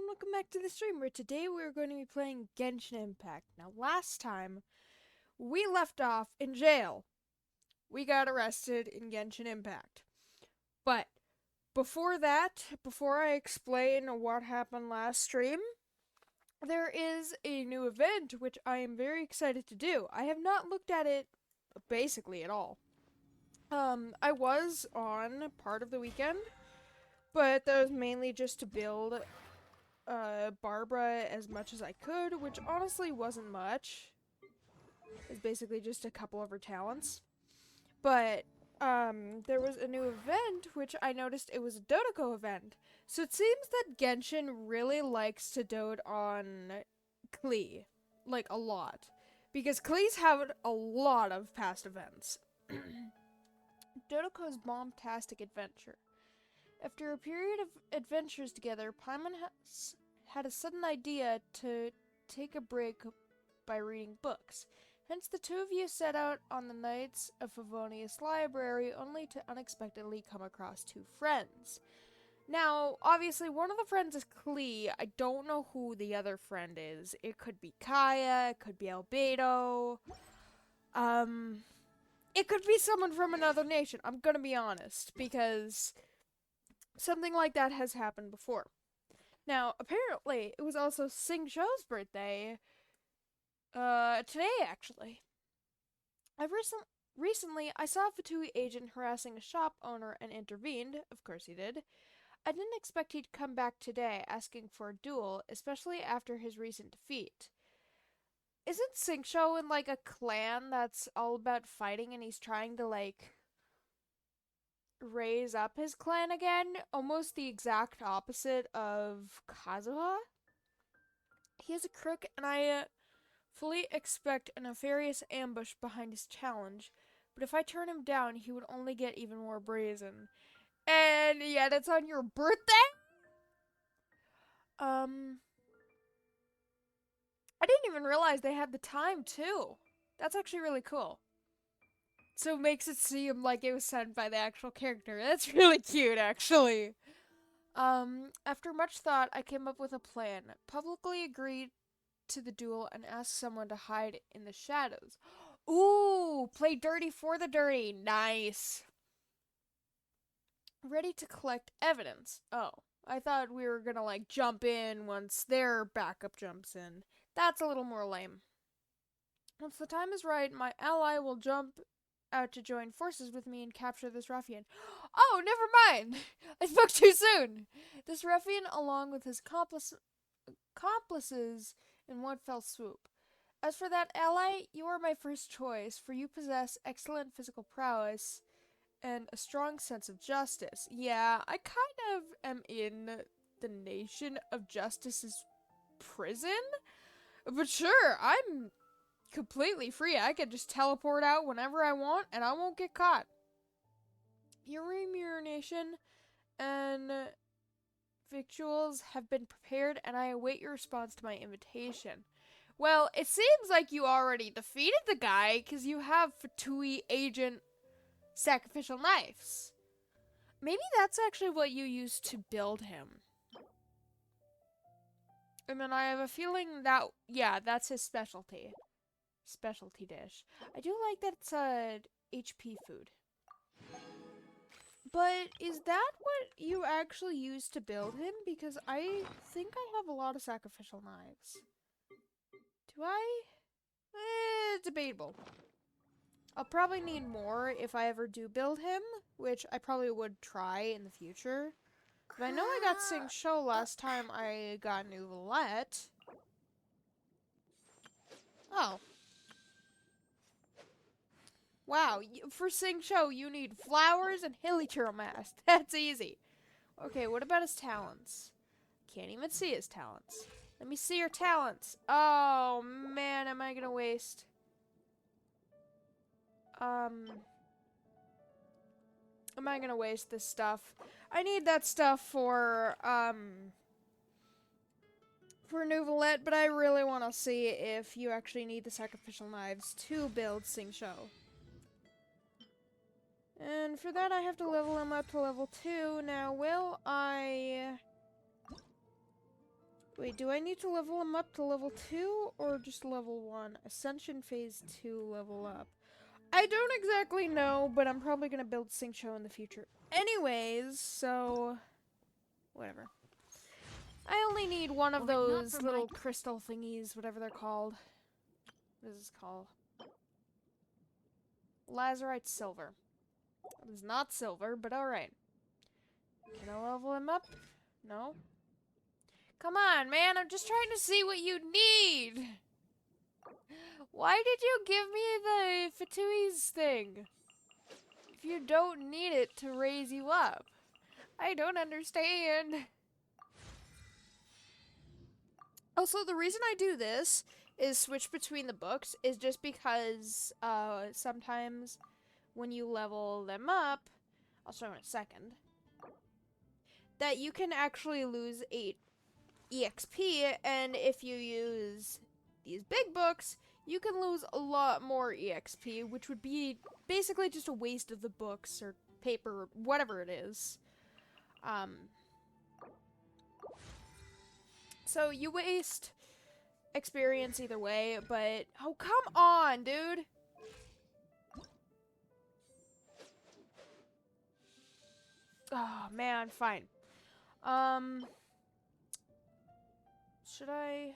and welcome back to the stream where today we're going to be playing Genshin Impact. Now last time, we left off in jail. We got arrested in Genshin Impact. But before that, before I explain what happened last stream, there is a new event which I am very excited to do. I have not looked at it basically at all. I was on part of the weekend, but that was mainly just to build Barbara as much as I could, which honestly wasn't much. It's basically just a couple of her talents. But there was a new event which I noticed it was a Dodoko event. So it seems that Genshin really likes to dote on Klee. Like, a lot. Because Klee's had a lot of past events. Dodoko's Bombtastic Adventure. After a period of adventures together, Paimon has had a sudden idea to take a break by reading books. Hence, the two of you set out on the nights of Favonius Library, only to unexpectedly come across two friends. Now, obviously, one of the friends is Klee. I don't know who the other friend is. It could be Kaya, it could be Albedo. It could be someone from another nation. I'm gonna be honest, because something like that has happened before. Now, apparently, it was also Sing Shou's birthday. Today, actually. Recently, I saw a Fatui agent harassing a shop owner and intervened. Of course he did. I didn't expect he'd come back today asking for a duel, especially after his recent defeat. Isn't Sing Shou in, like, a clan that's all about fighting and he's trying to, like, raise up his clan again? Almost the exact opposite of Kazuha? He is a crook, and I fully expect a nefarious ambush behind his challenge, but if I turn him down, he would only get even more brazen. And yet it's on your birthday? I didn't even realize they had the time, too. That's actually really cool. So it makes it seem like it was sent by the actual character. That's really cute, actually. After much thought, I came up with a plan. Publicly agreed to the duel and asked someone to hide in the shadows. Ooh, play dirty for the dirty. Nice. Ready to collect evidence. Oh, I thought we were gonna, like, jump in once their backup jumps in. That's a little more lame. Once the time is right, my ally will jump out to join forces with me and capture this ruffian. Oh, never mind! I spoke too soon! This ruffian, along with his accomplices in one fell swoop. As for that ally, you are my first choice, for you possess excellent physical prowess and a strong sense of justice. Yeah, I kind of am in the Nation of Justice's prison, but sure, I'm completely free. I can just teleport out whenever I want, and I won't get caught. Your remuneration and victuals have been prepared, and I await your response to my invitation. Well, it seems like you already defeated the guy, because you have Fatui agent sacrificial knives. Maybe that's actually what you used to build him. And then I have a feeling that, yeah, that's his specialty dish. I do like that it's a HP food. But is that what you actually used to build him? Because I think I have a lot of sacrificial knives. Do I? Debatable. I'll probably need more if I ever do build him, which I probably would try in the future. But I know I got Sing Shou last time I got New Valette. Oh. Wow, for Sing Shou, you need flowers and Hilichurl Mask. That's easy. Okay, what about his talents? Can't even see his talents. Let me see your talents. Oh, man, am I gonna waste... Am I gonna waste this stuff? I need that stuff for New Valette, but I really want to see if you actually need the sacrificial knives to build Sing Shou. And for that, I have to level him up to level 2. Now, will I... Wait, do I need to level him up to level 2 or just level 1? Ascension phase 2 level up. I don't exactly know, but I'm probably going to build Xingqiu in the future. Anyways, so whatever. I only need one of those little crystal thingies, whatever they're called. What is this called? Lazurite silver. It is not silver, but alright. Can I level him up? No? Come on, man, I'm just trying to see what you need! Why did you give me the Fatui's thing? If you don't need it to raise you up. I don't understand. Also, the reason I do this is switch between the books is just because sometimes when you level them up, I'll show in a second, that you can actually lose 8 EXP, and if you use these big books, you can lose a lot more EXP, which would be basically just a waste of the books or paper or whatever it is. So you waste experience either way, but oh, come on, dude. Oh, man, fine. Should I?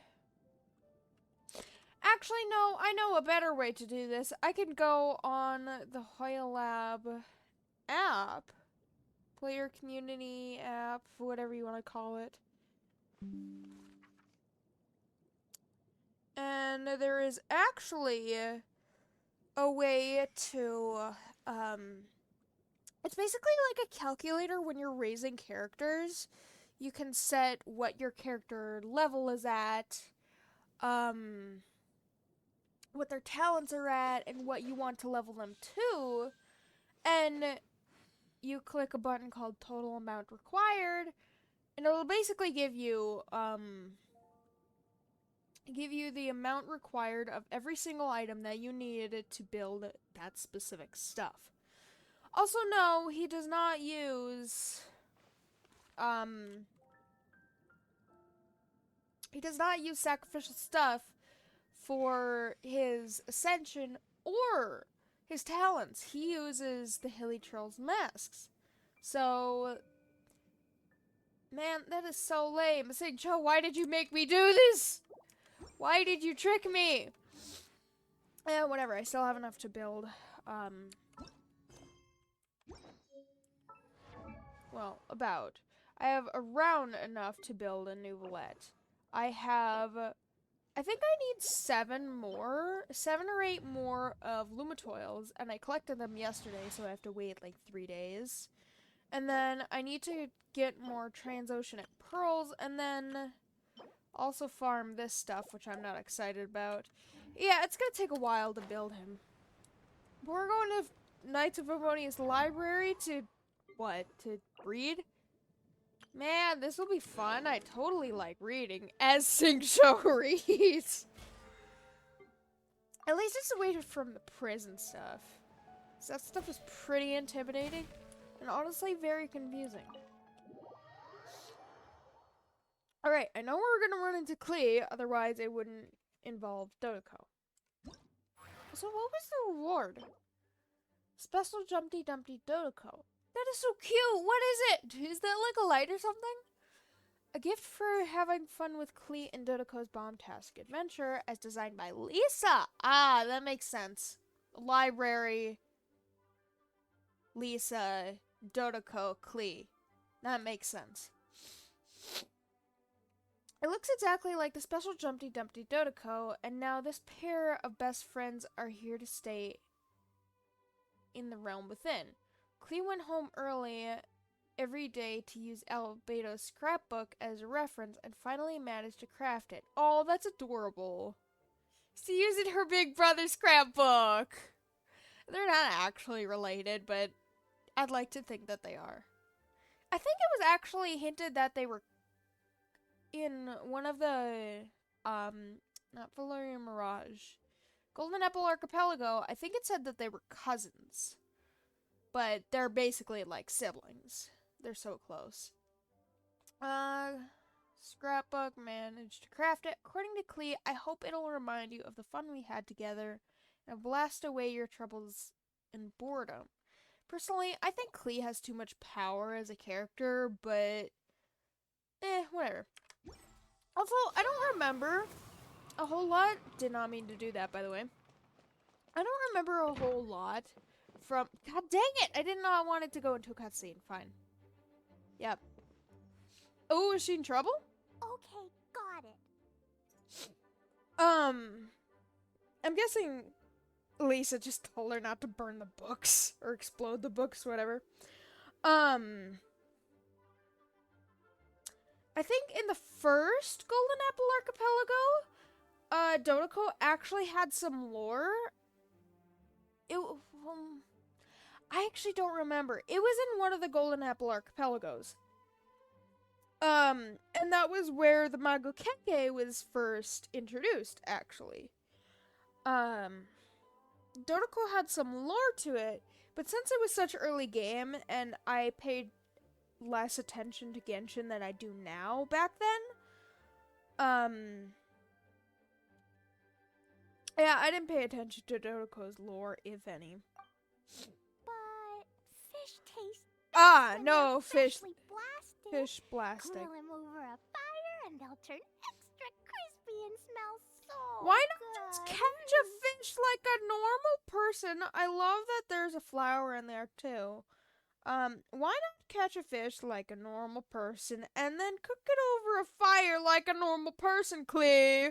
Actually, no, I know a better way to do this. I can go on the Hoya Lab app, player community app, whatever you want to call it. And there is actually a way to, it's basically like a calculator when you're raising characters. You can set what your character level is at, what their talents are at, and what you want to level them to. And you click a button called Total Amount Required, and it'll basically give you the amount required of every single item that you needed to build that specific stuff. Also, no, he does not use sacrificial stuff for his ascension or his talents. He uses the Hilly Trolls masks. So, man, that is so lame. Xingqiu, why did you make me do this? Why did you trick me? Yeah, whatever. I still have enough to build. Well, about. I have around enough to build a new Valette. I think I need 7 or 8 more of Lumatoils, and I collected them yesterday, so I have to wait like 3 days. And then I need to get more transoceanic pearls, and then also farm this stuff, which I'm not excited about. Yeah, it's gonna take a while to build him. But we're going to Knights of Harmonious Library to, what, to read? Man, this will be fun. I totally like reading as Xingqiu reads. At least it's away from the prison stuff. So that stuff is pretty intimidating and honestly very confusing. Alright, I know we're gonna run into Klee, otherwise it wouldn't involve Dodoko. So what was the reward? Special Jumpty Dumpty Dodoko. That is so cute! What is it? Is that like a light or something? A gift for having fun with Klee and Dodoko's Bomb-tastic adventure as designed by Lisa! Ah, that makes sense. Library, Lisa, Dodoko, Klee. That makes sense. It looks exactly like the special Jumpty Dumpty Dodoko, and now this pair of best friends are here to stay in the realm within. Klee went home early every day to use Albedo's scrapbook as a reference and finally managed to craft it. Oh, that's adorable. She's using her big brother's scrapbook. They're not actually related, but I'd like to think that they are. I think it was actually hinted that they were in one of the, not Valerian Mirage, Golden Apple Archipelago. I think it said that they were cousins. But they're basically like siblings. They're so close. Scrapbook, managed to craft it. According to Klee, I hope it'll remind you of the fun we had together and blast away your troubles and boredom. Personally, I think Klee has too much power as a character, but whatever. Also, I don't remember a whole lot. Did not mean to do that, by the way. I don't remember a whole lot from... God dang it! I did not want it to go into a cutscene. Fine. Yep. Oh, is she in trouble? Okay, got it. I'm guessing Lisa just told her not to burn the books or explode the books, whatever. I think in the first Golden Apple Archipelago, Dodoko actually had some lore. I actually don't remember. It was in one of the Golden Apple Archipelagos. And that was where the Magokeke was first introduced, actually. Dodoko had some lore to it, but since it was such early game and I paid less attention to Genshin than I do now back then, yeah, I didn't pay attention to Dodoko's lore, if any. But fish taste. No, fish blasting. Grill them over a fire and they'll turn extra crispy and smell so Why not good. just catch a fish like a normal person? I love that there's a flower in there too. Why not catch a fish like a normal person and then cook it over a fire like a normal person, Clee?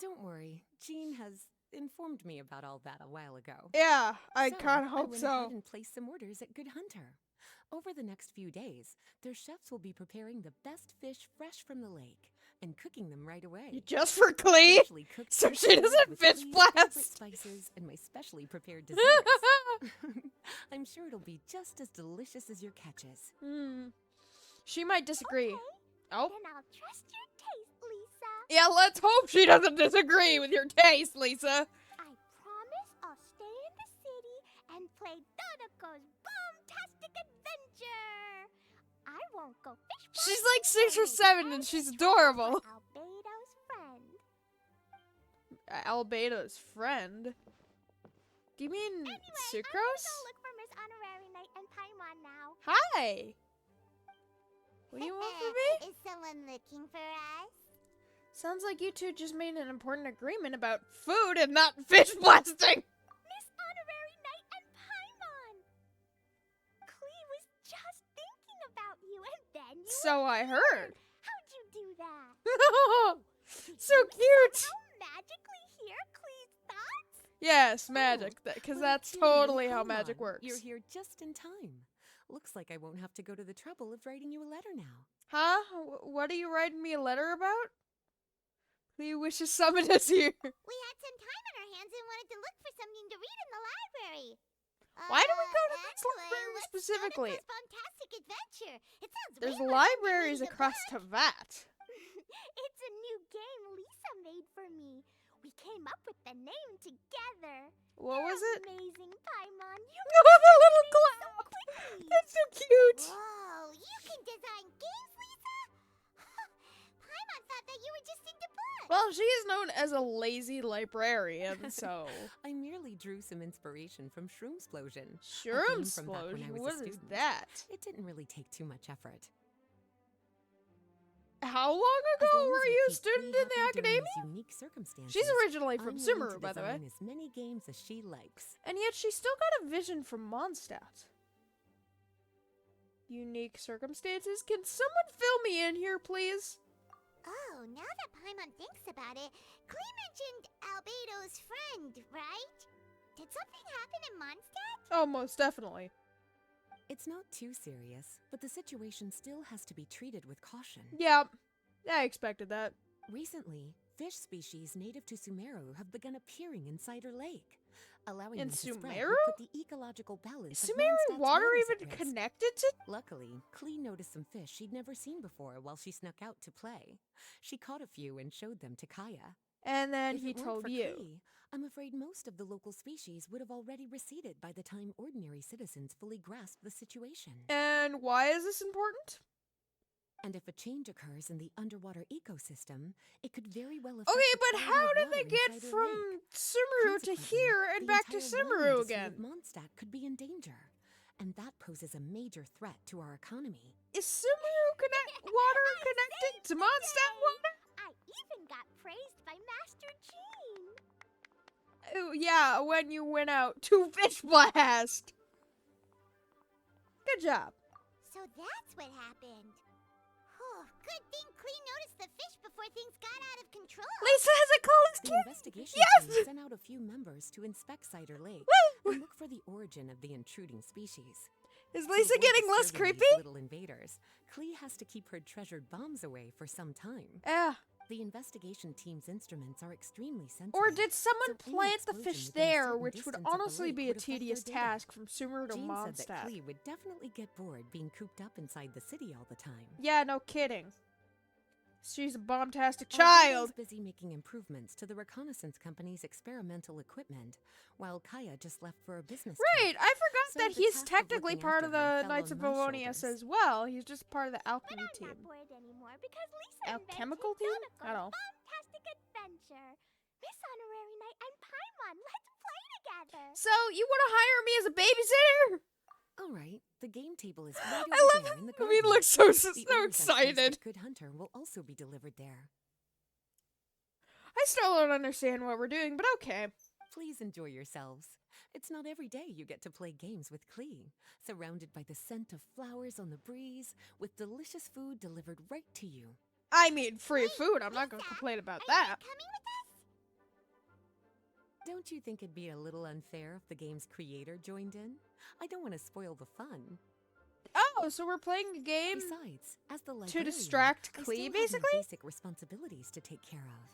Don't worry, Jean has informed me about all that a while ago. Yeah, I kind of I hope went so. ahead and placed some orders at Good Hunter. Over the next few days, their chefs will be preparing the best fish fresh from the lake and cooking them right away. Just for Clee? Freshly cooked So fish she doesn't with fish Clee's blast. favorite spices and my specially prepared desserts. I'm sure it'll be just as delicious as your catches. She might disagree. Okay, Oh. then I'll trust your taste, Lisa. Yeah, let's hope she doesn't disagree with your taste, Lisa. I promise I'll stay in the city and play Dodoko's boom-tastic adventure. I won't go fish She's blasting like 6 or or 7 and she's adorable. Albedo's friend. Albedo's friend? Do you mean Anyway, I'm Sucrose? gonna go look for Miss Honorary Knight and Paimon now. Hi! What do you want from me? Is someone looking for us? Sounds like you two just made an important agreement about food and not fish blasting! Miss Honorary Knight and Paimon! Klee was just thinking about you and then you So I heard. How'd you do that? So cute! Somehow magically hear Klee's thoughts? Yes, magic, because Well, that's Jean, totally how hold magic on. works. You're here just in time. Looks like I won't have to go to the trouble of writing you a letter now. Huh? What are you writing me a letter about? Who wishes summoned us here? We had some time on our hands and wanted to look for something to read in the library. Why do we go to this Anyway, library let's specifically? Go to this fantastic adventure. It sounds There's way more fun than libraries reading a across book. Tavat. It's a new game Lisa made for me. We came up with the name together. What was it? Amazing, Paimon. You No, the little so cloud! quickly. That's so cute! Whoa, you can design games, Lisa? Paimon thought that you were just into books. Well, she is known as a lazy librarian, so... I merely drew some inspiration from Shroomsplosion. Shroom from back when I Explosion? was a What is student. that? It didn't really take too much effort. How long As ago long as were we you a keep student Klee in the happy during academia? these unique circumstances, She's originally from I'm willing Sumeru, to by the way. design as many games as she likes. And yet she still got a vision from Mondstadt. Unique circumstances? Can someone fill me in here, please? Oh, now that Paimon thinks about it, Klee mentioned Albedo's friend, right? Did something happen in Mondstadt? Oh, most definitely. It's not too serious, but the situation still has to be treated with caution. Yeah, I expected that. Recently, fish species native to Sumeru have begun appearing inside her lake. Allowing In them to spread Sumeru? would put the ecological balance Is of Sumeru Mondstadt's water waters even at risk. connected to... Luckily, Klee noticed some fish she'd never seen before while she snuck out to play. She caught a few and showed them to Kaya. And then If he it weren't told for you. Klee, I'm afraid most of the local species would have already receded by the time ordinary citizens fully grasped the situation. And why is this important? And if a change occurs in the underwater ecosystem, it could very well affect Okay, the but quality how of did water they get inside their from lake. Sumeru to Consequently, here and the back to entire wine Sumeru industry again? of Mondstadt could be in danger, and that poses a major threat to our economy. Is Sumeru water I connected saved to the Mondstadt day. water? I even got praised by Master Jean. Oh, yeah, when you went out to Fish Blast. Good job. So that's what happened. Good thing Clee noticed the fish before things got out of control. Lisa has a coolest The kid. investigation Yes! team sent out a few members to inspect Cider Lake Woo! and look for the origin of the intruding species. Is To Lisa avoid getting less disturbing creepy? these little invaders, Clee has to keep her treasured bombs away for some time. Yeah. The investigation team's instruments are extremely sensitive. Or did someone so any plant the explosion fish within a there, certain which would distance of the honestly lake be a would affect their tedious data. task from Sumeru to Jean said that Mondstadt? Clee would definitely get bored being cooped up inside the city all the time. Yeah, no kidding. She's a bombastic Alberto child. is busy making improvements to the reconnaissance company's experimental equipment, while Kaya just left for a business trip. Right, I forgot So that the he's task of technically looking part after of her the fell Knights on of my Bolognius shoulders. as well. He's just part of the But alchemy I'm team. not bored anymore because Lisa Alchemical invented team? I don't know. Fantastic Adventure. Miss Honorary Knight and Paimon, let's play together. So, you want to hire me as a babysitter? All right, the game table is right I over love there in the how he garden. looks so The overzealous excited. Good Hunter will also be delivered there. I still don't understand what we're doing, but okay. Please enjoy yourselves. It's not every day you get to play games with Clee, surrounded by the scent of flowers on the breeze, with delicious food delivered right to you. I mean, free Wait, food. I'm not going to Lisa, complain about Are that. you coming with us? Don't you think it'd be a little unfair if the game's creator joined in? I don't want to spoil the fun. Oh, so we're playing a game Besides, as the to librarian, distract I Clee, still have basically? my basic responsibilities to take care of.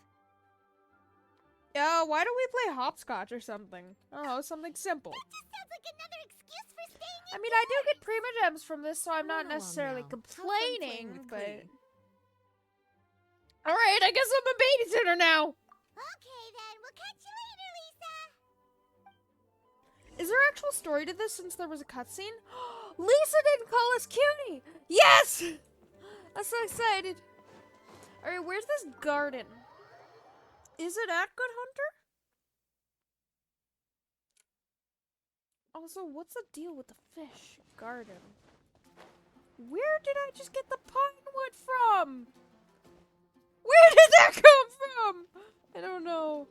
Why don't we play hopscotch or something? I don't know, something simple. That just sounds like another excuse for staying I mean, I do get Prima Gems from this, so I'm not Well, necessarily now, have fun playing complaining, with but... Clee. Alright, I guess I'm a babysitter now! Okay then, we'll catch you later, Lisa. Is there actual story to this since there was a cutscene? Lisa didn't call us cutie! Yes! I'm so excited. Alright, where's this garden? Is it at Good Hunter? Also, what's the deal with the fish garden? Where did I just get the pine wood from? Where did that come from? I don't know.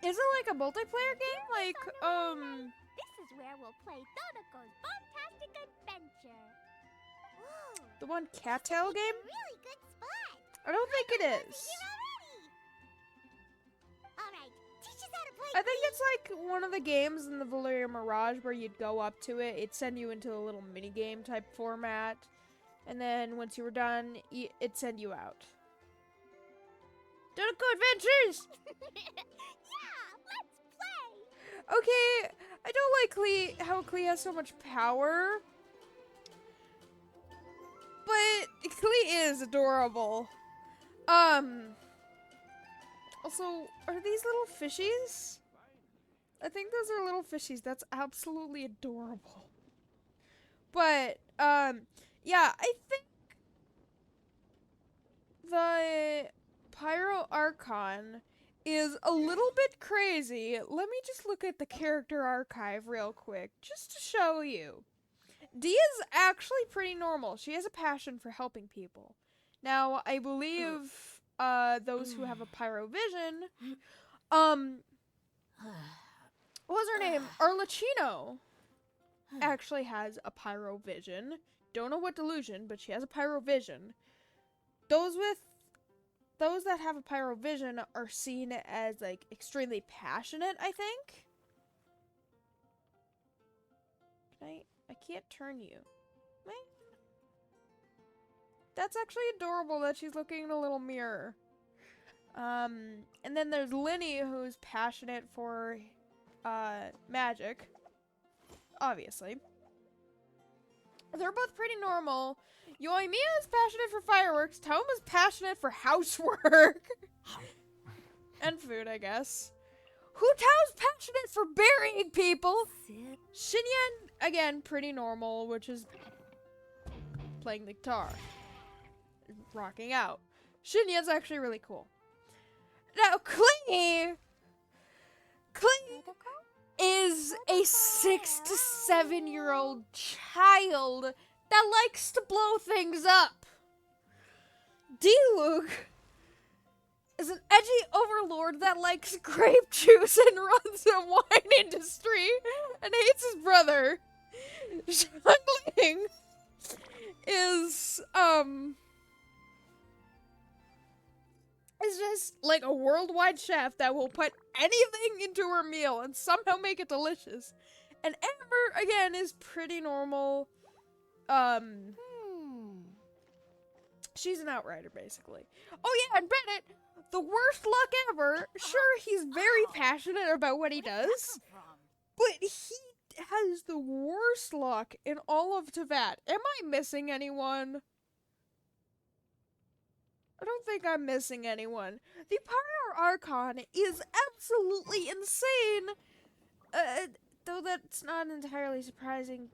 Is it like a multiplayer game? Like, This is where we'll play Dodoco's Bombastic Adventure. Whoa, the one cattail game? a really good spot. I don't think it is. Here already. All right, teach us how to play. I think it's like one of the games in the Valeria Mirage where you'd go up to it, it'd send you into a little mini game type format, and then once you were done, it'd send you out. Dodoco Adventures! Yeah, let's play. Okay, I don't like how Klee has so much power, but Klee is adorable. Also, are these little fishies? I think those are little fishies. That's absolutely adorable. But, yeah, I think the Pyro Archon is a little bit crazy. Let me just look at the character archive real quick, just to show you. Dee is actually pretty normal. She has a passion for helping people. Now, I believe, those who have a pyro vision, what was her name? Arlecchino actually has a pyro vision. Don't know what delusion, but she has a pyro vision. Those that have a pyro vision are seen as, like, extremely passionate, I think. I can't turn you. Wait. That's actually adorable that she's looking in a little mirror. And then there's Linny, who's passionate for, magic. Obviously. They're both pretty normal. Yoimiya is passionate for fireworks. Toma's passionate for housework. And food, I guess. Hutao's passionate for burying people. Xinyan, again, pretty normal, which is playing the guitar, rocking out. Shinya's actually really cool. Now, Clingy is a 6 to 7-year-old child that likes to blow things up. D-Luke is an edgy overlord that likes grape juice and runs a wine industry and hates his brother. Xiangling is just like a worldwide chef that will put anything into her meal and somehow make it delicious. And Amber, again, is pretty normal. She's an outrider, basically. Oh yeah, and Bennett, the worst luck ever. Sure, he's very passionate about what he does, but he has the worst luck in all of Teyvat. Am I missing anyone? I don't think I'm missing anyone. The Pyro Archon is absolutely insane. Though that's not entirely surprising.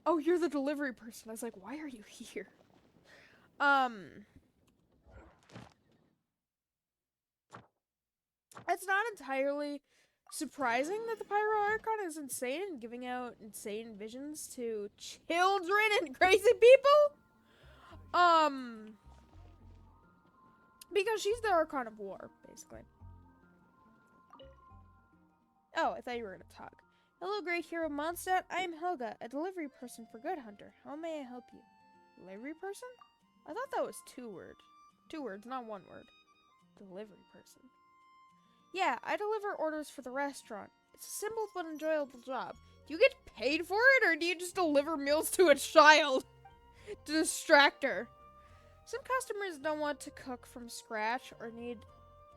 Oh, you're the delivery person. I was like, why are you here? It's not entirely surprising that the Pyro Archon is insane and giving out insane visions to children and crazy people. Because she's the Archon of War, basically. Oh, I thought you were gonna talk. Hello, great hero Mondstadt. I am Helga, a delivery person for Good Hunter. How may I help you? Delivery person? I thought that was 2 words. 2 words, not 1 word. Delivery person. Yeah, I deliver orders for the restaurant. It's a simple but enjoyable job. Do you get paid for it, or do you just deliver meals to a child to distract her? Some customers don't want to cook from scratch or need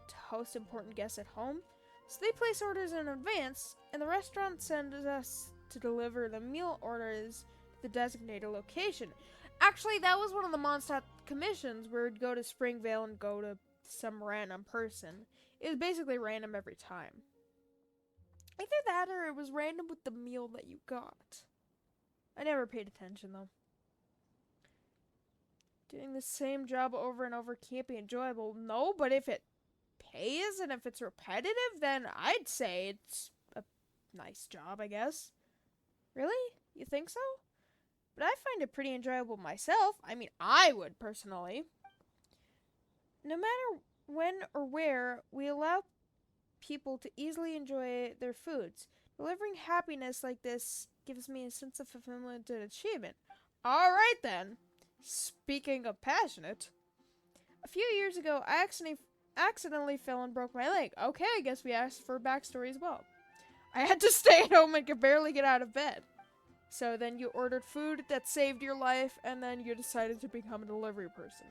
to host important guests at home, so they place orders in advance, and the restaurant sends us to deliver the meal orders to the designated location. Actually, that was one of the Mondstadt commissions where we'd go to Springvale and go to some random person. It was basically random every time. Either that or it was random with the meal that you got. I never paid attention, though. Doing the same job over and over can't be enjoyable. No, but if it pays and if it's repetitive, then I'd say it's a nice job, I guess. Really? You think so? But I find it pretty enjoyable myself. I mean, I would, personally. No matter when or where, we allow people to easily enjoy their foods. Delivering happiness like this gives me a sense of fulfillment and achievement. Alright then. Speaking of passionate, a few years ago, I accidentally fell and broke my leg. Okay, I guess we asked for a backstory as well. I had to stay at home and could barely get out of bed. So then you ordered food that saved your life, and then you decided to become a delivery person.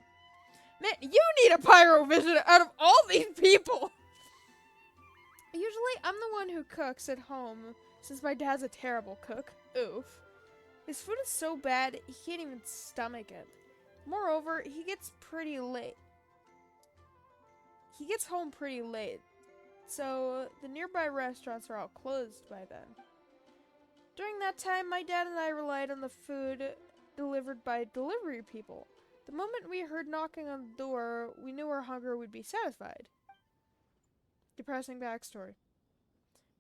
Man, you need a pyro vision out of all these people! Usually, I'm the one who cooks at home, since my dad's a terrible cook. Oof. His food is so bad, he can't even stomach it. Moreover, he gets pretty late. He gets home pretty late, so the nearby restaurants are all closed by then. During that time, my dad and I relied on the food delivered by delivery people. The moment we heard knocking on the door, we knew our hunger would be satisfied. Depressing backstory.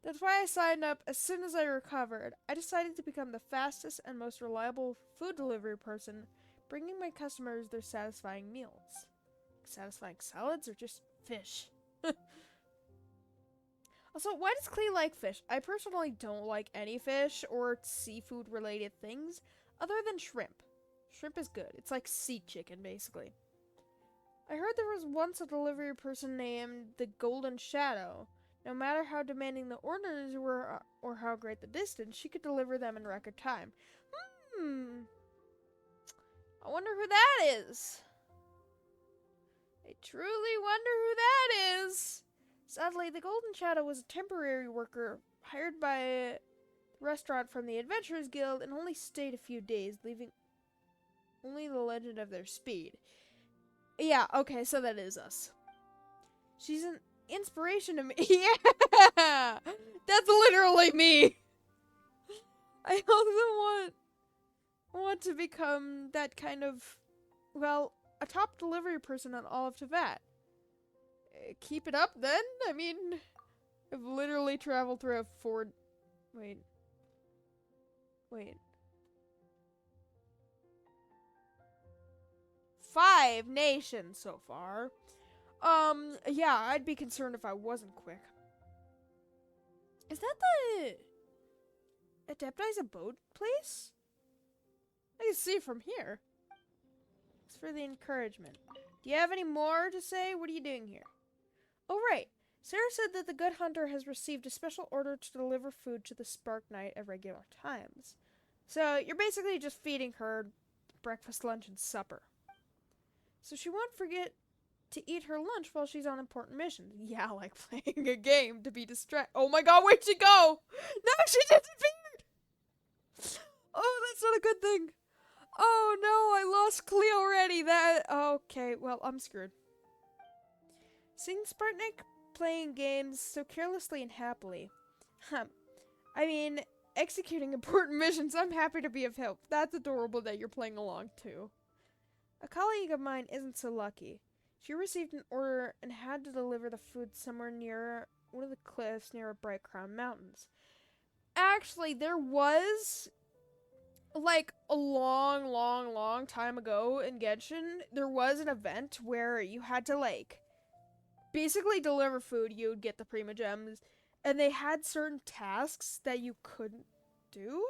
That's why I signed up as soon as I recovered. I decided to become the fastest and most reliable food delivery person, bringing my customers their satisfying meals. Satisfying salads or just fish? Also, why does Klee like fish? I personally don't like any fish or seafood related things other than shrimp. Shrimp is good. It's like sea chicken, basically. I heard there was once a delivery person named the Golden Shadow. No matter how demanding the orders were or how great the distance, she could deliver them in record time. I wonder who that is. I truly wonder who that is. Sadly, the Golden Shadow was a temporary worker hired by a restaurant from the Adventurers Guild and only stayed a few days, leaving only the legend of their speed. Yeah, okay, so that is us. She's an inspiration to me. Yeah! That's literally me! I also want want to become that kind of, well, a top delivery person on all of Tibet. Keep it up then? I mean, I've literally traveled through a Wait. 5 nations so far. Yeah, I'd be concerned if I wasn't quick. Is that the Adepti's abode place? I can see from here. It's for the encouragement. Do you have any more to say? What are you doing here? Oh, right. Sarah said that the Good Hunter has received a special order to deliver food to the Spark Knight at regular times. So you're basically just feeding her breakfast, lunch, and supper. So she won't forget to eat her lunch while she's on important missions. Yeah, like playing a game to be distracted. Oh my god, where'd she go? No, she disappeared! Oh, that's not a good thing. Oh no, I lost Cleo already. Okay, well, I'm screwed. Seeing Spartnik playing games so carelessly and happily. I mean, executing important missions, I'm happy to be of help. That's adorable that you're playing along too. A colleague of mine isn't so lucky. She received an order and had to deliver the food somewhere near one of the cliffs near Bright Crown Mountains. Actually, there was, like, a long time ago in Genshin, there was an event where you had to, like, basically deliver food. You would get the Prima Gems, and they had certain tasks that you couldn't do.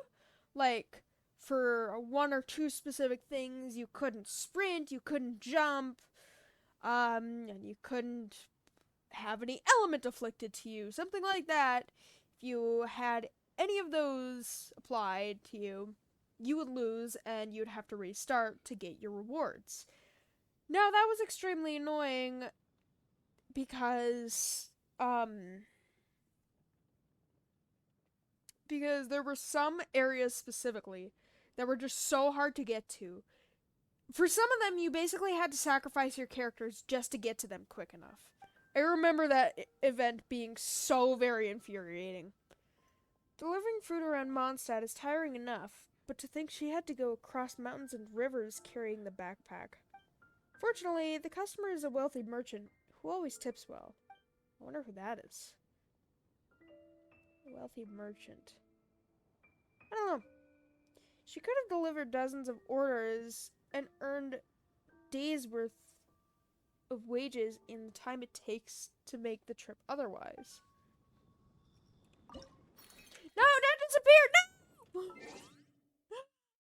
Like, for 1 or 2 specific things, you couldn't sprint, you couldn't jump, and you couldn't have any element afflicted to you, something like that. If you had any of those applied to you, you would lose and you'd have to restart to get your rewards. Now, that was extremely annoying because there were some areas specifically that were just so hard to get to. For some of them, you basically had to sacrifice your characters just to get to them quick enough. I remember that event being so very infuriating. Delivering food around Mondstadt is tiring enough, but to think she had to go across mountains and rivers carrying the backpack. Fortunately, the customer is a wealthy merchant who always tips well. I wonder who that is. A wealthy merchant. I don't know. She could have delivered dozens of orders and earned days' worth of wages in the time it takes to make the trip otherwise. No, that disappeared! No!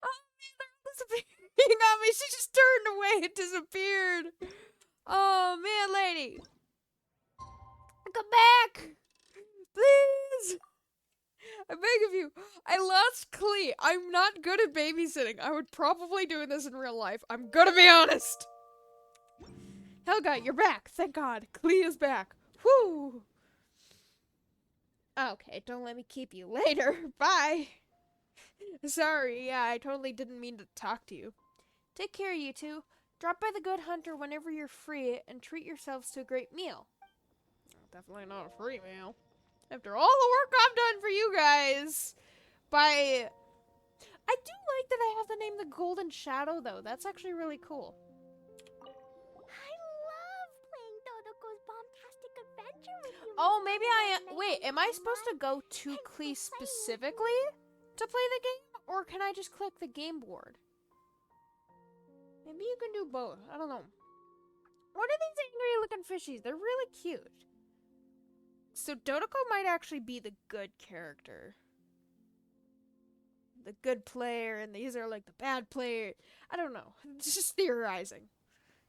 Oh man, they're disappearing on me. She just turned away and disappeared. Oh man, lady. Come back! Please! I beg of you. I lost Klee. I'm not good at babysitting. I would probably do this in real life. I'm gonna be honest. Helga, you're back. Thank God. Klee is back. Whew. Okay, don't let me keep you later. Bye. Sorry, yeah, I totally didn't mean to talk to you. Take care, you two. Drop by the Good Hunter whenever you're free and treat yourselves to a great meal. Definitely not a free meal. After all the work I've done for you guys. I do like that I have the name the Golden Shadow, though. That's actually really cool. I love playing Dodoko's Bombastic Adventure with you. Oh, maybe wait, am I supposed to go to Klee specifically to play the game? Or can I just click the game board? Maybe you can do both. I don't know. What are these angry looking fishies? They're really cute. So Dodoko might actually be the good character. The good player, and these are like the bad player. I don't know. It's just theorizing.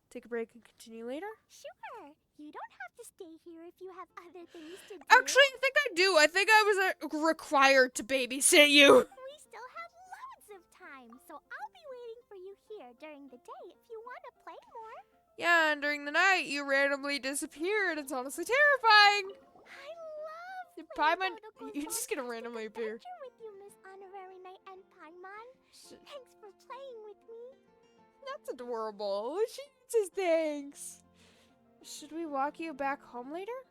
Take a break and continue later? Sure. You don't have to stay here if you have other things to do. Actually, I think I do. I think I was required to babysit you. We still have loads of time, so I'll be waiting for you here during the day if you want to play more. Yeah, and during the night, you randomly disappeared. It's honestly terrifying. I love Dodoko's You're just gonna randomly appear. Adventure with you, Miss Honorary Knight and Paimon. Thanks for playing with me. That's adorable. She says thanks. Should we walk you back home later?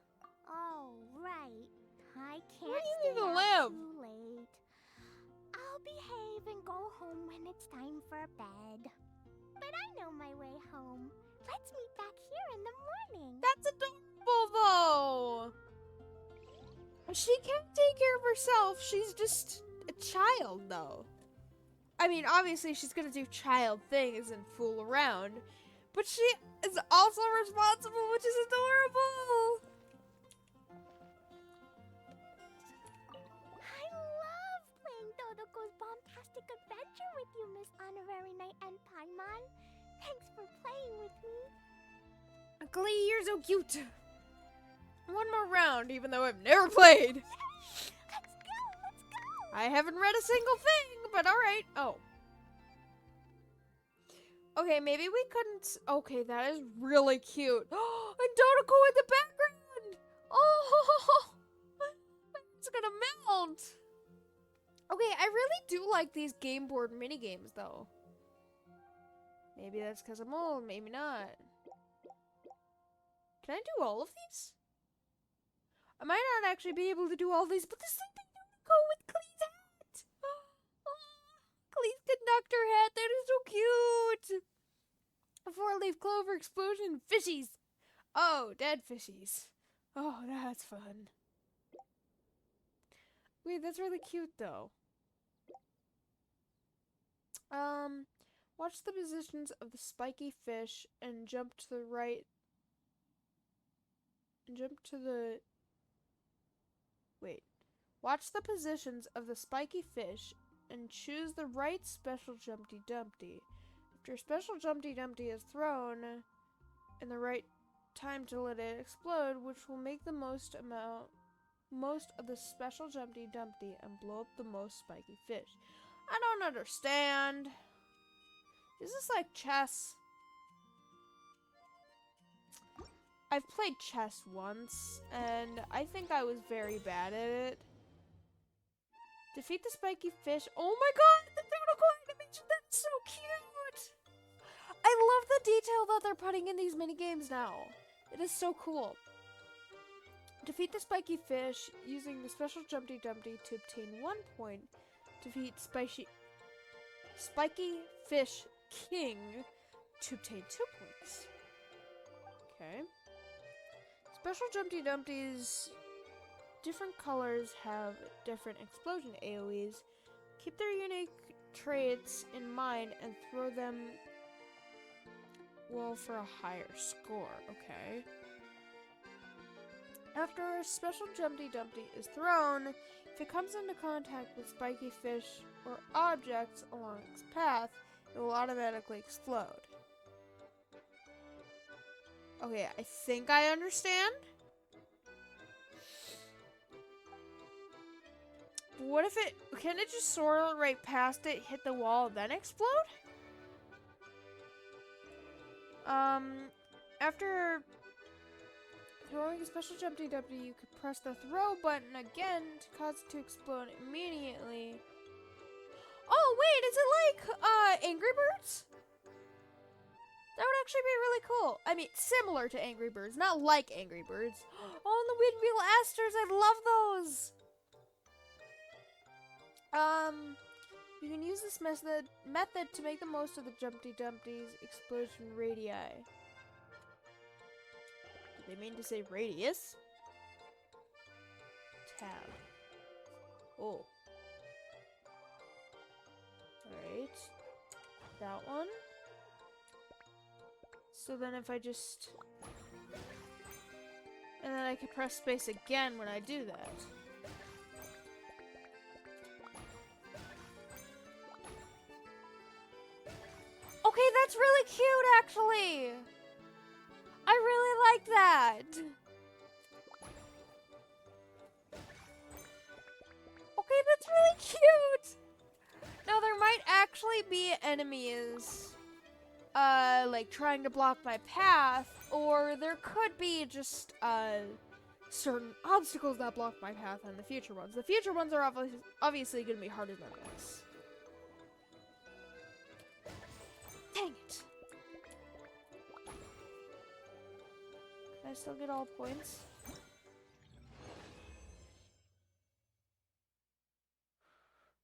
Oh, right. I can't Where do you stay need to out live? too late. I'll behave and go home when it's time for for bed. But I know my way home. Let's meet back here in the morning. That's adorable, though. She can't take care of herself. She's just a child, though. I mean, obviously, she's gonna do child things and fool around, but she is also responsible, which is adorable. I love playing Dodoko's Bombastic Adventure with you, Miss Honorary Knight and Paimon. Thanks for playing with me. Glee, you're so cute. One more round, even though I've never played. Let's go! I haven't read a single thing, but alright. Oh. Okay, maybe we couldn't. Okay, that is really cute. And Dodoko in the background. Oh, it's gonna melt. Okay, I really do like these game board mini games, though. Maybe that's because I'm old, maybe not. Can I do all of these? I might not actually be able to do all these, but the sleeping Dodoko with Clee's hat. Clee's conductor hat, that is so cute. A four-leaf clover explosion, fishies. Oh, dead fishies. Oh, that's fun. Wait, that's really cute, though. Watch the positions of the spiky fish and jump to the right. And jump to the... Wait. Watch the positions of the spiky fish and choose the right special Jumpty Dumpty. After special Jumpty Dumpty is thrown in the right time to let it explode, which will make the most of the special Jumpty Dumpty and blow up the most spiky fish. I don't understand. Is this like chess? I've played chess once, and I think I was very bad at it. Defeat the spiky fish. Oh my god, the Dodoko animation, that's so cute! I love the detail that they're putting in these mini games now. It is so cool. Defeat the spiky fish using the special Jumpty Dumpty to obtain 1 point. Defeat spiky fish king to obtain 2 points. Okay. Special Jumpty Dumpties, different colors have different explosion AoEs. Keep their unique traits in mind and throw them well for a higher score. Okay. After a special Jumpty Dumpty is thrown, if it comes into contact with spiky fish or objects along its path, it will automatically explode. Okay, I think I understand. What if can it just soar right past it, hit the wall, then explode? After throwing a special Jumpty Dumpty, you could press the throw button again to cause it to explode immediately. Oh, wait, is it like, Angry Birds? That would actually be really cool. I mean, similar to Angry Birds, not like Angry Birds. Oh, and the Windmill Asters, I love those! You can use this method to make the most of the Jumpty Dumpty's explosion radii. Did they mean to say radius? Tab. Oh. Alright. That one. So then if I just... And then I can press space again when I do that. Okay, that's really cute, actually! I really like that! Okay, that's really cute! Now, there might actually be enemies, like, trying to block my path, or there could be just, certain obstacles that block my path on the future ones. The future ones are obviously going to be harder than this. Dang it! Can I still get all points?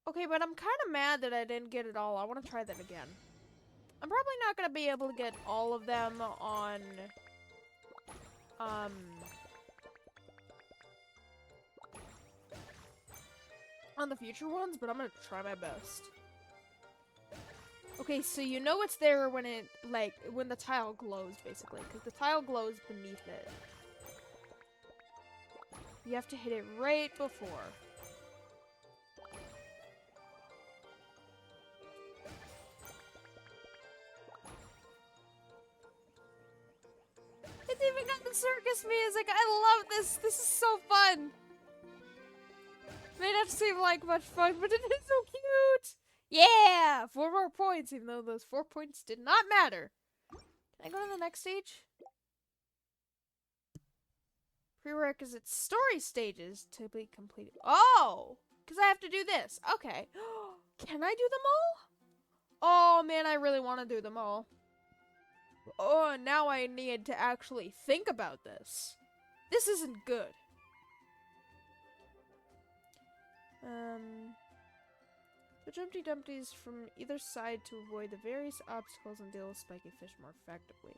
Okay, Okay, but I'm kind of mad that I didn't get it all. I want to try that again. I'm probably not going to be able to get all of them on the future ones, but I'm going to try my best. Okay, so you know it's there when it, like, when the tile glows, basically. Because the tile glows beneath it. You have to hit it right before. It's even got the circus music. I love this. This is so fun. May not seem like much fun, but it is so cute. Yeah! 4 more points, even though those 4 points did not matter. Can I go to the next stage? Prerequisite story stages to be completed. Oh! Because I have to do this. Okay. Can I do them all? Oh, man, I really want to do them all. Oh, now I need to actually think about this. This isn't good. The Jumpty Dumpties from either side to avoid the various obstacles and deal with spiky fish more effectively.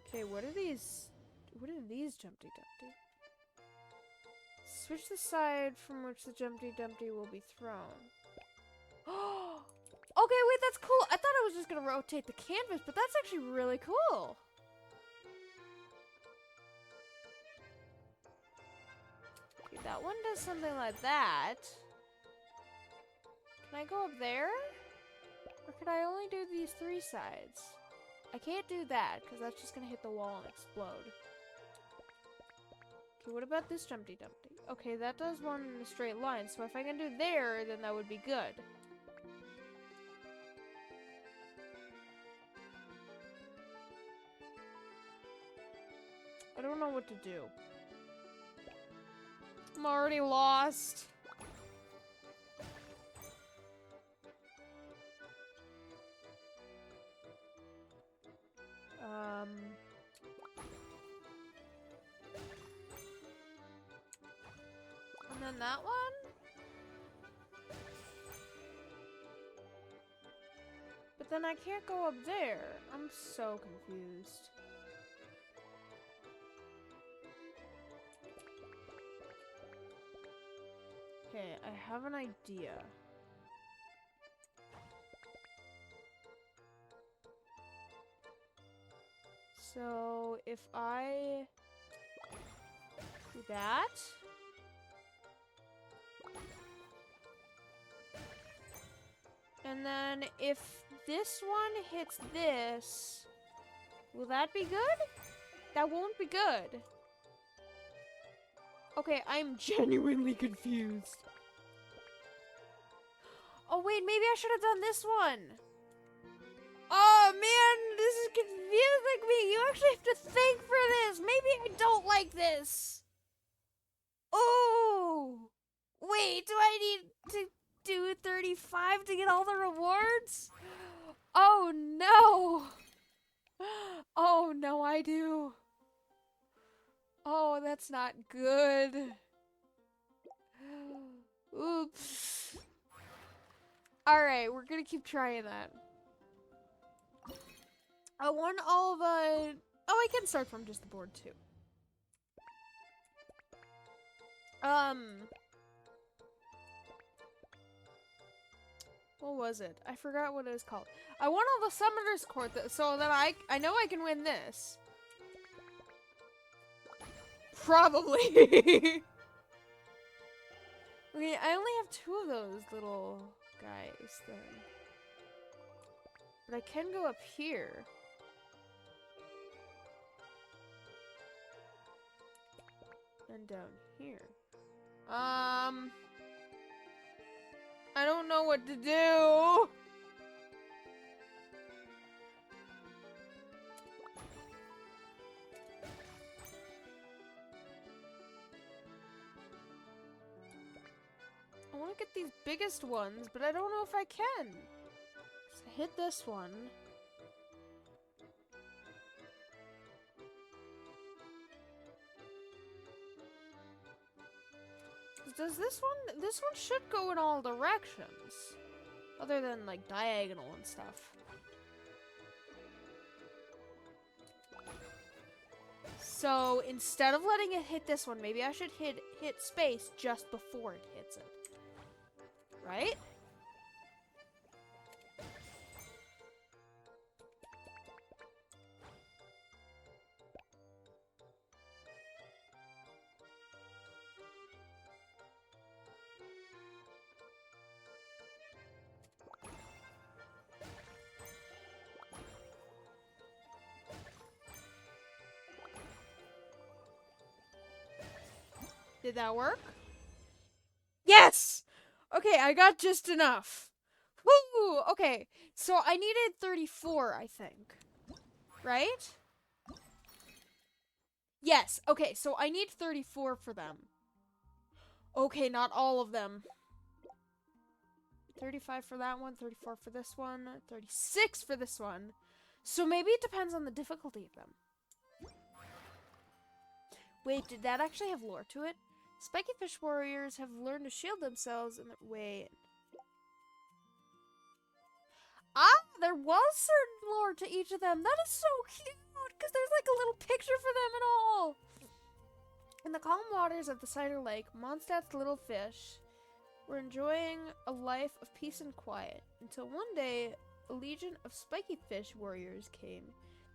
Okay, what are these? What are these Jumpty Dumpty? Switch the side from which the Jumpty Dumpty will be thrown. Oh! Okay, wait, that's cool. I thought I was just gonna rotate the canvas, but that's actually really cool. Okay, that one does something like that. Can I go up there? Or can I only do these 3 sides? I can't do that, because that's just gonna hit the wall and explode. Okay, what about this Jumpty Dumpty? Okay, that does one in a straight line, so if I can do there, then that would be good. I don't know what to do. I'm already lost. And then that one? But then I can't go up there. I'm so confused. Okay, I have an idea. So, if I do that, and then if this one hits this, will that be good? That won't be good. Okay, I'm genuinely confused. Oh wait, maybe I should have done this one. Oh man, this is confusing me. You actually have to think for this. Maybe I don't like this. Oh, wait, do I need to do 35 to get all the rewards? Oh no. Oh no, I do. Oh, that's not good. Oops. Alright, we're gonna keep trying that. I want all the... Oh, I can start from just the board, too. What was it? I forgot what it was called. I want all the Summoner's Court, so that I know I can win this. Probably. Okay, I only have 2 of those little guys, then. But I can go up here. And down here. I don't know what to do. I want to get these biggest ones, but I don't know if I can. So hit this one. does this one? This one should go in all directions, other than like diagonal and stuff. So instead of letting it hit this one, maybe I should hit space just before it hits it. Right? Did that work? Yes! Okay, I got just enough. Woo! Okay, so I needed 34, I think. Right? Yes, okay, so I need 34 for them. Okay, not all of them. 35 for that one, 34 for this one, 36 for this one. So maybe it depends on the difficulty of them. Wait, did that actually have lore to it? Spiky fish warriors have learned to shield themselves in the way. Ah, there was certain lore to each of them. That is so cute, because there's like a little picture for them and all. In the calm waters of the Cider Lake, Mondstadt's little fish were enjoying a life of peace and quiet, until one day, a legion of spiky fish warriors came.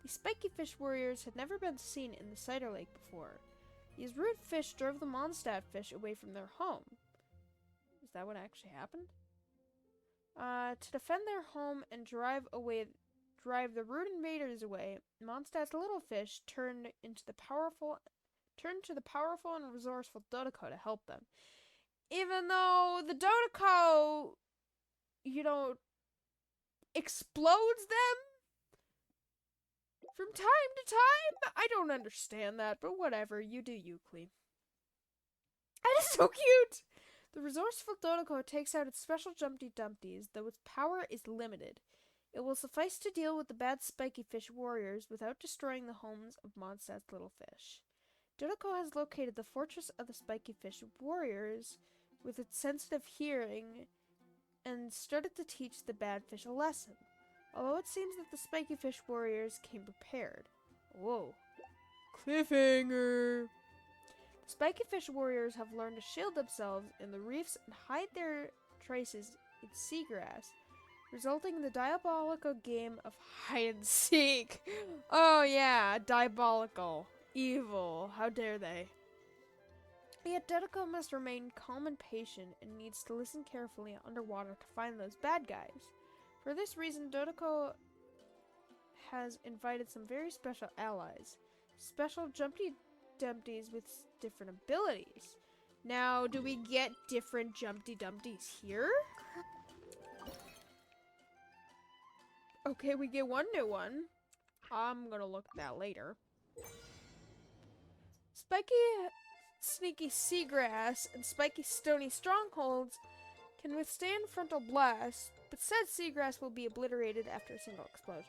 These spiky fish warriors had never been seen in the Cider Lake before. These rude fish drove the Mondstadt fish away from their home. Is that what actually happened? To defend their home and drive the rude invaders away, Mondstadt's little fish turned to the powerful and resourceful Dodeko to help them. Even though the Dodeko, explodes them from time to time? I don't understand that, but whatever. You do you, Clee. That is so cute! The resourceful Dodeko takes out its special Jumpty Dumpties, though its power is limited. It will suffice to deal with the bad spiky fish warriors without destroying the homes of Mondstadt's little fish. Dodeko has located the fortress of the spiky fish warriors with its sensitive hearing and started to teach the bad fish a lesson. Although it seems that the spiky fish warriors came prepared. Whoa. Cliffhanger! The spiky fish warriors have learned to shield themselves in the reefs and hide their traces in seagrass, resulting in the diabolical game of hide and seek. Oh yeah, diabolical. Evil. How dare they? Yet Dodeko must remain calm and patient and needs to listen carefully underwater to find those bad guys. For this reason, Dodeko has invited some very special allies. Special Jumpty Dumpties with different abilities. Now, do we get different Jumpty Dumpties here? Okay, we get one new one. I'm gonna look at that later. Spiky Sneaky Seagrass and Spiky Stony Strongholds can withstand frontal blasts, but said seagrass will be obliterated after a single explosion.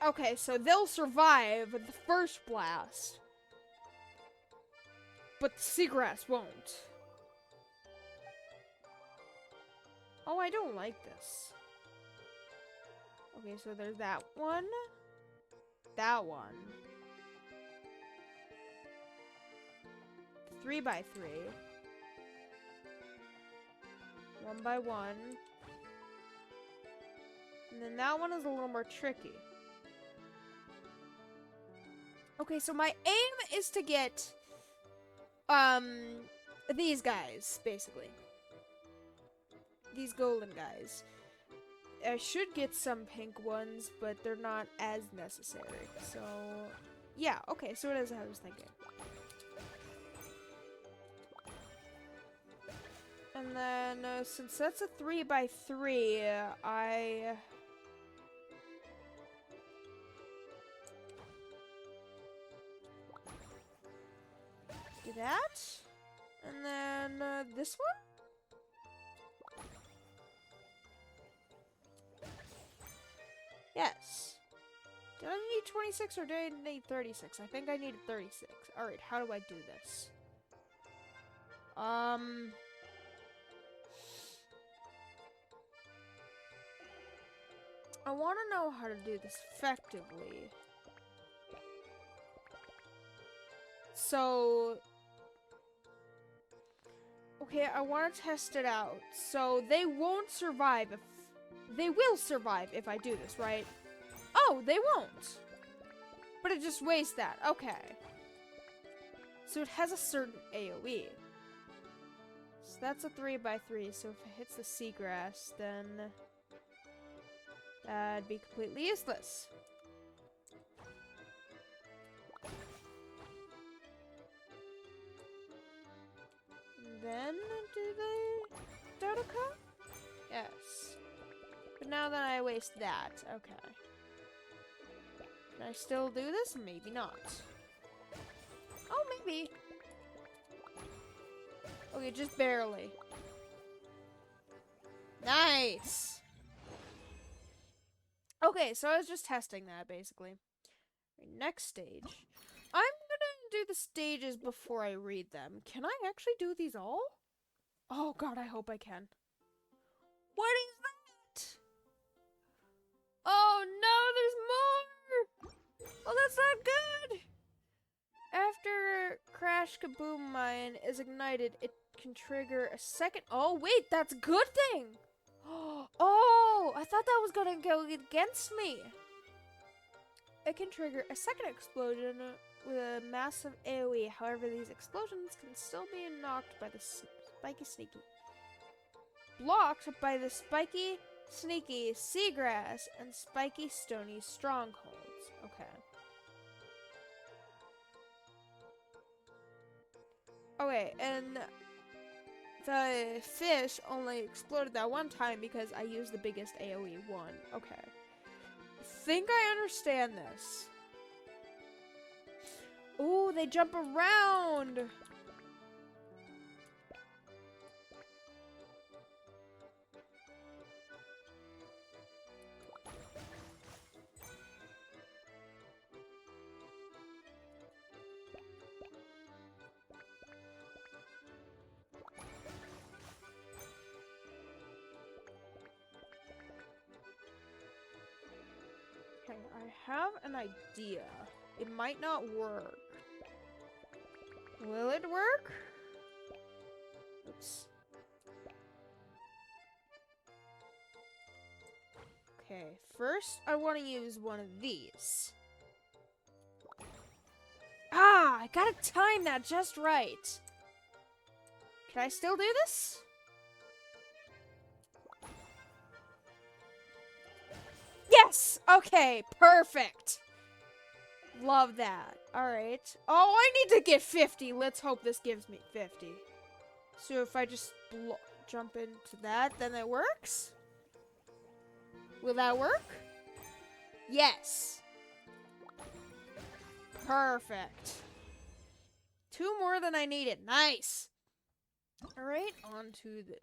Okay, so they'll survive the first blast, but the seagrass won't. Oh, I don't like this. Okay, so there's that one. That one. 3x3. 1x1. And then that one is a little more tricky. Okay, so my aim is to get these guys, basically. These golden guys. I should get some pink ones, but they're not as necessary. So, yeah, okay, so it is how I was thinking. And then, since that's a 3x3, I... do that. And then, this one? Yes. Did I need 26 or did I need 36? I think I needed 36. Alright, how do I do this? I want to know how to do this effectively. So, okay, I want to test it out. So they won't survive if, they will survive if I do this, right? Oh, they won't. But it just wastes that. Okay. So it has a certain AoE. So that's a 3x3. So if it hits the seagrass, then that'd be completely useless. And then do the Dodoka? Yes. But now that I waste that, okay. Can I still do this? Maybe not. Oh, maybe. Okay, just barely. Nice! Okay, so I was just testing that, basically. Next stage. I'm gonna do the stages before I read them. Can I actually do these all? Oh god, I hope I can. What is that? Oh no, there's more! Oh, that's not good! After Crash Kaboom Mine is ignited, it can trigger a second. Oh, wait, that's a good thing! Oh, I thought that was gonna go against me. It can trigger a second explosion with a massive AoE. However, these explosions can still be knocked by the spiky sneaky. Blocked by the spiky, sneaky seagrass and spiky stony strongholds. Okay. Okay, and the fish only exploded that one time because I used the biggest AoE one. Okay. I think I understand this. Ooh, they jump around! Okay, I have an idea. It might not work. Will it work? Oops. Okay, first I want to use one of these. Ah, I gotta time that just right. Can I still do this? Yes! Okay, perfect. Love that. Alright. Oh, I need to get 50. Let's hope this gives me 50. So if I just jump into that, then it works? Will that work? Yes. Perfect. 2 more than I needed. Nice. Alright, on to the...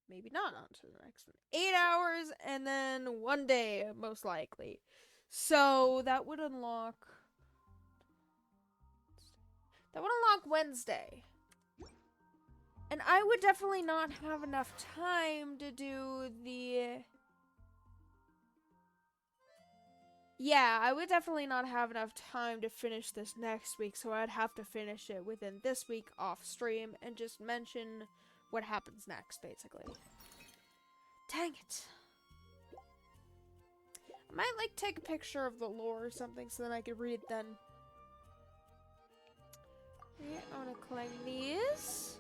Maybe not on to the next one. 8 hours and then 1 day, most likely. So that would unlock... That would unlock Wednesday. And I would definitely not have enough time to do the... Yeah, I would definitely not have enough time to finish this next week, so I'd have to finish it within this week off stream and just mention what happens next, basically. Dang it. I might, like, take a picture of the lore or something so then I could read it then. Yeah, I want to collect these.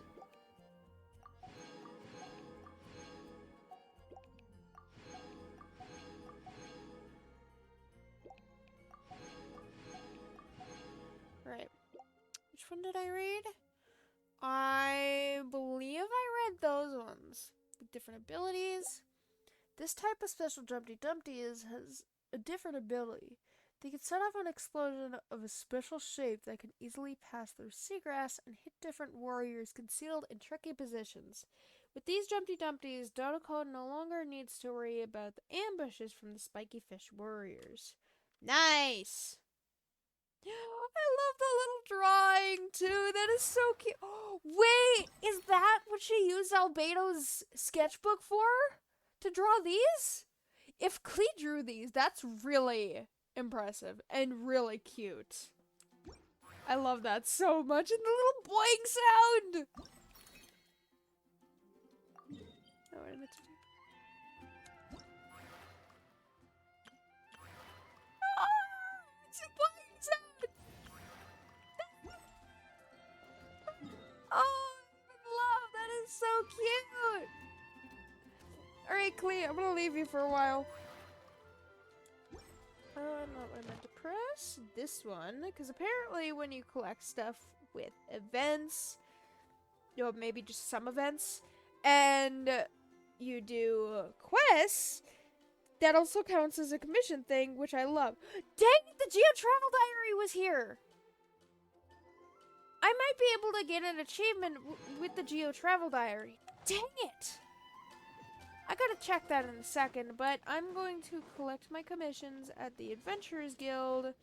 Right. Which one did I read? I believe I read those ones. With different abilities. This type of special Jumpty Dumpty has a different ability. They can set off an explosion of a special shape that can easily pass through seagrass and hit different warriors concealed in tricky positions. With these Jumpty Dumpties, Dodoko no longer needs to worry about the ambushes from the spiky fish warriors. Nice. I love the little drawing too. That is so cute. Wait, is that what she used Albedo's sketchbook for? To draw these? If Klee drew these, that's really impressive and really cute. I love that so much. And the little boing sound. Oh, what I meant to do. It's a boing sound. Oh, love, that is so cute. All right, Klee, I'm gonna leave you for a while. Not what I meant to press. This one, because apparently when you collect stuff with events, you know, maybe just some events, and you do quests, that also counts as a commission thing, which I love. Dang it, the Geo Travel Diary was here! I might be able to get an achievement with the Geo Travel Diary. Dang it! I gotta check that in a second, but I'm going to collect my commissions at the Adventurers Guild,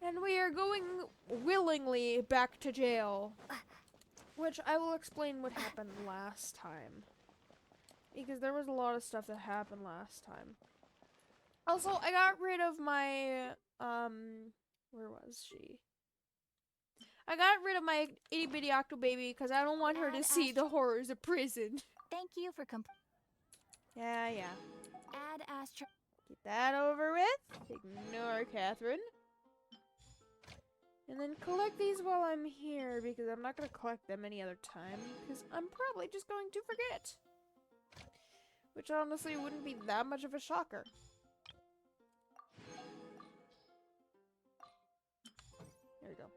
and we are going willingly back to jail, which I will explain what happened last time, because there was a lot of stuff that happened last time. Also, I got rid of my, where was she? I got rid of my itty bitty octo baby because I don't want her to see the horrors of prison. Thank you for Yeah. Add Astro. Get that over with. Ignore Catherine. And then collect these while I'm here, because I'm not going to collect them any other time, because I'm probably just going to forget. Which honestly wouldn't be that much of a shocker. There we go.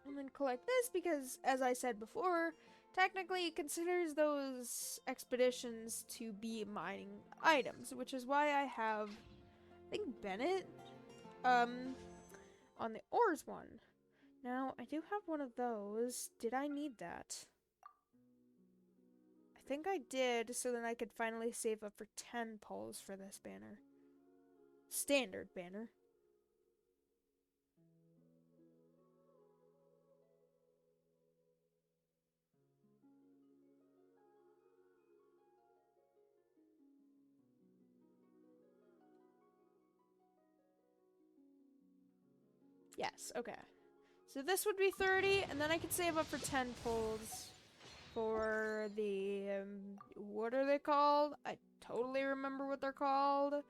And then collect this because, as I said before, technically it considers those expeditions to be mining items, which is why I have, I think, Bennett, on the ores one. Now, I do have one of those. Did I need that? I think I did, so then I could finally save up for 10 pulls for this banner. Standard banner. Yes, okay. So this would be 30, and then I could save up for 10 pulls for the, what are they called? I totally remember what they're called.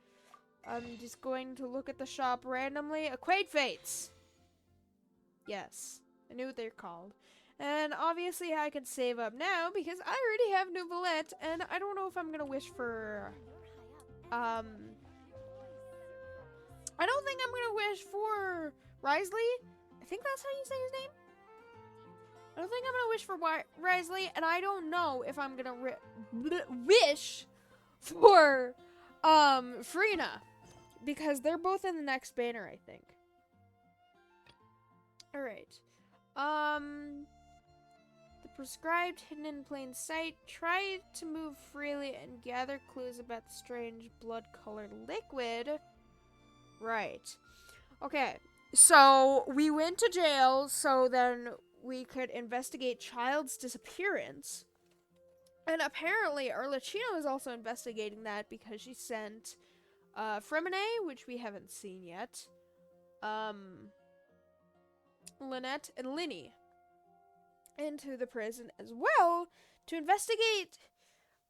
I'm just going to look at the shop randomly. Equate Fates! Yes, I knew what they're called. And obviously I can save up now because I already have Nouvelette, and I don't know if I'm gonna wish for, I don't think I'm gonna wish for Risley. I think that's how you say his name. I don't think I'm gonna wish for Risley, and I don't know if I'm gonna wish for Frina, because they're both in the next banner, I think. All right. The prescribed hidden in plain sight. Try to move freely and gather clues about the strange blood-colored liquid. Right. Okay. So we went to jail so then we could investigate Child's disappearance. And apparently Arlecchino is also investigating that because she sent Fremine, which we haven't seen yet, Lynette and Linny into the prison as well to investigate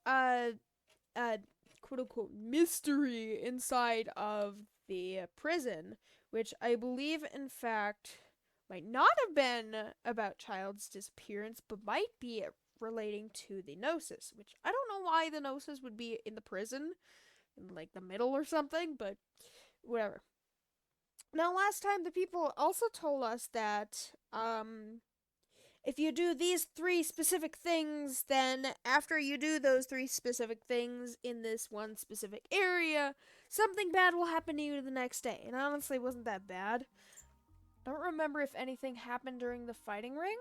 quote-unquote mystery inside of the prison, which I believe in fact might not have been about Child's disappearance, but might be relating to the Gnosis, which I don't know why the Gnosis would be in the prison, in like the middle or something, but whatever. Now, last time the people also told us that, if you do these 3 specific things, then after you do those 3 specific things in this one specific area, something bad will happen to you the next day. And honestly, it wasn't that bad. I don't remember if anything happened during the fighting ring.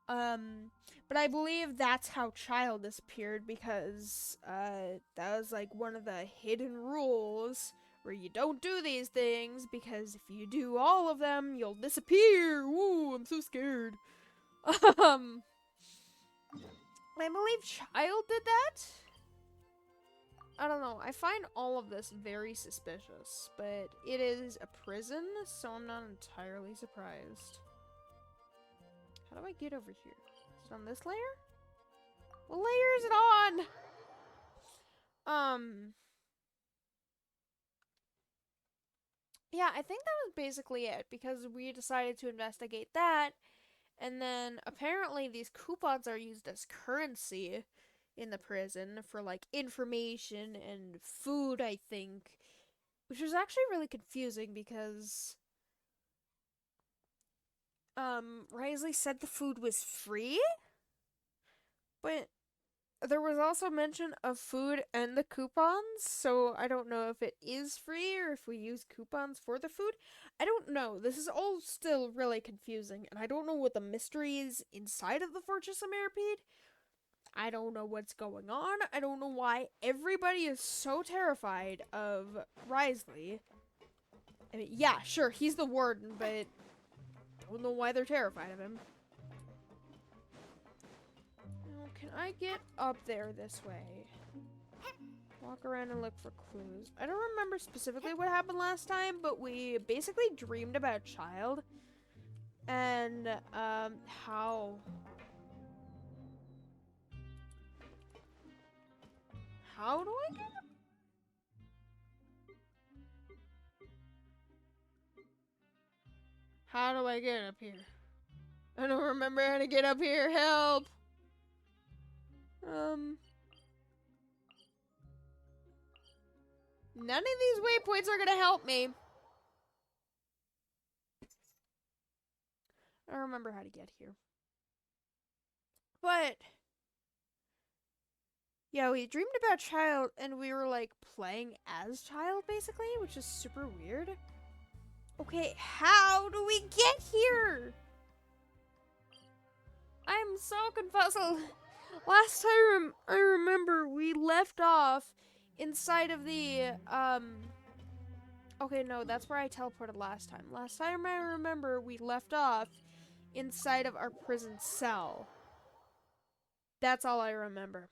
But I believe that's how Child disappeared because that was like one of the hidden rules where you don't do these things because if you do all of them, you'll disappear. Ooh, I'm so scared. Um, I believe Child did that. I don't know. I find all of this very suspicious, but it is a prison, so I'm not entirely surprised. How do I get over here? Is it on this layer? What layer is it on? Yeah, I think that was basically it because we decided to investigate that, and then apparently these coupons are used as currency in the prison for like information and food, I think, which was actually really confusing because Risley said the food was free, but there was also mention of food and the coupons, so I don't know if it is free or if we use coupons for the food. I don't know. This is all still really confusing, and I don't know what the mystery is inside of the Fortress of Meripede. I don't know what's going on. I don't know why everybody is so terrified of Risley. I mean, yeah, sure, he's the warden, but I don't know why they're terrified of him. Now, can I get up there this way? Walk around and look for clues. I don't remember specifically what happened last time, but we basically dreamed about Child. And, how do I get up? How do I get up here? I don't remember how to get up here. Help! None of these waypoints are gonna help me. I don't remember how to get here. But yeah, we dreamed about Child and we were like playing as Child basically, which is super weird. Okay, how do we get here? I'm so confuzzled. Last time I remember we left off inside of the okay, no, that's where I teleported last time. Last time I remember we left off inside of our prison cell. That's all I remember.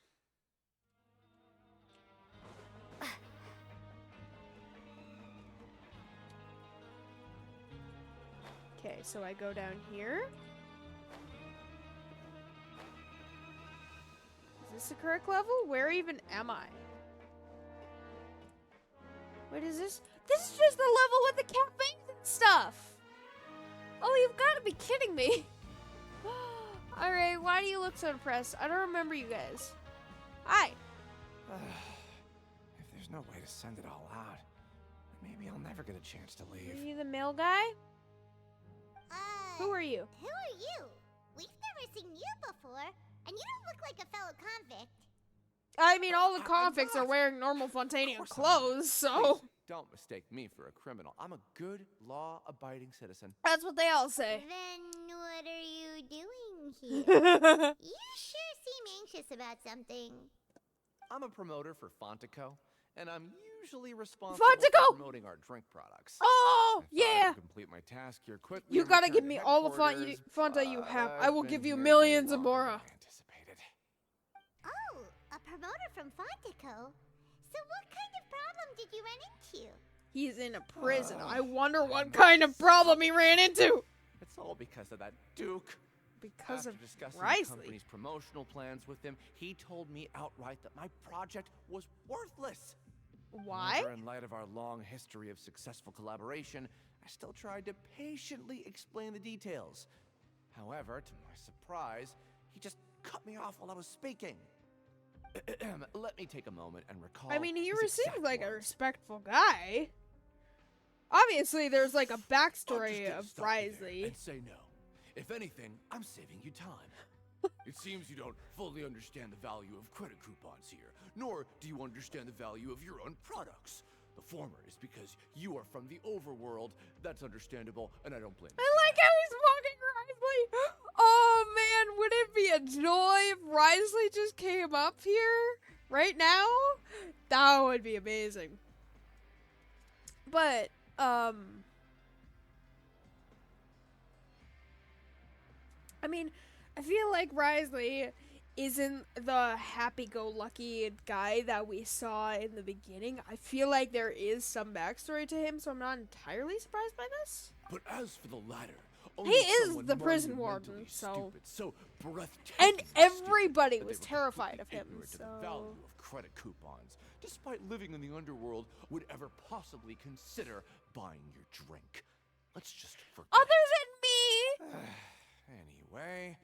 Okay, so I go down here. Is this the correct level? Where even am I? Wait, is this? This is just the level with the cafes and stuff! Oh, you've got to be kidding me! Alright, why do you look so depressed? I don't remember you guys. Hi! If there's no way to send it all out, maybe I'll never get a chance to leave. Are you the mail guy? Who are you? Who are you? We've never seen you before, and you don't look like a fellow convict. I mean, all the convicts are wearing normal Fontanian clothes, so... Please, don't mistake me for a criminal. I'm a good, law-abiding citizen. That's what they all say. Then what are you doing here? You sure seem anxious about something. I'm a promoter for Fontico, and I'm usually responsible Fontico! for promoting our drink products. Oh, I thought I yeah! could complete my task here quickly. You and gotta return give to me all the headquarters, Fanta you have. but I will I've give been you here millions way of longer more. than I anticipated. Oh, a promoter from Fontico. So what kind of problem did you run into? He's in a prison. I wonder what kind of problem he ran into. It's all because of that Duke. Because After of discussing the Risley. company's promotional plans with him, he told me outright that my project was worthless. Why? However, in light of our long history of successful collaboration, I still tried to patiently explain the details. However, to my surprise, he just cut me off while I was speaking. Let me take a moment and recall. I mean, he his seems exact like a words. respectful guy. Obviously, there's like a I'm just backstory gonna of stop you there Risley. and say no. If anything, I'm saving you time. It seems you don't fully understand the value of credit coupons here, nor do you understand the value of your own products. The former is because you are from the overworld. That's understandable, and I don't blame you. I like how he's mocking Risley. Oh man, would if Risley just came up here right now, that would be amazing. But, I mean, I feel like Risley isn't the happy-go-lucky guy that we saw in the beginning. I feel like there is some backstory to him, so I'm not entirely surprised by this. But as for the latter, He is the prison warden, so... breathtaking. And everybody was terrified of him, To the so... value of credit coupons, despite living in the underworld, would ever possibly consider buying your drink. Let's just forget. Other than me! Anyway,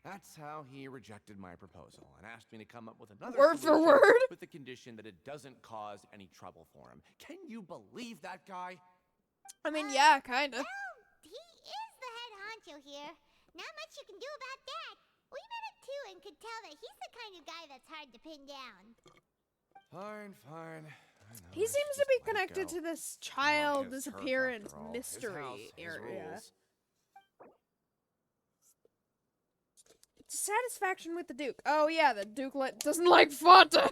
that's how he rejected my proposal and asked me to come up with another Word for solution word. with the condition that it doesn't cause any trouble for him. Can you believe that guy? I mean, yeah, kinda. Well, he is the head honcho here. Not much you can do about that. We met him too and could tell that he's the kind of guy that's hard to pin down. Fine. I know, He I seems should to be just let it connected go. to this Well, child his turf, disappearance after all. His mystery house, his area. rules. Satisfaction with the Duke. Oh yeah, the Duke doesn't like Fanta.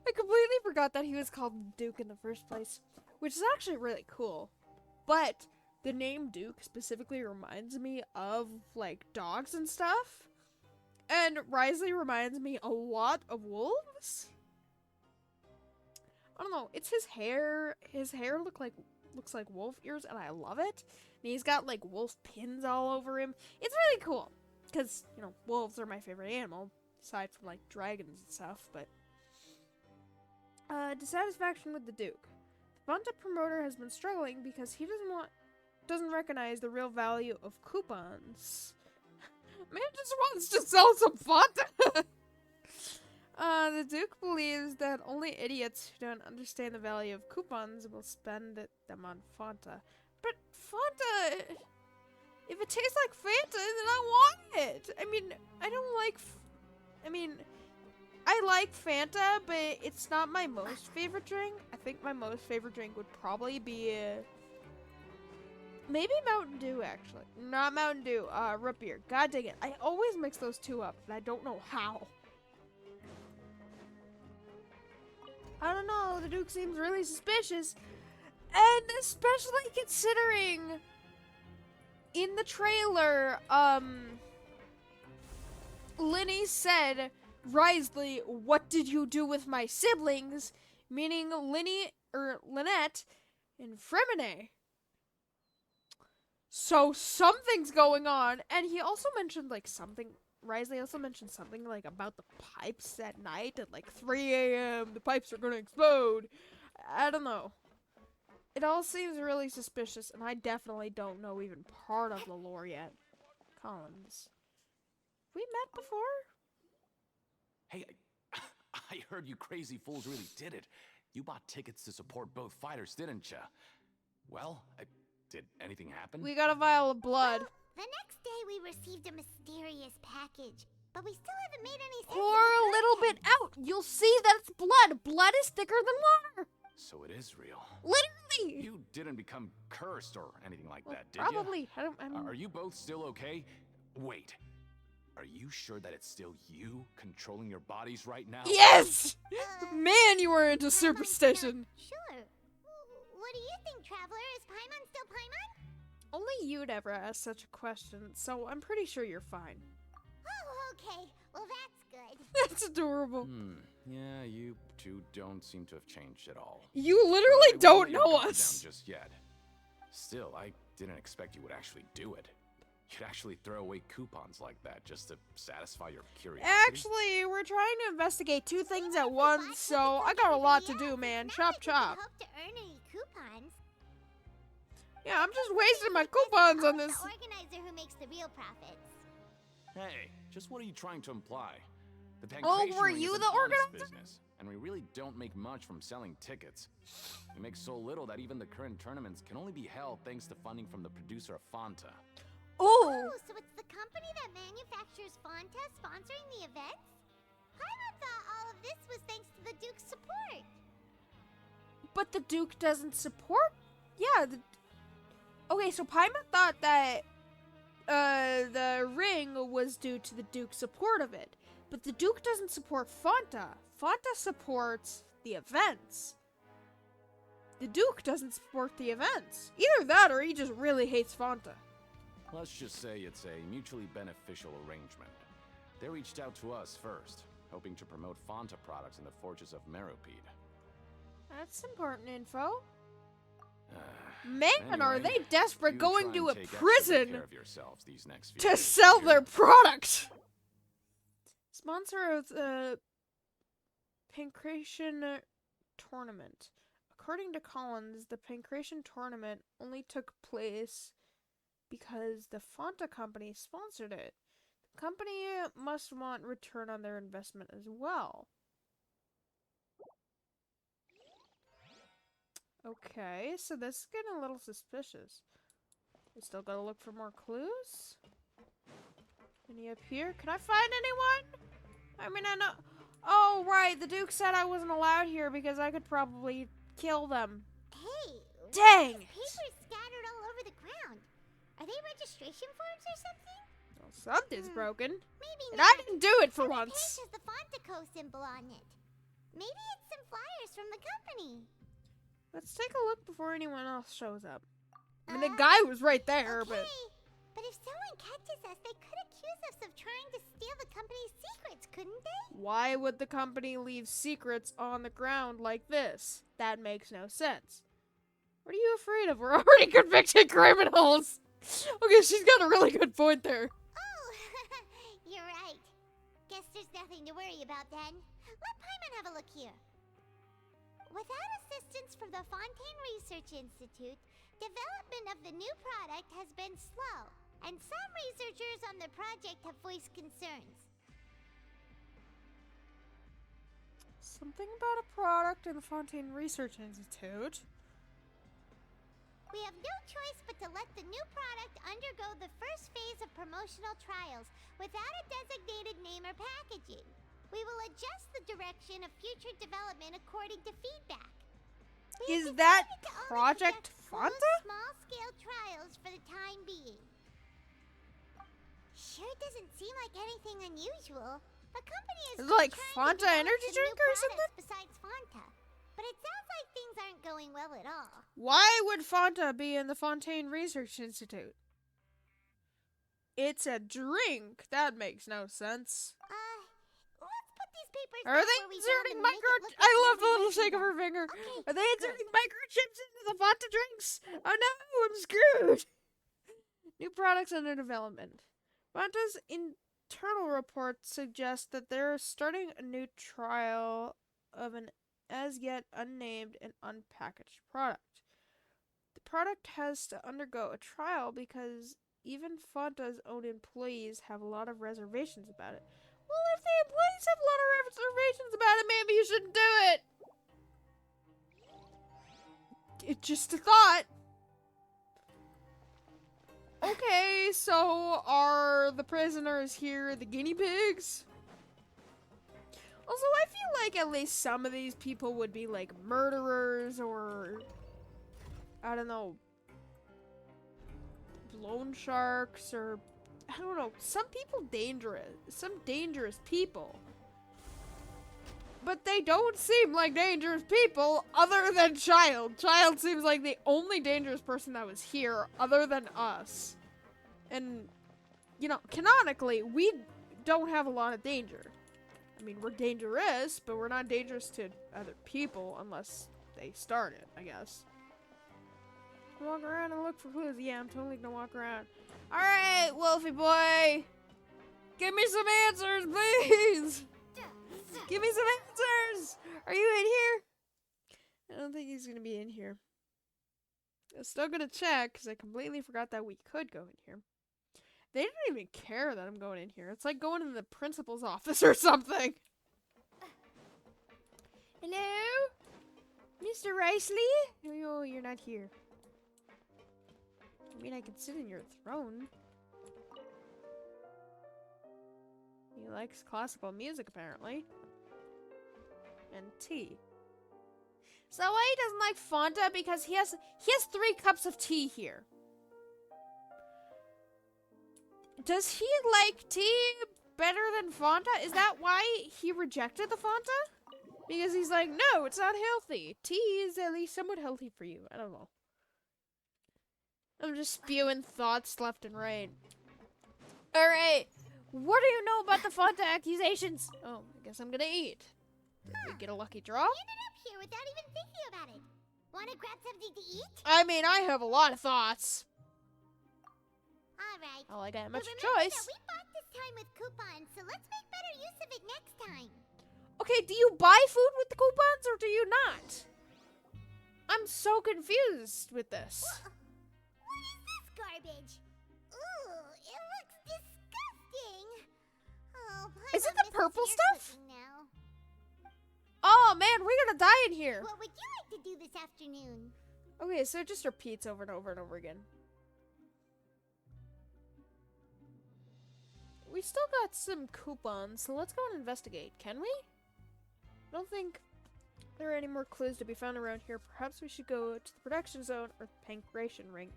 I completely forgot that he was called Duke in the first place, which is actually really cool. But the name Duke specifically reminds me of like dogs and stuff. And Risley reminds me a lot of wolves. I don't know, it's his hair. His hair looks like wolf ears, and I love it. And he's got like wolf pins all over him. It's really cool. Because, you know, wolves are my favorite animal, aside from, like, dragons and stuff, but... dissatisfaction with the Duke. The Fanta promoter has been struggling because he doesn't recognize the real value of coupons. Man just wants to sell some Fanta! The Duke believes that only idiots who don't understand the value of coupons will spend them on Fanta. But Fanta... If it tastes like Fanta, then I want it. I mean, I like Fanta, but it's not my most favorite drink. I think my most favorite drink would probably be maybe Mountain Dew, actually. Not Mountain Dew, root beer. God dang it. I always mix those two up, and I don't know how. I don't know. The Duke seems really suspicious, and especially considering... In the trailer, Linny said, Risley, what did you do with my siblings? Meaning Lynette and Fremine. So something's going on. And he also mentioned Risley also mentioned something like about the pipes at night at like 3 a.m. The pipes are gonna explode. I don't know. It all seems really suspicious, and I definitely don't know even part of the lore yet. Collins. We met before? Hey, I heard you crazy fools really did it. You bought tickets to support both fighters, didn't ya? Well, did anything happen? We got a vial of blood. Well, the next day we received a mysterious package, but we still haven't made any sense Pour of a the little bit contents. out. You'll see that it's blood. Blood is thicker than water. So it is real. Literally. You didn't become cursed or anything like Well, that, did probably. you? I'm... Are you both still okay? Wait. Are you sure that it's still you controlling your bodies right now? Yes! Man, you were into Paimon's superstition. not sure. What do you think, Traveler? Is Paimon still Paimon? Only you'd ever ask such a question, so I'm pretty sure you're fine. Oh, okay. Well, that's good. That's adorable. Yeah, you two don't seem to have changed at all. You Well, I literally won't don't let your know guard us. down just yet. Still, I didn't expect you would actually do it. You'd actually throw away coupons like that just to satisfy your curiosity. Actually, we're trying to investigate two things at once, so I got a lot to do, man. Chop, chop. Hope to earn any coupons. Yeah, I'm just wasting my coupons on this. The organizer who makes the real profits. Hey, just what are you trying to imply? The Oh, Pancration were Ring you is an the honest organizer? business, and we really don't make much from selling tickets. We make so little that even the current tournaments can only be held thanks to funding from the producer of Fanta. Oh, Oh, so it's the company that manufactures Fanta sponsoring the events? Paimon thought all of this was thanks to the Duke's support. but the Duke doesn't support? Yeah. Okay, so Paimon thought that the ring was due to the Duke's support of it. But the Duke doesn't support Fanta. Fanta supports the events. The Duke doesn't support the events. Either that or he just really hates Fanta. Let's just say it's a mutually beneficial arrangement. They reached out to us first, hoping to promote Fanta products in the fortress of Meropide. That's important info. Man, are Anyway, they desperate you going try to and a take extra good prison care of yourselves these next few to days, sell dear. their product. Sponsor of the Pancration tournament. According to Collins, the Pancration tournament only took place because the Fanta company sponsored it. The company must want return on their investment as well. Okay, so this is getting a little suspicious. We still gotta look for more clues. Any up here? Can I find anyone? I mean, I know. Oh, right. The Duke said I wasn't allowed here because I could probably kill them. Hey, Dang it. papers scattered all over the ground. Are they registration forms or something? Well, something's broken. Maybe And not. I didn't do it for Every once. page has the Fontico symbol on it. Maybe it's some flyers from the company. Let's take a look before anyone else shows up. I mean, the guy was right there, Okay, but but if someone catches us, they could accuse us of trying to steal the company's secrets, couldn't they? why would the company leave secrets on the ground like this? That makes no sense. What are you afraid of? We're already convicted criminals. Okay, she's got a really good point there. Oh, you're right. Guess there's nothing to worry about then. Let Paimon have a look here. Without assistance from the Fontaine Research Institute, development of the new product has been slow, and some researchers on the project have voiced concerns. Something about a product in the Fontaine Research Institute. We have no choice but to let the new product undergo the first phase of promotional trials without a designated name or packaging. We will adjust the direction of future development according to feedback. We have Is that decided to only Project conduct closed, Fanta? small-scale trials for the time being. Sure doesn't seem like anything unusual. The company is Is it still like trying to Fanta develop energy some drink new or something? products besides Fanta. But it sounds like things aren't going well at all. Why would Fanta be in the Fontaine Research Institute? It's a drink. That makes no sense. Let's put these papers Are back they where we found inserting them and make it micro? look I like love the nobody little mentioned shake of them. her finger. Okay, Are they good. inserting microchips into the Fanta drinks? Oh no, I'm screwed. New products under development. Fanta's internal report suggests that they're starting a new trial of an as yet unnamed and unpackaged product. The product has to undergo a trial because even Fanta's own employees have a lot of reservations about it. Well, if the employees have a lot of reservations about it, maybe you shouldn't do it. It's just a thought. Okay, so are the prisoners here the guinea pigs? Also, I feel like at least some of these people would be like murderers or, I don't know, loan sharks or, I don't know, some dangerous people. But they don't seem like dangerous people other than Child. Child seems like the only dangerous person that was here other than us. And, you know, canonically, we don't have a lot of danger. I mean, we're dangerous, but we're not dangerous to other people unless they start it, I guess. Walk around and look for clues. Yeah, I'm totally gonna walk around. Alright, Wolfie boy! Give me some answers, please! Give me some answers! Are you in here? I don't think he's gonna be in here. I'm still gonna check, because I completely forgot that we could go in here. They don't even care that I'm going in here. It's like going in the principal's office or something. Hello? Mr. Ricely? Oh, you're not here. I mean, I can sit in your throne. He likes classical music, apparently. And tea. So why he doesn't like Fanta? Because he has 3 cups of tea here. Does he like tea better than Fanta? Is that why he rejected the Fanta? Because he's like, no, it's not healthy. Tea is at least somewhat healthy for you. I don't know. I'm just spewing thoughts left and right. Alright. What do you know about the Fanta accusations? Oh, I guess I'm gonna eat. Did we get a lucky draw? You ended up here without even thinking about it. Wanna grab something to eat? I mean, I have a lot of thoughts. Alright. Well, I got much But remember choice. that we bought this time with coupons, so let's make better use of it next time. Okay, do you buy food with the coupons or do you not? I'm so confused with this. What is this garbage? Ooh, it looks disgusting. Oh, Is it Paimon the purple misses your stuff? cooking now. Oh man, we're gonna die in here. What would you like to do this afternoon? Okay, so it just repeats over and over and over again. We still got some coupons, so let's go and investigate, can we? I don't think there are any more clues to be found around here. Perhaps we should go to the production zone or the pancreation ring.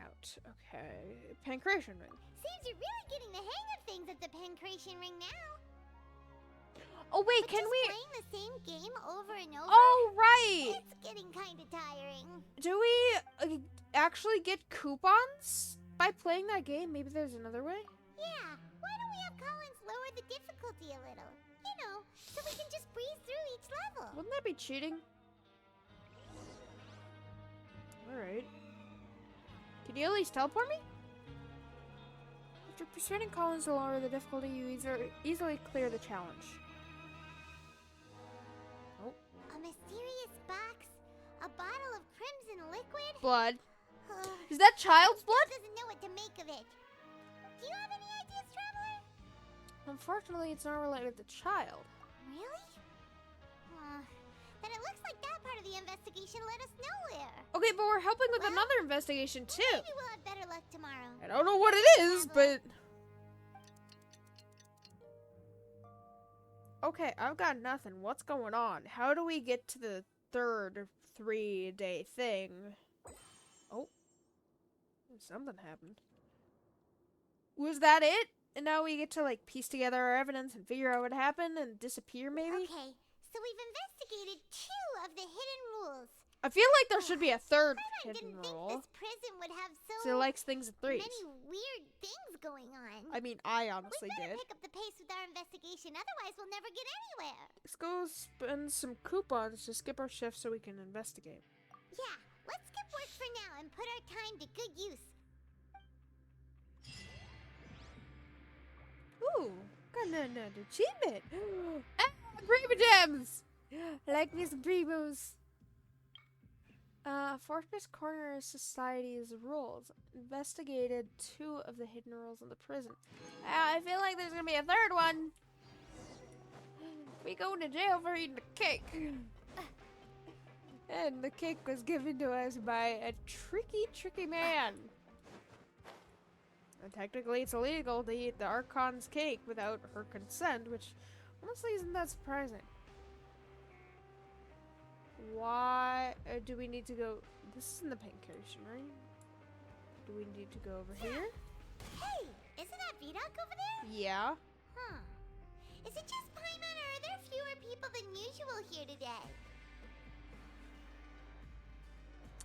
Out. Okay. Pancreation ring. Seems you're really getting the hang of things at the pancreation ring now. Oh wait, But can just we? playing the same game over and over? Oh right. It's getting kind of tiring. Do we actually get coupons by playing that game? Maybe there's another way. Yeah, why don't we have Collins lower the difficulty a little? You know, so we can just breeze through each level. Wouldn't that be cheating? Alright. Can you at least teleport me? After persuading Collins to lower the difficulty, you easily clear the challenge. Oh. A mysterious box, a bottle of crimson liquid. Blood. Ugh, Is that child's still blood? doesn't know what to make of it. Do you have any ideas, Traveler? Unfortunately, it's not related to child. Really? Then it looks like that part of the investigation led us nowhere. Okay, but we're helping with Well, another investigation too. Maybe we'll have better luck tomorrow. I don't know what it is, but... Okay, I've got nothing. What's going on? How do we get to the third 3-day thing? Oh. Something happened. Was that it? And now we get to, like, piece together our evidence and figure out what happened and disappear, maybe? Okay, so we've investigated 2 of the hidden rules. I feel like there should be a third I hidden didn't think rule. this prison would have so So it likes things at threes. many weird things going on. I mean, I honestly We better did. pick up the pace with our investigation, otherwise we'll never get anywhere. Let's go spend some coupons to skip our shift so we can investigate. Yeah, let's skip work for now and put our time to good use. Ooh, got another achievement. Ah, Primo Gems! Like these Primos. Fortress Corner Society's rules. Investigated 2 of the hidden rules in the prison. I feel like there's gonna be a third one. We go to jail for eating a cake. And the cake was given to us by a tricky man. And technically, it's illegal to eat the Archon's cake without her consent, which honestly isn't that surprising. Why do we need to go? This isn't the pancreation, right? Do we need to go over here? Hey, isn't that Vidok over there? Yeah. Huh. Is it just Paimon or are there fewer people than usual here today?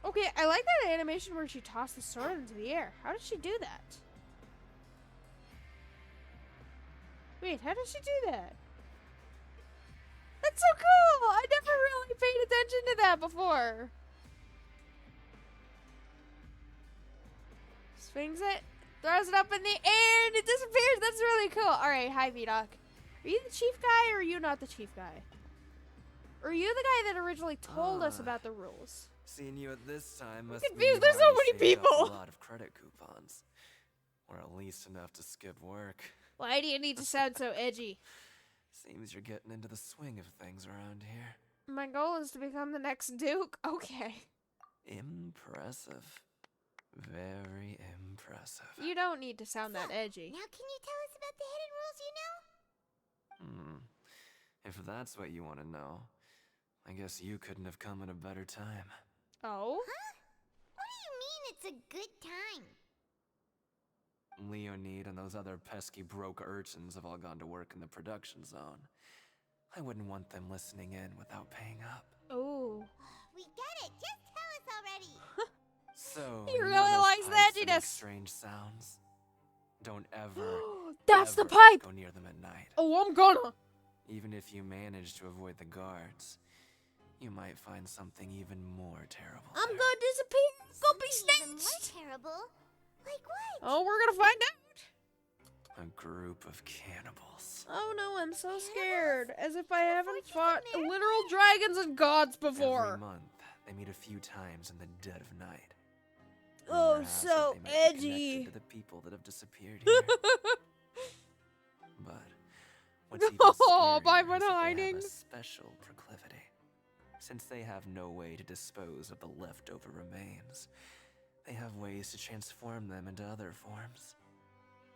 Okay, I like that animation where she tossed the sword into the air. How did she do that? Wait, how did she do that? That's so cool! I never really paid attention to that before. Swings it, throws it up in the air, and it disappears. That's really cool. Alright, hi Vidok. Are you the chief guy, or are you not the chief guy? Or are you the guy that originally told us about the rules? Seeing you at this time must confused. mean you've There's so already many saved up people. A lot of credit coupons, or at least enough to skip work. Why do you need to sound so edgy? Seems you're getting into the swing of things around here. My goal is to become the next Duke? Okay. Impressive. Very impressive. You don't need to sound that edgy. Now can you tell us about the hidden rules you know? If that's what you want to know, I guess you couldn't have come at a better time. Oh? Huh? What do you mean it's a good time? Leonid and those other pesky broke urchins have all gone to work in the production zone. I wouldn't want them listening in without paying up. Oh. We get it. Just tell us already. So, He you know really those likes pipes that make edginess. strange sounds? Don't ever, That's the ever pipe! go near them at night. Oh, I'm gonna! Even if you manage to avoid the guards, you might find something even more terrible. I'm there. gonna disappear! Go be Something even more snatched! terrible. Like what? Oh, we're gonna find out! A group of cannibals. Oh no, I'm so scared. As if I haven't fortress fought in there? literal dragons and gods Every before. month, they meet a few times in the dead of night. Oh, Rumor has it so they might be edgy. connected to the people that have disappeared here. But what's even Oh, scarier Paimon is that they hiding. have a special proclivity. Since they have no way to dispose of the leftover remains, they have ways to transform them into other forms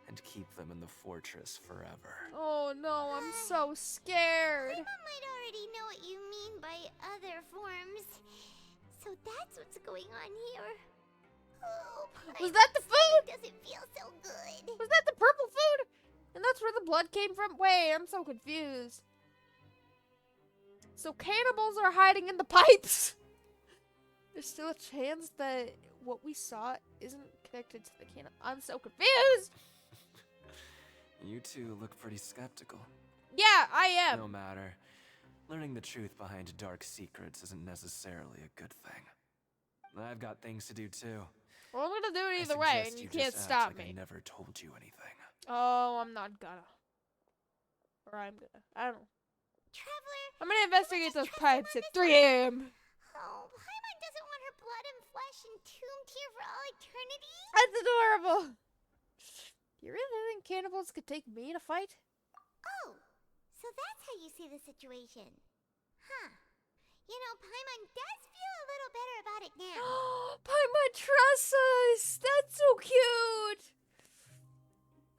and keep them in the fortress forever. Oh no, I'm so scared. Paimon might already know what you mean by other forms. So that's what's going on here. Oh, Was that the food? doesn't feel so good. Was that the purple food? And that's where the blood came from? Wait, I'm so confused. So cannibals are hiding in the pipes? There's still a chance that what we saw isn't connected to the cannibal. I'm so confused. You two look pretty skeptical. Yeah, I am. No matter. Learning the truth behind dark secrets isn't necessarily a good thing. I've got things to do too. Well, I'm gonna do it I either way, suggest and you just can't act stop like me. I never told you anything. Oh, I'm not gonna. Or I'm gonna. I don't know. Traveler, I'm gonna investigate those trust pipes him at on 3 this a.m. oh, Paimon doesn't want her blood and flesh entombed here for all eternity. That's adorable. You really think cannibals could take me in a fight? Oh, so that's how you see the situation. Huh. You know, Paimon does feel a little better about it now. Paimon trusts us. That's so cute.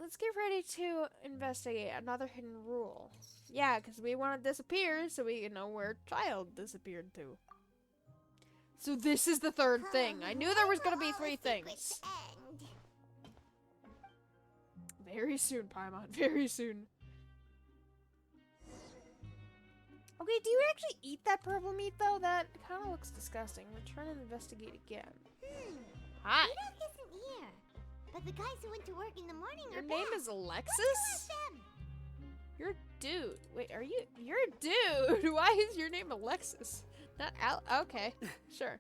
Let's get ready to investigate another hidden rule. Yeah, because we want to disappear so we can know where child disappeared to. So this is the third thing. I knew there was going to be 3 things. End. Very soon, Paimon. Very soon. Okay, do you actually eat that purple meat, though? That kind of looks disgusting. Return and investigate again. Hi. Rudolph isn't here. But the guys who went to work in the morning Your are name back. is Let's Alexis? go with them. You're a dude. Wait, are you? You're a dude. Why is your name Alexis? Not Al. Okay, sure.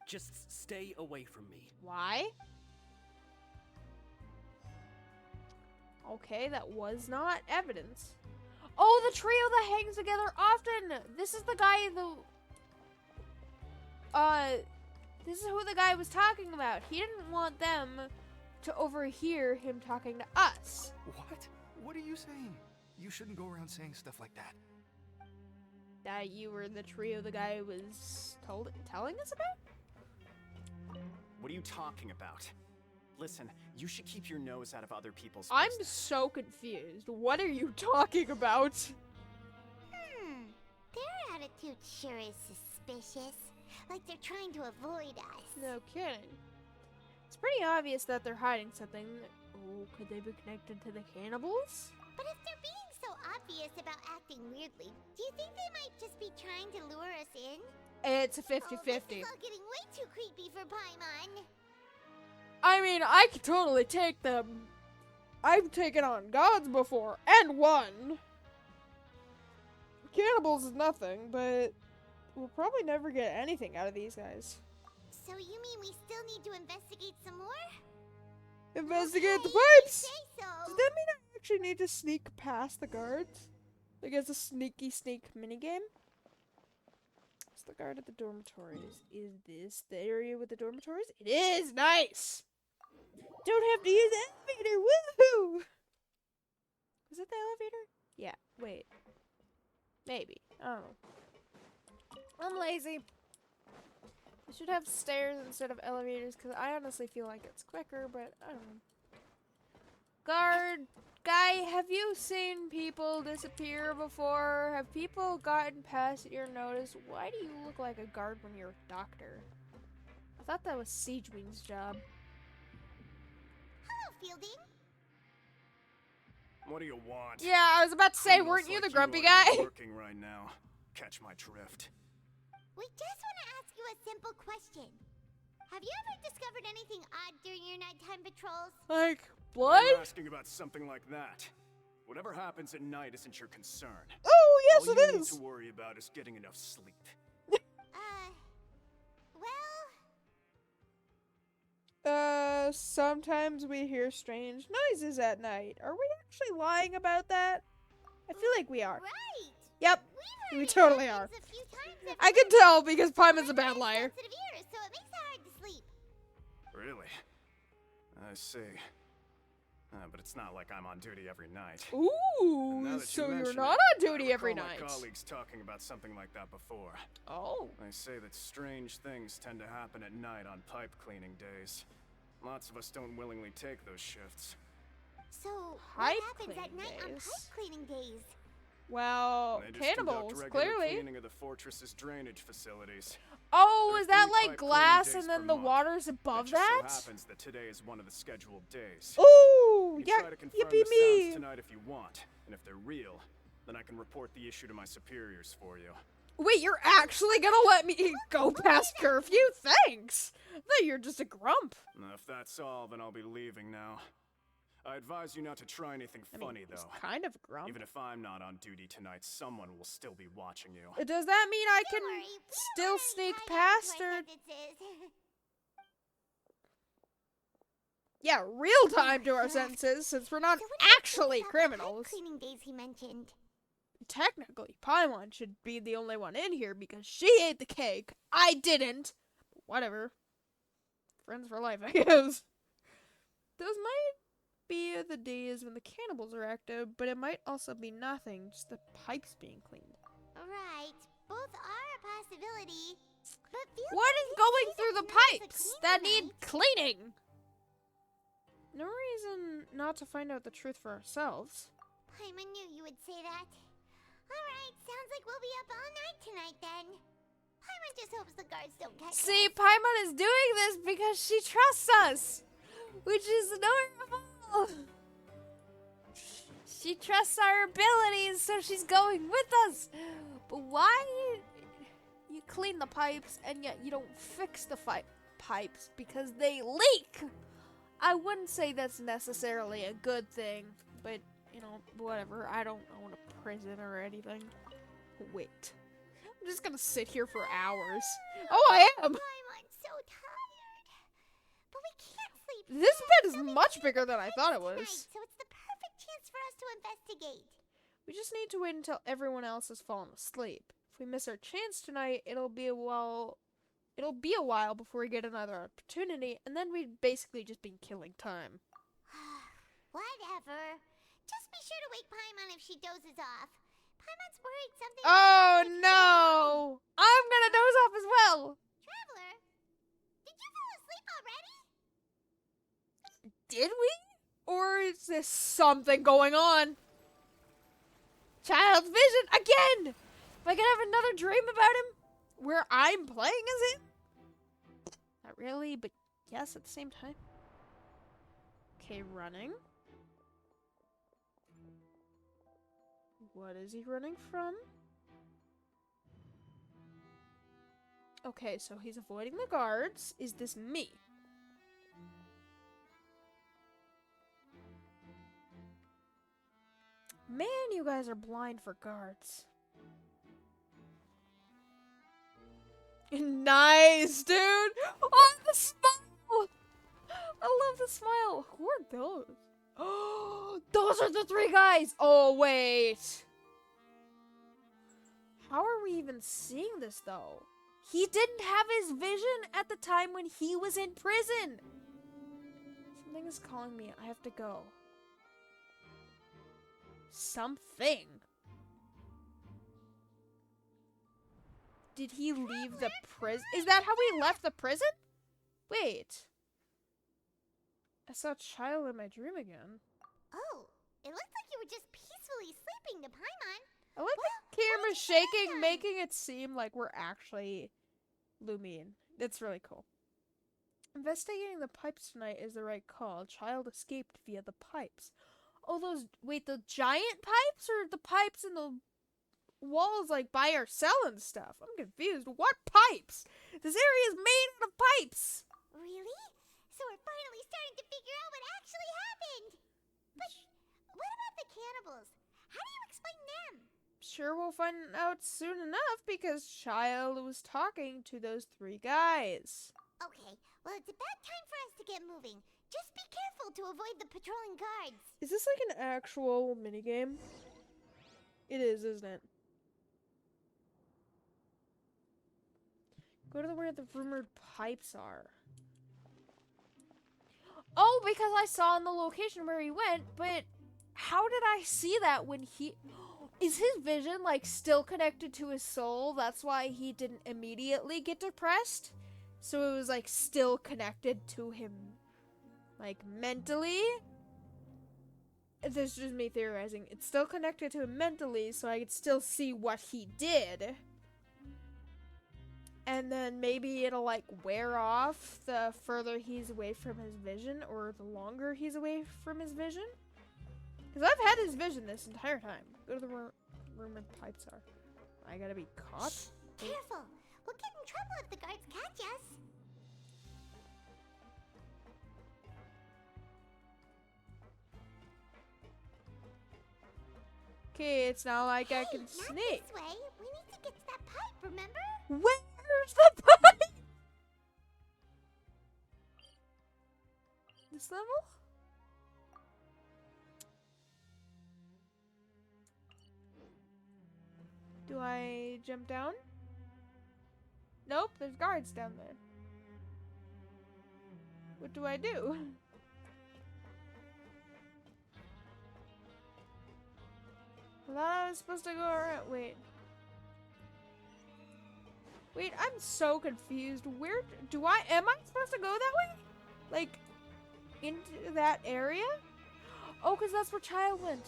Just stay away from me. Why? Okay, that was not evidence. Oh, the trio that hangs together often. This is the guy this is who the guy was talking about. He didn't want them to overhear him talking to us. What? What are you saying? You shouldn't go around saying stuff like that. That you were the trio the guy was telling us about? What are you talking about? Listen, you should keep your nose out of other people's I'm business. so confused. What are you talking about? Their attitude sure is suspicious. Like they're trying to avoid us. No kidding. It's pretty obvious that they're hiding something. Oh, could they be connected to the cannibals? But if they're being so obvious about acting weirdly, do you think they might just be trying to lure us in? It's a 50-50. Oh, this is all getting way too creepy for Paimon. I mean, I could totally take them. I've taken on gods before, and won. Cannibals is nothing, but we'll probably never get anything out of these guys. So you mean we still need to investigate some more? Investigate the Okay, if you pipes! say so. Does that mean I actually need to sneak past the guards? Like it's a sneaky sneak minigame? It's the guard at the dormitories. Is this the area with the dormitories? It is! Nice! Don't have to use the elevator! Woohoo! Was it the elevator? Yeah, wait. Maybe. I don't know. I'm lazy. We should have stairs instead of elevators because I honestly feel like it's quicker, but I don't know. Guard guy, have you seen people disappear before? Have people gotten past your notice? Why do you look like a guard when you're a doctor? I thought that was Siegewing's job. Hello, Fielding. What do you want? Yeah, I was about to say, Criminals weren't you like the grumpy ought to be guy? working right now. Catch my drift. We just want to ask you a simple question. Have you ever discovered anything odd during your nighttime patrols? Like, Why are you blood? asking about something like that? Whatever happens at night isn't your concern. Oh, yes, All it you need is. to worry about is getting enough sleep. Well, Sometimes we hear strange noises at night. Are we actually lying about that? I feel like we are. right. Yep, We've we heard it totally happens are. a few times every I can night. tell because Paimon's a Paimon bad has liar. sensitive ears, so it makes it hard to sleep. Really? I see. But it's not like I'm on duty every night. And now Ooh, that so you you're mention not it, on duty I every recall night. My colleagues talking about something like that before. Oh. They say that strange things tend to happen at night on pipe cleaning days. Lots of us don't willingly take those shifts. So, Pipe what happens at cleaning night on days? pipe cleaning days? Well, They just conduct cannibals, regular clearly. cleaning of the fortress's drainage facilities. Oh, There are is that 3 like pipe glass cleaning and days then per the month. water's above It just that? so happens that today is one of the scheduled days. Ooh, You can yeah, try to confirm yippee the sounds me. tonight if you want, and if they're real, then I can report the issue to my superiors for you. Wait, you're actually gonna let me go past curfew? Thanks. I thought you're just a grump. If that's all, then I'll be leaving now. I advise you not to try anything funny, He's though. kind of a grump. Even if I'm not on duty tonight, someone will still be watching you. Does that mean I Don't can worry, we still already sneak tied on past to our her? sentences. Yeah, real time to our senses, since we're not So what do you think actually about the pipe criminals. cleaning days he mentioned? Technically, Paimon should be the only one in here because she ate the cake. I didn't. Whatever. Friends for life, I guess. Those might be the days when the cannibals are active, but it might also be nothing, just the pipes being cleaned. Right, both are a possibility. But feels What like is these going days through are the not as pipes clean that as need night. cleaning? No reason not to find out the truth for ourselves. Paimon knew you would say that. Alright, sounds like we'll be up all night tonight then. Paimon just hopes the guards don't catch See, us. Paimon is doing this because she trusts us, which is normal. She trusts our abilities, so she's going with us. But why you clean the pipes and yet you don't fix the pipes because they leak? I wouldn't say that's necessarily a good thing, but you know, whatever. I don't own a prison or anything. Wait. I'm just gonna sit here for hours. Oh, I am! Paimon's so tired. But we can't sleep. This yet, bed is so we much need bigger the than I pipes thought it tonight, was. So it's the perfect chance for us to investigate. We just need to wait until everyone else has fallen asleep. If we miss our chance tonight, it'll be a while before we get another opportunity, and then we'd basically just be killing time. Whatever. Just be sure to wake Paimon if she dozes off. Paimon's worried something. Oh might happen if you go home. no! I'm gonna doze off as well! Traveler, did you fall asleep already? Did we? Or is this something going on? Child's vision again! If I could have another dream about him where I'm playing as him? Not really, but yes at the same time. Okay, running. What is he running from? Okay, so he's avoiding the guards. Is this me? Man, you guys are blind for guards. Nice, dude! Oh, the smile! I love the smile. Who are those? Oh, those are the 3 guys! Oh, wait. How are we even seeing this, though? He didn't have his vision at the time when he was in prison. Something is calling me. I have to go. Something. Did he leave the prison? Is that how he left the prison? Wait. I saw a child in my dream again. Oh, it looked like you were just peacefully sleeping to Paimon. I like the what camera did you do last shaking, time? making it seem like we're actually Lumine. It's really cool. Investigating the pipes tonight is the right call. Child escaped via the pipes. Oh, wait, the giant pipes or the pipes in the walls, like, by our cell and stuff? I'm confused. What pipes? This area is made out of pipes. Really? So we're finally starting to figure out what actually happened. But what about the cannibals? How do you explain them? Sure, we'll find out soon enough because Child was talking to those 3 guys. Okay, well, it's about time for us to get moving. Just be careful to avoid the patrolling guards. Is this like an actual minigame? It is, isn't it? Go to where the rumored pipes are. Oh, because I saw in the location where he went, but how did I see that when he... Is his vision, like, still connected to his soul? That's why he didn't immediately get depressed? So it was, like, still connected to him, like, mentally? This is just me theorizing. It's still connected to him mentally, so I could still see what he did. And then maybe it'll, like, wear off the further he's away from his vision, or the longer he's away from his vision. Because I've had his vision this entire time. Go to the rumored pipes are. I gotta be caught? Careful! We'll get in trouble if the guards catch us. Okay, it's not like I Hey, can not sneak. this way. We need to get to that pipe, remember? Where's the pipe? This level? Do I jump down? Nope, there's guards down there. What do I do? I thought I was supposed to go around. Wait. Wait, I'm so confused. Where am I supposed to go that way? Like, into that area? Oh, because that's where Child went.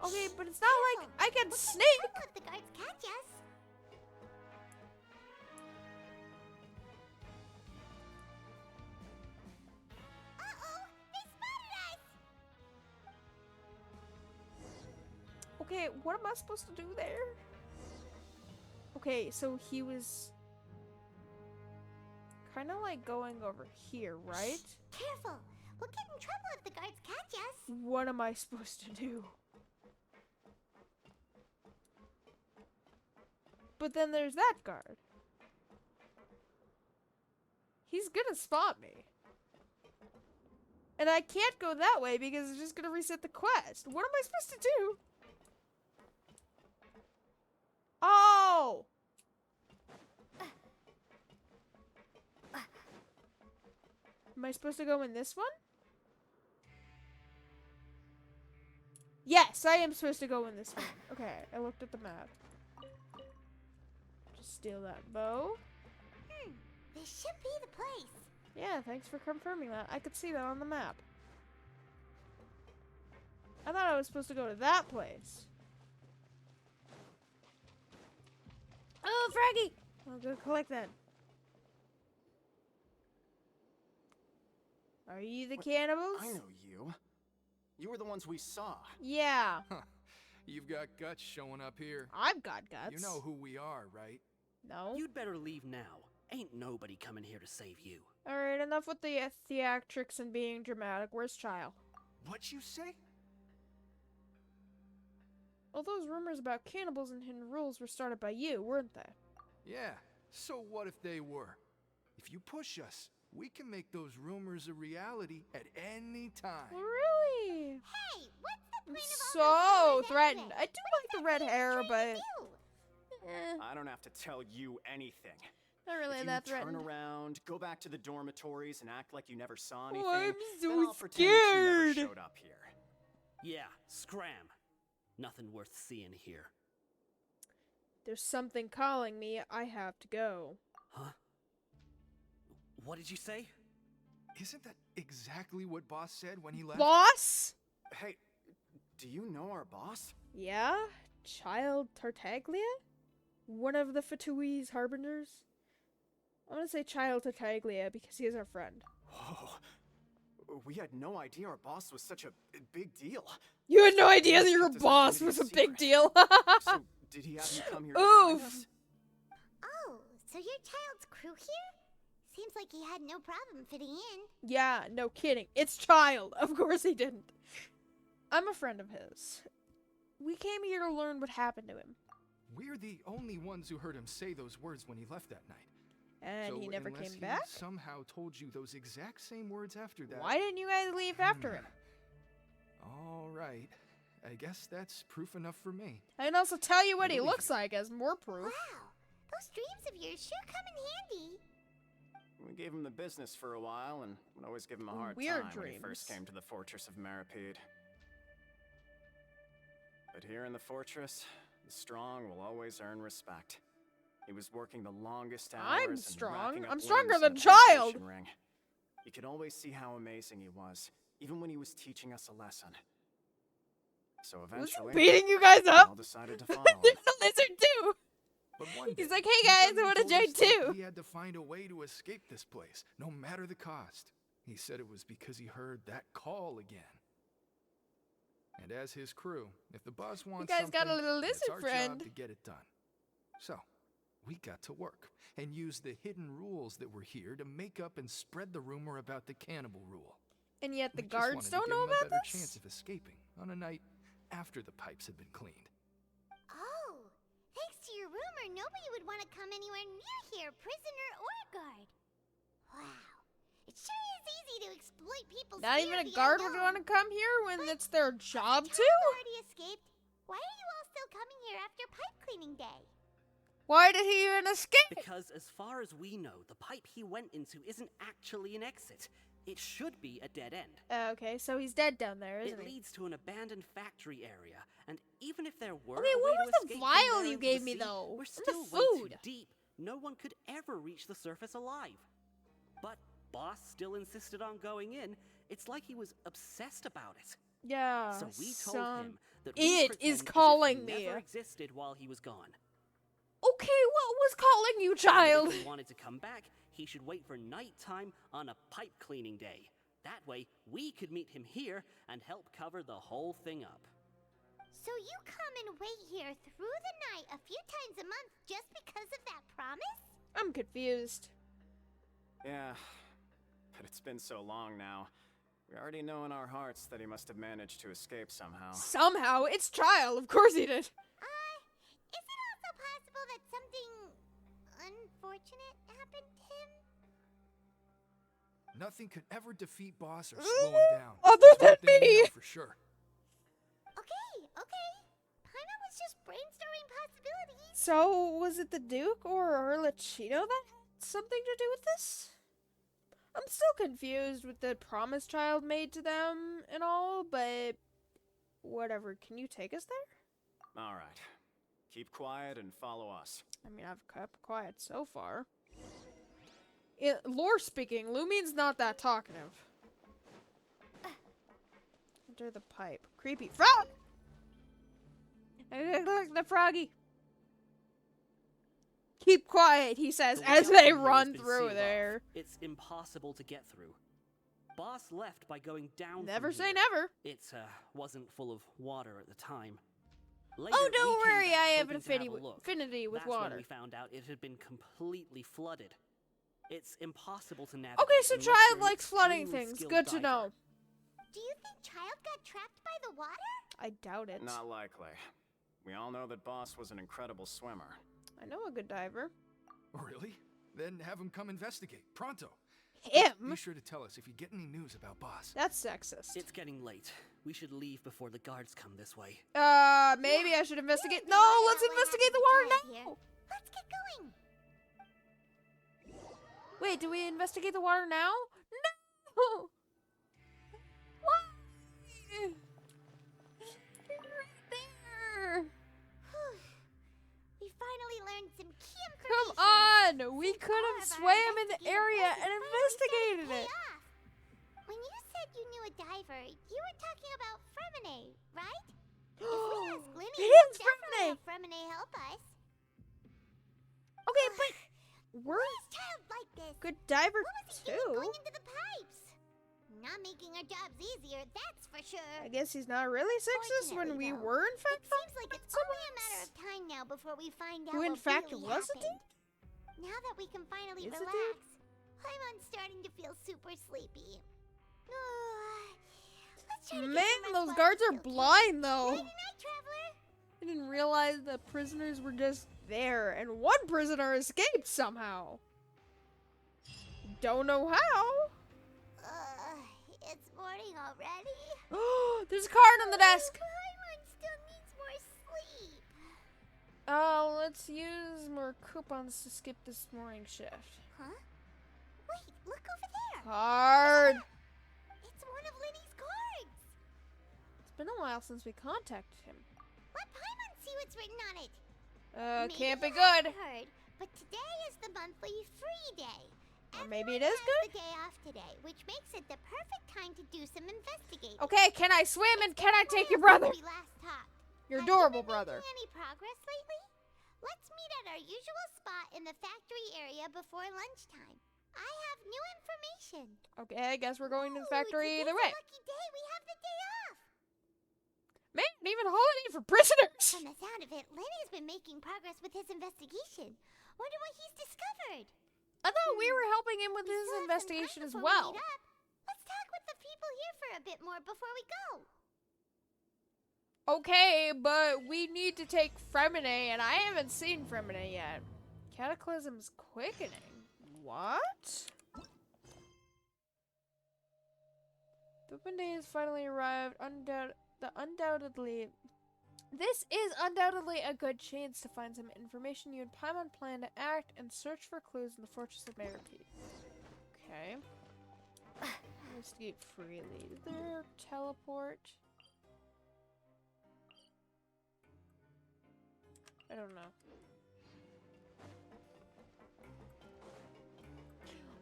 Okay, but it's not like I can We'll sneak. get in trouble if the guards catch us. Uh-oh! They spotted us! Okay, what am I supposed to do there? Okay, so he was kind of like going over here, right? Careful! We'll get in trouble if the guards catch us. What am I supposed to do? But then there's that guard. He's gonna spot me. And I can't go that way because it's just gonna reset the quest. What am I supposed to do? Oh! Am I supposed to go in this one? Yes, I am supposed to go in this one. Okay, I looked at the map. Just steal that bow. This should be the place. Yeah, thanks for confirming that. I could see that on the map. I thought I was supposed to go to that place. Oh, Froggy! I'll go collect that. Are you the cannibals? I know you. You were the ones we saw. Yeah, You've got guts showing up here. I've got guts. You know who we are, right? No. You'd better leave now. Ain't nobody coming here to save you. Alright, enough with the theatrics and being dramatic. Where's Child? What you say? All those rumors about cannibals and hidden rules were started by you, weren't they? Yeah, so what if they were? If you push us, we can make those rumors a reality at any time. Really? Hey, what's the I'm point of so all those rumors threatened. anyway? I do like the red hair, but eh, I don't have to tell you anything. not really If you that turn threatened. around, go back to the dormitories and act like you never saw anything, Oh, I'm then so I'll pretend that you never scared. showed up here. Yeah, scram. Nothing worth seeing here. There's something calling me. I have to go. Huh? What did you say? Isn't that exactly what Boss said when he left? Boss? Hey, do you know our boss? Yeah? Child Tartaglia? One of the Fatui's harbingers? I'm gonna say Child Tartaglia because he is our friend. Whoa. We had no idea our boss was such a big deal. You had no idea that He your kept his boss identity was a a big secret. deal. So, did he have you come here to Oof. find us? Oh, so your child's crew here? Seems like he had no problem fitting in. Yeah, no kidding. It's Child. Of course he didn't. I'm a friend of his. We came here to learn what happened to him. We're the only ones who heard him say those words when he left that night. And So he never unless came he back? somehow told you those exact same words after that. Why didn't you guys leave after him? All right. I guess that's proof enough for me. I can also tell you what he believe looks like as more proof. Wow, those dreams of yours sure come in handy. We gave him the business for a while and would always give him a hard Weird time when he first dreams. came to the fortress of Maripede. But here in the fortress, the strong will always earn respect. He was working the longest hours. I'm and strong. racking up I'm stronger wins than in the Child. competition ring. You could always see how amazing he was, even when he was teaching us a lesson. So Was he eventually, beating you guys we all up? decided to follow There's him. a lizard too. But one He's day, like, hey he guys, I suddenly want to told join us that too. He had to find a way to escape this place, no matter the cost. He said it was because he heard that call again. And as his crew, if the boss wants guys got a something, little it's lizard our friend. job to get it done. So, we got to work and used the hidden rules that were here to make up and spread the rumor about the cannibal rule. And yet the We just guards wanted to don't give know him a about better this? chance of escaping on a night after the pipes had been cleaned. Oh, thanks to your rumor, nobody would want to come anywhere near here, prisoner or guard. Wow, it sure is easy to exploit people's Not fear even of a the guard would unknown. want to come here when it's their job Child to? already escaped. Why are you all still coming here after pipe cleaning day? Why did he even escape? Because as far as we know, the pipe he went into isn't actually an exit. It should be a dead end. Okay, so he's dead down there, isn't It he? leads to an abandoned factory area, and even if there were Okay, a what way was to the escape vial from there you into gave the me, sea, though? we're And the still way too food. deep. No one could ever reach the surface alive. But Boss still insisted on going in. It's like he was obsessed about it. Yeah, So we told son. him that It we is pretend as if calling he me. never existed while he was gone. Okay, what was calling you, And that child? if he wanted to come back, he should wait for nighttime on a pipe cleaning day. That way, we could meet him here and help cover the whole thing up. So you come and wait here through the night a few times a month just because of that promise? I'm confused. Yeah, but it's been so long now. We already know in our hearts that he must have managed to escape somehow. Somehow, it's Child. Of course he did. Is it also possible that something unfortunate happened to him? Nothing could ever defeat Boss or slow him down. Other That's one than thing we me. know for sure. Okay. Paimon was just brainstorming possibilities. So, was it the Duke or Lachino that had something to do with this? I'm still confused with the promise Child made to them and all, but whatever. Can you take us there? All right. Keep quiet and follow us. I mean, I've kept quiet so far. Lore speaking, Lumine's not that talkative. Enter the pipe. Creepy frog! Look, the froggy. Keep quiet, he says, The way as out they from here has run been through sealed off. there. It's impossible to get through. Boss left by going down. Never from say here. never. It wasn't full of water at the time. Later, Oh, we don't came worry, back I have an hoping to have a look. affinity with That's when water. we found out it had been completely flooded. It's impossible to navigate. Okay, so unless Child you're an likes flooding extremely things. skilled Good to diver. know. Do you think Child got trapped by the water? I doubt it. Not likely. We all know that Boss was an incredible swimmer. I know a good diver. Really? Then have him come investigate. Pronto. Him? Be sure to tell us if you get any news about Boss. That's sexist. It's getting late. We should leave before the guards come this way. Maybe I should investigate. You're No, right let's about what investigate the happened water to Child now. here. Let's get going. Wait, do we investigate the water now? No! Why? You're right there. Whew. We finally learned some key Come information. on! We could All have of our swam in the investigative area work and is finally starting investigated to it. pay off. When you said you knew a diver, you were talking about Fremine, right? If we ask Glinny, It he'll is definitely Fremine. have Fremine help us. Okay, but we're Why is Child like this? good diver What was he doing too. going into the pipes? Not making our jobs easier, that's for sure. I guess he's not really sexist when we Fortunately, though, were in fact It seems like it's only a matter of time now before we find out Who in what fact really was a happened. Now that we can finally Is a dude? relax, I'm starting to feel super sleepy. Let's try to get Man, some rest those while guards we are still can. blind though. Night-night, traveler. I didn't realize the prisoners were just there, and one prisoner escaped somehow. Don't know how. It's morning already. Oh, there's a card on the desk. Paimon still needs more sleep. Oh, let's use more coupons to skip this morning shift. Huh? Wait, look over there. Card. It's one of Linny's cards. It's been a while since we contacted him. Let Paimon see what's written on it. Maybe Can't be you good. haven't heard, but today is the monthly free day. Or maybe it Everyone is has good. the day off today, which makes it the perfect time to do some investigating. Okay, can I swim and can I take your Since brother? we last talked. Your Have adorable you been brother. making any progress lately? Let's meet at our usual spot in the factory area before lunchtime. I have new information. Okay, I guess we're going to the Ooh, factory today's either a way. lucky day. We have the day off. Man, even holiday for prisoners. From the sound of it, Lenny's been making progress with his investigation. Wonder what he's discovered. I thought we were helping him with We his still have some investigation time as before we well. meet up. Let's talk with the people here for a bit more before we go. Okay, but we need to take Fremine, and I haven't seen Fremine yet. Cataclysm's quickening. What? The open day has finally arrived. This is undoubtedly a good chance to find some information. You and Paimon plan to act and search for clues in the Fortress of Meropes. Okay. Investigate freely. Is there a teleport? I don't know.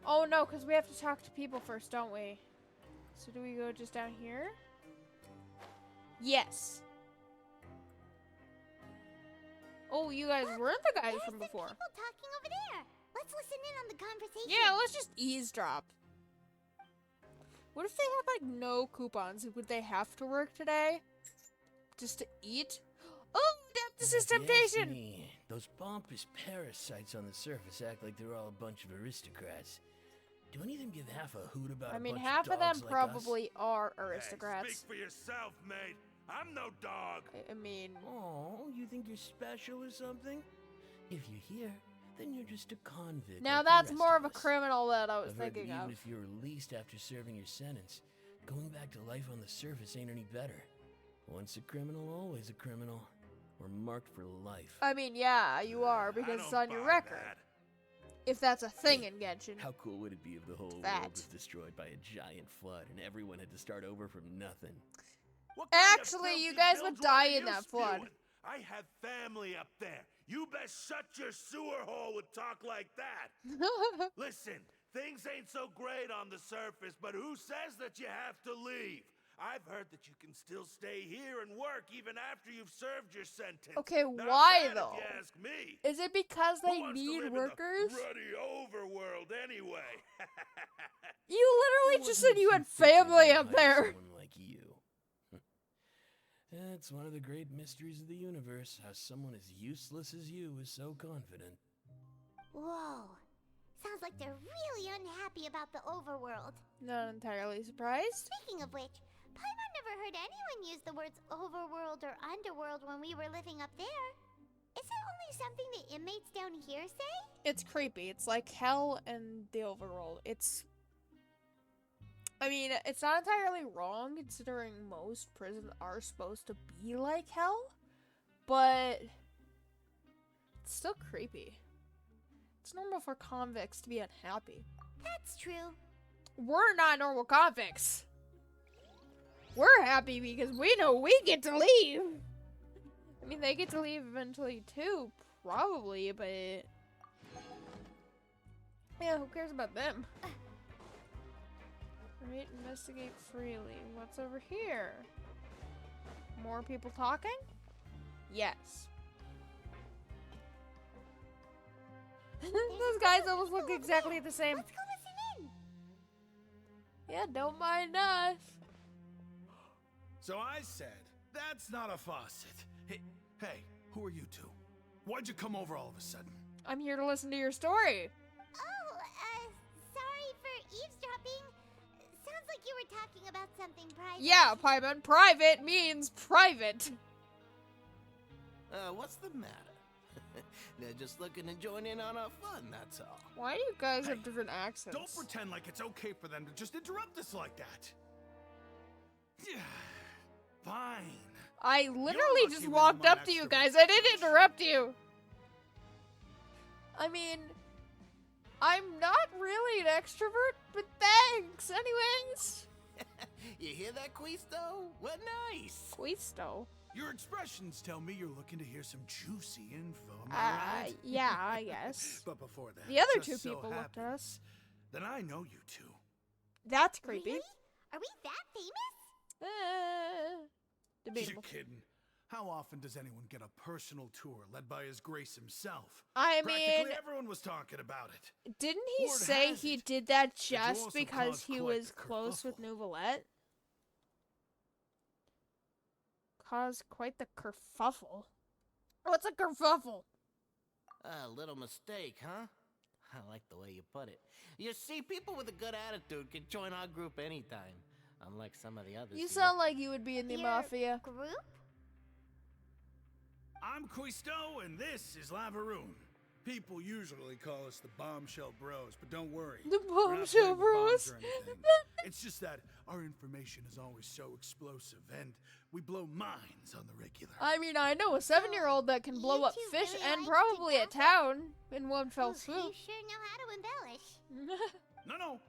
Oh no, because we have to talk to people first, don't we? So do we go just down here? Yes. Oh, you guys weren't the guys There's from some before. people talking over there. Let's listen in on the conversation. Yeah, let's just eavesdrop. What if they had like no coupons? Would they have to work today? Just to eat? Oh, Adeptus is temptation! Me, those pompous parasites on the surface act like they're all a bunch of aristocrats. Do any of them give half a hoot about I a mean, bunch half of of them dogs like probably are Hey, aristocrats. speak for yourself, mate. I'm no dog. I mean, us? Oh, you think you're special or something? If you're here, then you're just a convict. now like the that's rest more of a us. criminal that I was I've heard that thinking even of. if you're released after serving your sentence, going back to life on the surface ain't any better. Once a criminal, always a criminal. Or marked for life. I mean, yeah, you are, I because it's don't on your buy record. that. If that's a thing in Genshin. How cool would it be if the whole That. world was destroyed by a giant flood and everyone had to start over from nothing? What kind of Actually, you filthy guys would bilge die water in you that flood. spewing? I have family up there. You best shut your sewer hole with talk like that. Listen, things ain't so great on the surface, but who says that you have to leave? I've heard that you can still stay here and work even after you've served your sentence. Okay, Not why bad, though? If you ask me. Is it because Who they wants to need live workers? In the ruddy overworld anyway. You literally It just wasn't said you too had thick of family them up to hire there. Someone like you. That's one of the great mysteries of the universe, how someone as useless as you is so confident. Whoa. Sounds like they're really unhappy about the overworld. Not entirely surprised. Speaking of which, Paimon never heard anyone use the words overworld or underworld when we were living up there. Is it only something the inmates down here say? It's creepy. It's like hell and the overworld. I mean, it's not entirely wrong considering most prisons are supposed to be like hell, but it's still creepy. It's normal for convicts to be unhappy. That's true. We're not normal convicts. We're happy because we know we get to leave. I mean, they get to leave eventually too, probably, but yeah, who cares about them? Right, investigate freely. What's over here? More people talking? Yes. Those guys almost look exactly the same. Let's go listen in. Yeah, don't mind us. So I said, that's not a faucet. Hey, who are you two? Why'd you come over all of a sudden? I'm here to listen to your story. Oh, sorry for eavesdropping. Sounds like you were talking about something private. Yeah, Paimon, private means private. What's the matter? They're just looking to join in on our fun, that's all. Why do you guys have Hey, different accents? Don't pretend like it's okay for them to just interrupt us like that. Fine. I You're literally lucky just we don't walked mind up to you extroverts guys. I like didn't us. interrupt you. I mean, I'm not really an extrovert, but thanks. Anyways. You hear that, Quisto? What nice! Quisto. Your expressions tell me you're looking to hear some juicy info, am I right? Yeah, I guess. But before that, The other just two so people looked at us. Then I know you two. That's creepy. Really? Are we that famous? Debatable. You're kidding. How often does anyone get a personal tour led by His Grace himself? I Practically mean, everyone was talking about it. didn't he Word say has he it did that that you just also because caused he quite was the close with kerfuffle. Nouvellette? Caused quite the kerfuffle. What's a kerfuffle? A little mistake, huh? I like the way you put it. You see, people with a good attitude can join our group anytime, unlike some of the others. You here. sound like you would be in the Your mafia. Group? I'm Quisto, and this is Lavaroon. People usually call us the Bombshell Bros, but don't worry. The we're not Bombshell playing with bombs Bros. or anything. It's just that our information is always so explosive, and we blow minds on the regular. I mean, I know a 7-year-old that can blow You up two fish really and like to probably a gossip? town in one fell Ooh, swoop. you sure know how to embellish. No,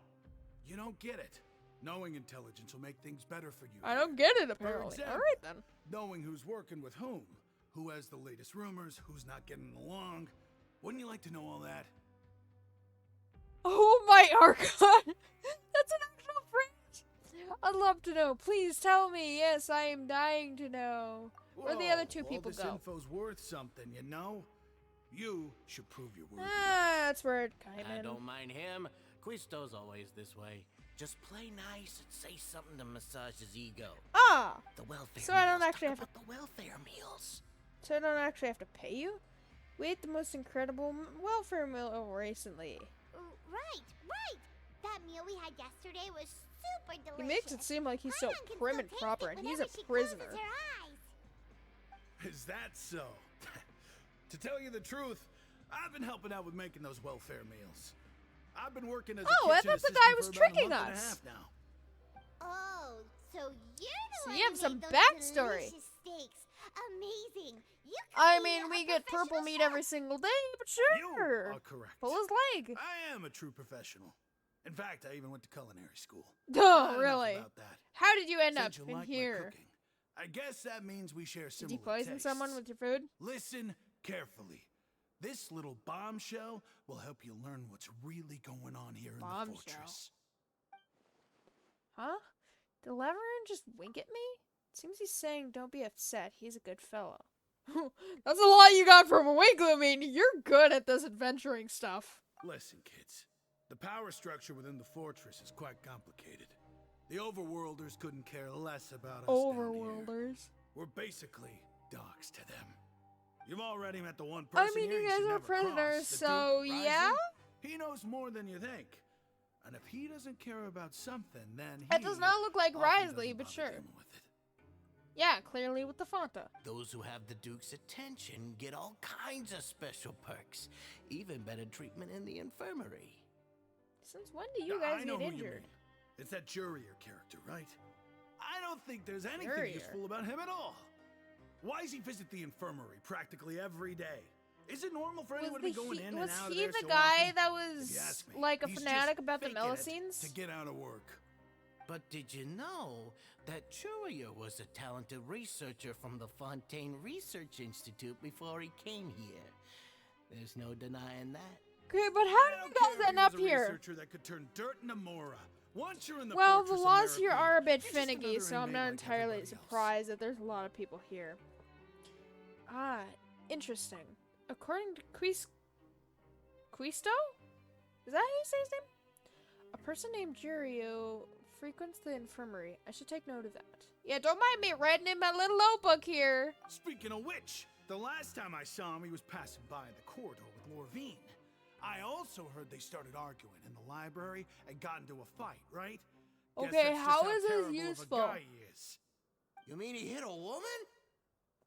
you don't get it. Knowing intelligence will make things better for you. I don't get it, For apparently. example, Alright then. knowing who's working with whom, who has the latest rumors, who's not getting along. Wouldn't you like to know all that? Oh my Archon! That's an actual phrase! I'd love to know. Please tell me. Yes, I am dying to know. Where the other two Whoa, people all this go? info's worth something, you know? You should prove your worth. That's where it came I in. don't mind him. Quisto's always this way. Just play nice and say something to massage his ego. Ah! The welfare So I don't meals. actually Talk have to- about the welfare meals. So I don't actually have to pay you? We ate the most incredible welfare meal recently. Right. That meal we had yesterday was super delicious. He makes it seem like he's so Paimon can prim still and taste proper, it and he's whenever a she prisoner. closes her eyes. Is that so? To tell you the truth, I've been helping out with making those welfare meals. I've been working as a Oh, I kitchen thought the assistant guy for was about a tricking month and a us. half now. Oh, so you're the So one you have who some made those backstory. delicious steaks. Amazing. You I could be mean, a we get purple professional meat chef. every single day, but You sure. are correct. Pull his leg. I am a true professional. In fact, I even went to culinary school. Oh, Enough really? about that. How did you end up Since you in like my here? cooking, I guess that means we share Did similar you poison someone tastes. with your food? Listen carefully. This little bombshell will help you learn what's really going on here in the Bombshell. fortress. Huh? Did Laverin just wink at me? Seems he's saying don't be upset, he's a good fellow. That's a lot you got from a wink. I mean, you're good at this adventuring stuff. Listen, kids. The power structure within the fortress is quite complicated. The Overworlders couldn't care less about us down here. Overworlders. We're basically dogs to them. You've already met the one I person mean, here you should guys are never cross, prisoners, the so Duke, yeah? Ryzen. He knows more than you think. And if he doesn't care about something, then he It does not look like often Risley, doesn't but bother sure. dealing with it. Yeah, clearly with the Fanta. Those who have the Duke's attention get all kinds of special perks. Even better treatment in the infirmary. Since when do you Now, guys I know get who you injured? mean. It's that Jurier character, right? I don't think there's anything Jurier. useful about him at all. Why does he visit the infirmary practically every day? Is it normal for anyone to be going in and Was out of he there the so guy often? that If you was ask me, like a he's fanatic just about the faking it Melusines? to get out of work. But did you know that Churia was a talented researcher from the Fontaine Research Institute before he came here? There's no denying that. Okay, but how I did don't you care guys if end he was up a here? researcher that could turn dirt into Mora. Once you're in the Well, the fortress laws here American, are a bit you're just finicky, another so I'm inmate not like entirely everybody else. surprised that there's a lot of people here. Ah, interesting. According to Quisto? Is that how you say his name? A person named Jurio frequents the infirmary. I should take note of that. Yeah, don't mind me writing in my little notebook here. Speaking of which, the last time I saw him, he was passing by the corridor with Lorvine. I also heard they started arguing in the library and got into a fight, right? Guess Okay, that's just how is this terrible of a useful? guy he is. You mean he hit a woman?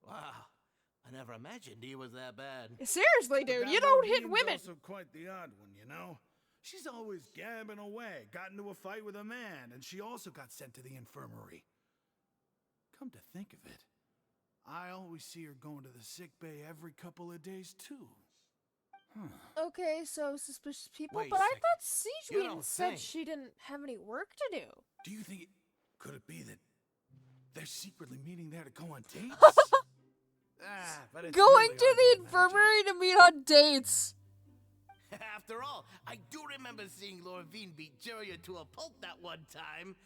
Wow, I never imagined he was that bad. Seriously, But dude, that you don't hit Lorvine's women. also quite the odd one, you know? She's always gabbing away, got into a fight with a man, and she also got sent to the infirmary. Come to think of it, I always see her going to the sick bay every couple of days, too. Okay, so suspicious people, Wait a but I second. thought You Siegwien don't said think. she didn't have any work to do. Do you think could it be that they're secretly meeting there to go on dates? But it's Going really to hard the imagine. infirmary to meet on dates. After all, I do remember seeing Lorvine beat Jiraiya to a pulp that one time.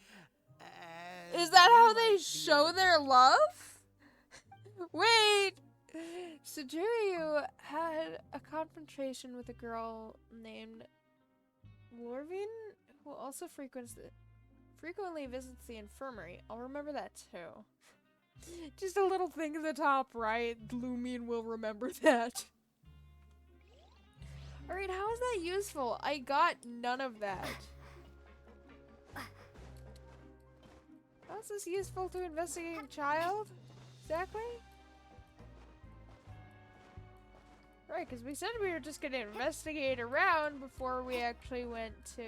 Is that You how might they be show over their there. love? Wait! So Jiraiya had a confrontation with a girl named Lorvine, who also frequently visits the infirmary. I'll remember that too. Just a little thing at the top right. Lumion will remember that. Alright, how is that useful? I got none of that. How is this useful to investigating a child? Exactly? Right, because we said we were just gonna investigate around before we actually went to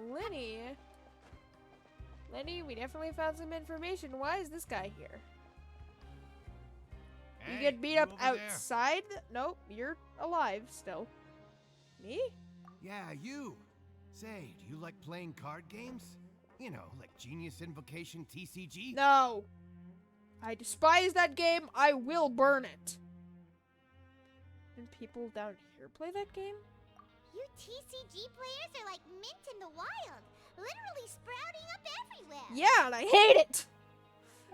Lenny. Lenny, we definitely found some information. Why is this guy here? You get beat up outside? Nope, you're alive still. Me? Yeah, you. Say, do you like playing card games? You know, like Genius Invocation TCG? No. I despise that game. I will burn it. And people down here play that game? You TCG players are like mint in the wild, literally sprouting up everywhere. Yeah, and I hate it.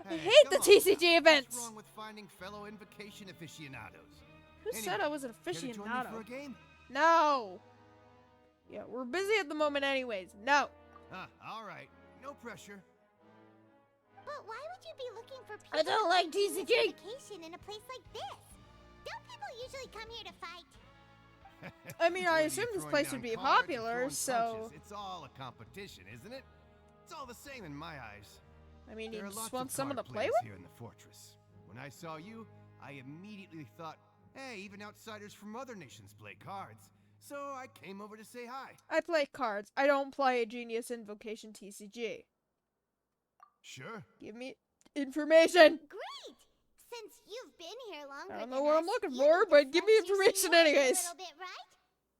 I Hey, hate the come on TCG now. events. What's wrong with finding fellow Invocation aficionados? Who said I was an care to join me for aficionado? a game? No. Yeah, we're busy at the moment anyways. No. All right. No pressure. But why would you be looking for I don't peaceful like Genius TCG. Invocation in a place like this? Don't people usually come here to fight? I mean, I Whether assume you're this throwing place down would be cards or popular, throwing so... punches, it's all a competition, isn't it? It's all the same in my eyes. I mean, you There are just lots want of someone to card play players with? here in the fortress. When I saw you, I immediately thought, hey, even outsiders from other nations play cards. So I came over to say hi. I play cards. I don't play Genius Invocation TCG. Sure. Give me information. Great! Since you've been here longer I don't than know what I'm us, looking you for, need to but give me flex your information seniority anyways. A little bit, right?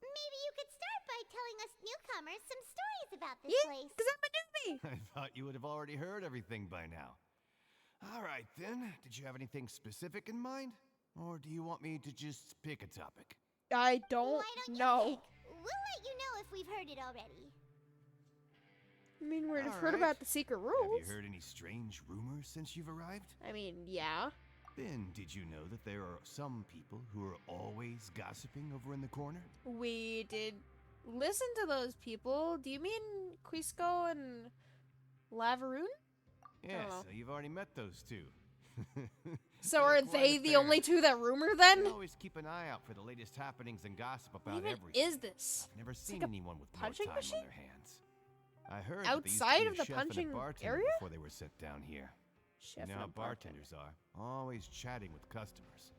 Maybe you could start by telling us newcomers some stories about this Yeah, place. because I'm a newbie. I thought you would have already heard everything by now. All right, then. Did you have anything specific in mind? Or do you want me to just pick a topic? I don't Why don't you know. pick? We'll let you know if we've heard it already. I mean, we've All heard right. about the secret rules. Have you heard any strange rumors since you've arrived? I mean, yeah. Then, did you know that there are some people who are always gossiping over in the corner? We did listen to those people. Do you mean Quisco and Lavaroon? Yeah, Oh. so you've already met those two. So They're are quite they a the pair. only two that rumor then? They always keep an eye out for the latest happenings and gossip What about even everything. is this? I've never seen like a anyone with more punching time machine? on their hands. I heard that they used to Outside be of a the chef and a punching bartender area? before they were sent down here. Chef You know and how a bartender. bartenders are, always chatting with customers.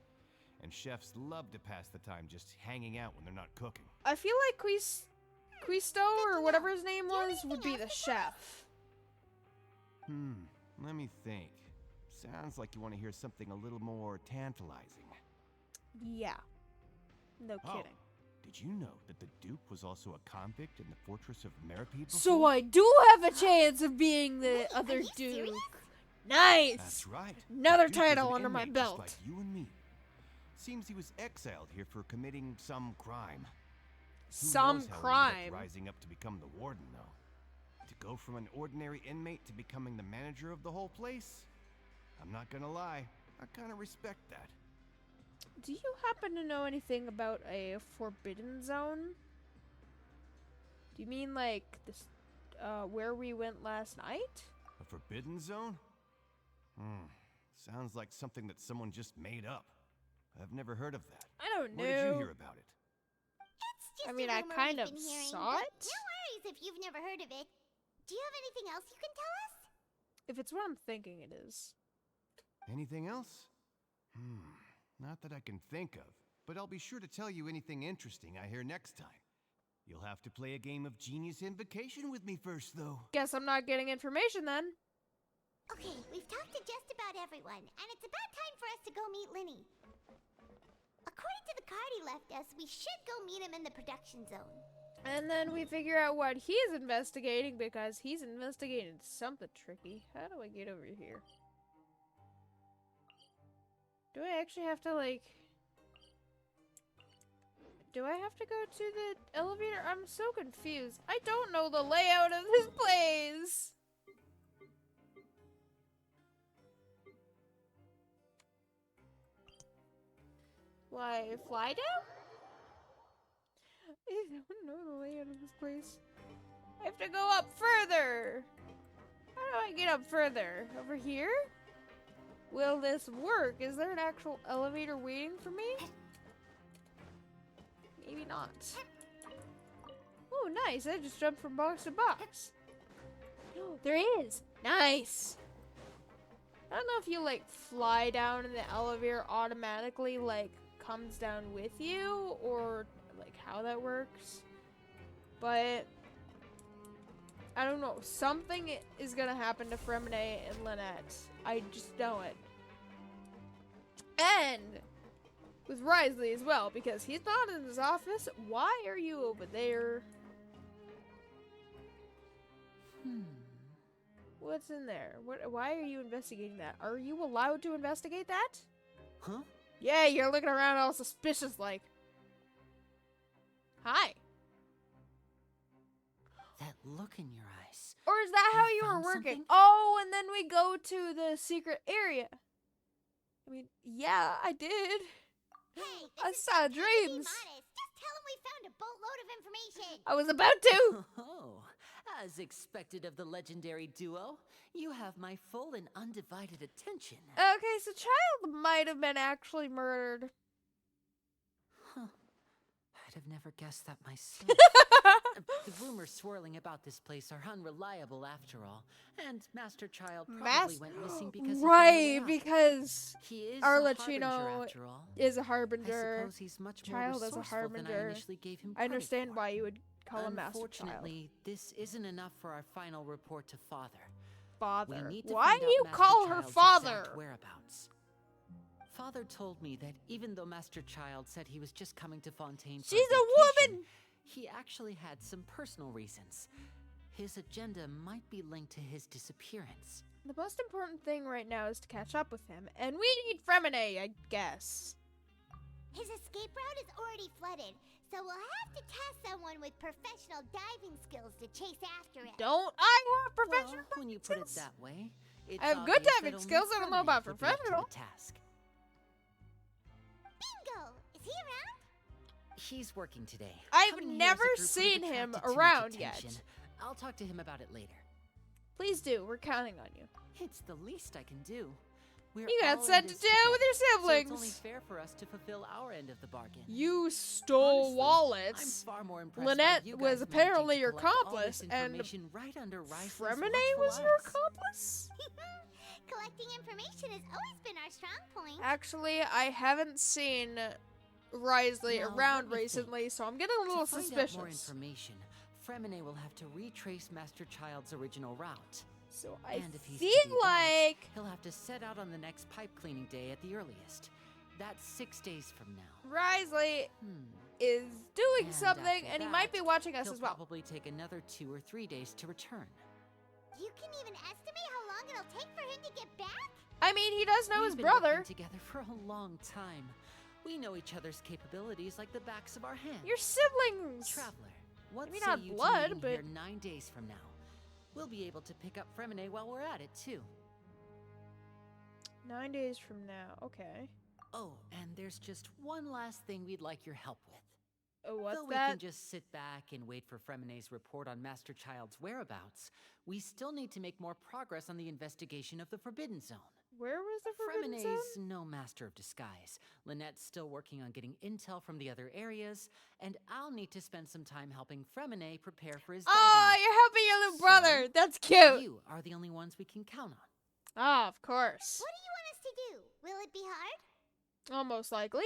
And chefs love to pass the time just hanging out when they're not cooking. I feel like Quisto or whatever his name was would be the chef. Let me think. Sounds like you want to hear something a little more tantalizing. Yeah. No Oh, kidding. did you know that the Duke was also a convict in the fortress of Meripede So before? I do have a chance of being the Wait, other are you dude. serious? Nice. That's right. Another The Duke was title an under my inmate belt. Just like you and me. Seems he was exiled here for committing some crime. Who Some knows how he ended up crime. rising up to become the warden, though. To go from an ordinary inmate to becoming the manager of the whole place? I'm not gonna lie, I kind of respect that. Do you happen to know anything about a forbidden zone? Do you mean like this where we went last night? A forbidden zone? Sounds like something that someone just made up. I've never heard of that. I don't know. Where did you hear about it? It's just I mean, a I rumor kind we've of been hearing, saw but it. no worries if you've never heard of it. Do you have anything else you can tell us? If it's what I'm thinking it is. Anything else? Not that I can think of, but I'll be sure to tell you anything interesting I hear next time. You'll have to play a game of Genius Invocation with me first, though. Guess I'm not getting information then. Okay, we've talked to just about everyone, and it's about time for us to go meet Linny. According to the card he left us, we should go meet him in the production zone. And then we figure out what he's investigating because he's investigating something tricky. How do I get over here? Do I actually have to, like... Do I have to go to the elevator? I'm so confused. I don't know the layout of this place! Why, fly down? I don't know the layout of this place. I have to go up further! How do I get up further? Over here? Will this work? Is there an actual elevator waiting for me? Maybe not. Oh, nice. I just jumped from box to box. Oh, there is. Nice. I don't know if you, like, fly down and the elevator automatically, like, comes down with you or, like, how that works. But I don't know. Something is gonna happen to Fremine and Lynette. I just know it. And with Risley as well, because he's not in his office. Why are you over there? What's in there? Why are you investigating that? Are you allowed to investigate that? Huh? Yeah, you're looking around all suspicious like. Hi. That look in your eyes. Or is that how you were found working? something? Oh, and then we go to the secret area. I mean, yeah, I did. Hey, I this is saw not time to be dreams. modest. Just tell him we found a boatload of information. I was about to. Oh, as expected of the legendary duo, you have my full and undivided attention. Okay, so Child might have been actually murdered. I'd have never guessed that myself. The rumors swirling about this place are unreliable after all, and Master Child probably went missing because he found a way Right, out. because He is our a Latino harbinger after all. is a I harbinger. suppose he's much more Child is a resourceful than I harbinger. initially gave him I credit understand for. why you would call him Master Child. Unfortunately, this isn't enough for our final report to Father. Father. We need to Why find do out you Master call her Child's father? exact whereabouts. Father told me that even though Master Child said he was just coming to Fontaine for She's a vacation, woman! he actually had some personal reasons. His agenda might be linked to his disappearance. The most important thing right now is to catch up with him, and we need Fremine, I guess. His escape route is already flooded, so we'll have to task someone with professional diving skills to chase after it. Don't I have professional Well, when you put it that way, it's I have good obvious that diving only skills, I don't know about Fremine would be up to the professional. task. Bingo! Is he around? He's working today. I've Coming here never as a group would have seen him attracted too much around yet. attention. I'll talk to him about it later. Please do. We're counting on you. It's the least I can do. We're You got all in sent to this jail with your together, so siblings. it's only fair for us to fulfill our end of the bargain. You stole Honestly, wallets. I'm far more impressed by Lynette you was guys apparently managing to your collect all accomplice, this and information right under Riceley's Fremine watchful was your eyes. accomplice? Collecting information has always been our strong point. Actually, I haven't seen Risley Now, around let me recently, so I'm getting a little To find suspicious. out more information, Fremine will have to retrace Master Child's original route. So I And if he's to feel do that, like he'll have to set out on the next pipe cleaning day at the earliest. That's 6 days from now. Risley is doing And something, after and he that, might be watching us he'll as well. probably take another 2 or 3 days to return. You can even estimate how long it'll take for him to get back? I mean, he does know We've his been brother. working together for a long time. We know each other's capabilities like the backs of our hands. Your siblings. Traveler, what Maybe say not you blood, to meeting but- here 9 days from now? We'll be able to pick up Fremine while we're at it, too. 9 days from now. Okay. Oh, and there's just one last thing we'd like your help with. What's Though we that? can just sit back and wait for Fremene's report on Master Child's whereabouts, we still need to make more progress on the investigation of the Forbidden Zone. Where was the Forbidden Zone? Fremene's no master of disguise. Lynette's still working on getting intel from the other areas, and I'll need to spend some time helping Fremene prepare for his Oh, diving. you're helping your little brother. So, That's cute. You are the only ones we can count on. Ah, of course. What do you want us to do? Will it be hard? Almost likely.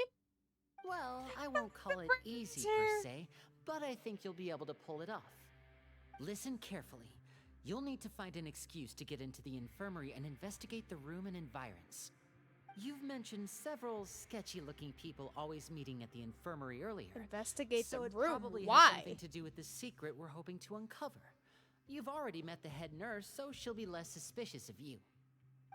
Well, I won't call it easy per se, but I think you'll be able to pull it off. Listen carefully. You'll need to find an excuse to get into the infirmary and investigate the room and environs. You've mentioned several sketchy-looking people always meeting at the infirmary earlier. Investigate So the it room. probably has Why? something to do with the secret we're hoping to uncover. You've already met the head nurse, so she'll be less suspicious of you.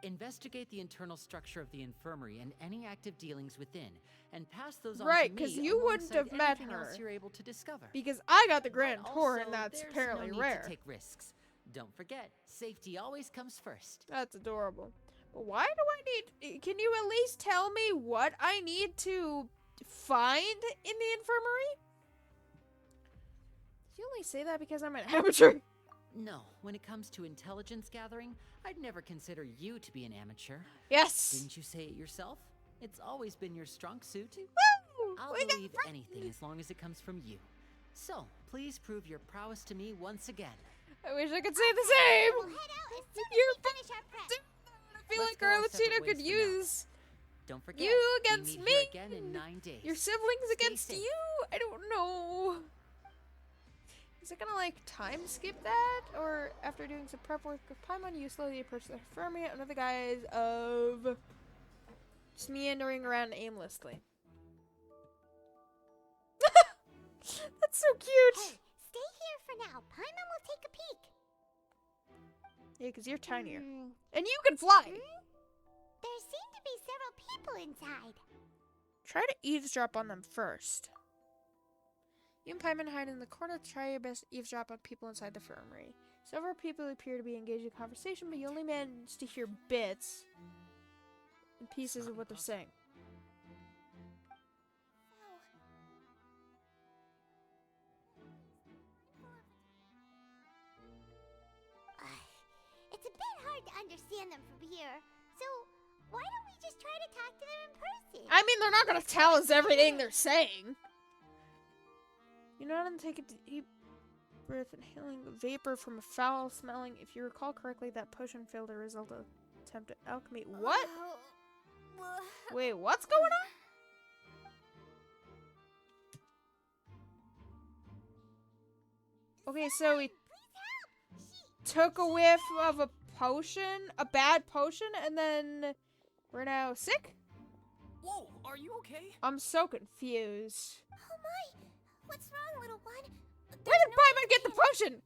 Investigate the internal structure of the infirmary and any active dealings within, and pass those on Right, to me 'cause you wouldn't alongside have met anything else her. you're able to discover. Because I got the Grand But Tour, also, and that's there's apparently no need rare. to take risks. Don't forget, safety always comes first. That's adorable. But why do I need... Can you at least tell me what I need to find in the infirmary? Did you only say that because I'm an amateur? No, when it comes to intelligence gathering, I'd never consider you to be an amateur. Yes! Didn't you say it yourself? It's always been your strong suit. Woo! I'll We got believe anything as long as it comes from you. So, please prove your prowess to me once again. I wish I could say the same! We'll head out as soon as You're we finish our prep. I feel Let's like go our Arlecchino separate could ways for now. use Don't forget, you we against meet me. here again in 9 days. Your siblings Stay against safe. you? I don't know. Is it gonna like time skip that? Or after doing some prep work with Paimon, you slowly approach the infirmary under the guise of just meandering around aimlessly. That's so cute! Hey, stay here for now. Paimon will take a peek. Yeah, because you're tinier. Hmm. And you can fly! There seem to be several people inside. Try to eavesdrop on them first. You and Paimon hide in the corner to try your best to eavesdrop on people inside the infirmary. Several people appear to be engaged in conversation, but you only manage to hear bits and pieces of what they're saying. It's a bit hard to understand them from here, so why don't we just try to talk to them in person? I mean, they're not gonna tell us everything they're saying. You know how to take a deep breath, inhaling the vapor from a foul smelling. If you recall correctly, that potion failed to result of attempted alchemy. What? Wait, what's going on? Okay, so we took a whiff of a potion, a bad potion, and then we're now sick? Whoa, are you okay? I'm so confused. Oh my! What's wrong, little one? Where did Paimon get the potion?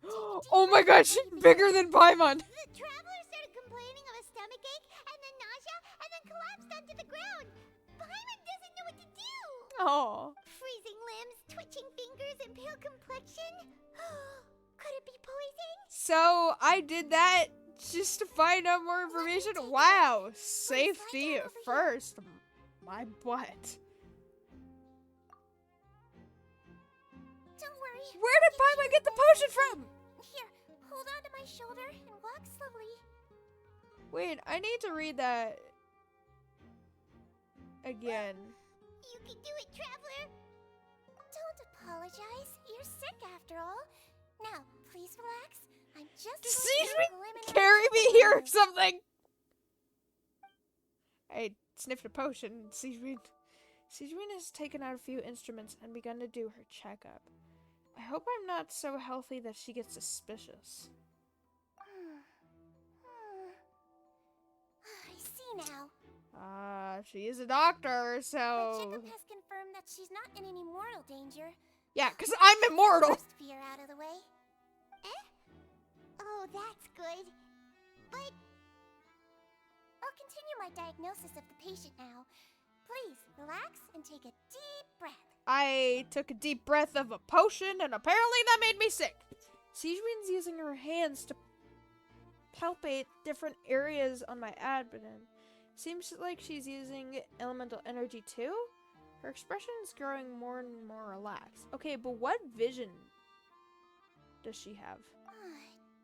Oh my gosh, she's bigger than Paimon. The traveler started complaining of a stomachache, and then nausea, and then collapsed onto the ground. Paimon doesn't know what to do. Oh. Freezing limbs, twitching fingers, and pale complexion. Could it be poison? So I did that just to find out more information. Wow, safety first. My butt. Don't worry. Where did Paimon get the potion from? Here, hold on to my shoulder and walk slowly. Wait, I need to read that again. You can do it, traveler. Don't apologize. You're sick after all. Now, please relax. I'm just See going me to eliminate carry me the here or poison. something. I sniffed a potion. Sigrid has taken out a few instruments and begun to do her checkup. I hope I'm not so healthy that she gets suspicious. I see now. She is a doctor, The so... checkup has confirmed that she's not in any mortal danger. Yeah, because I'm immortal! First fear out of the way. Eh? Oh, that's good. But I'll continue my diagnosis of the patient now. Please, relax and take a deep breath. I took a deep breath of a potion, and apparently that made me sick. Sigrid's using her hands to palpate different areas on my abdomen. Seems like she's using elemental energy too. Her expression is growing more and more relaxed. Okay, but what vision does she have?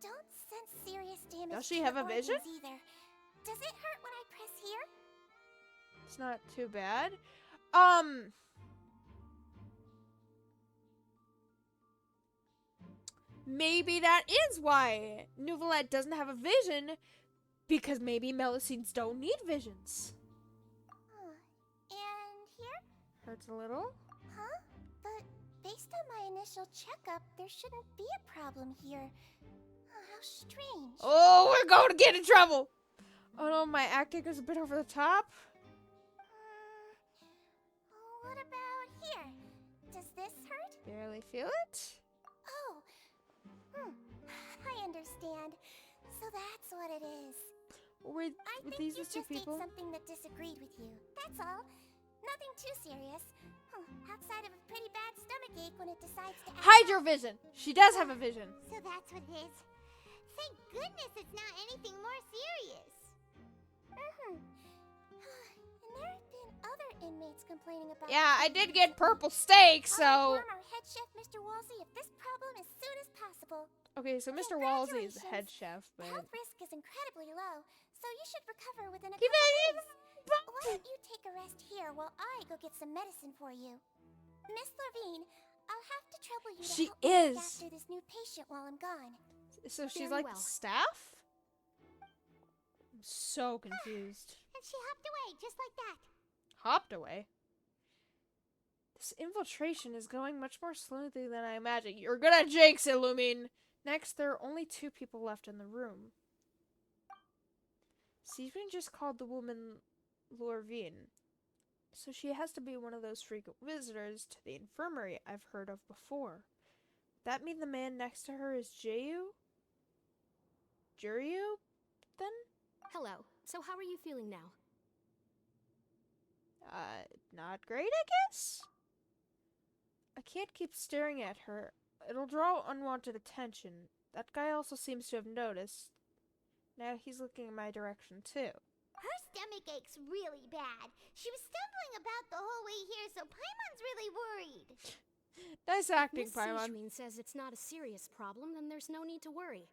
Don't sense serious damage. Does she to have your a vision? organs either. Does it hurt when I press here? It's not too bad. Maybe that is why Nouvellette doesn't have a vision, because maybe Melusines don't need visions. And here? Hurts a little. Huh? But based on my initial checkup, there shouldn't be a problem here. How strange. Oh, we're going to get in trouble. Oh no, my acting is a bit over the top. What about here? Does this hurt? Barely feel it. Oh. I understand. So that's what it is. Were I think these you the two just ate people? something that disagreed with you. That's all. Nothing too serious. Outside of a pretty bad stomach ache when it decides to act Hide up. your vision. She does have a vision. So that's what it is. Thank goodness it's not anything more serious. And there have been other inmates complaining about. Yeah, I did get purple steak, so. I'll inform our head chef, Mr. Wolsey, of this problem as soon as possible. Okay, so Mr. Wolsey is the head chef, The but. health risk is incredibly low, so you should recover within a Keep couple it in. days. Why don't you take a rest here while I go get some medicine for you? Miss Levine, I'll have to trouble you to She help me look is. after this new patient while I'm gone. So she's Very like well. the staff? I'm so confused. And she hopped away just like that. Hopped away. This infiltration is going much more smoothly than I imagined. You're gonna jinx it, Lumine. Next, there are only 2 people left in the room. Steven just called the woman Lorvine, so she has to be one of those frequent visitors to the infirmary I've heard of before. That mean the man next to her is Juryu, then? Hello. So how are you feeling now? Not great, I guess? I can't keep staring at her. It'll draw unwanted attention. That guy also seems to have noticed. Now he's looking in my direction, too. Her stomach ache's really bad. She was stumbling about the whole way here, so Paimon's really worried. Nice acting, Miss Paimon. Sijmin says it's not a serious problem, then there's no need to worry.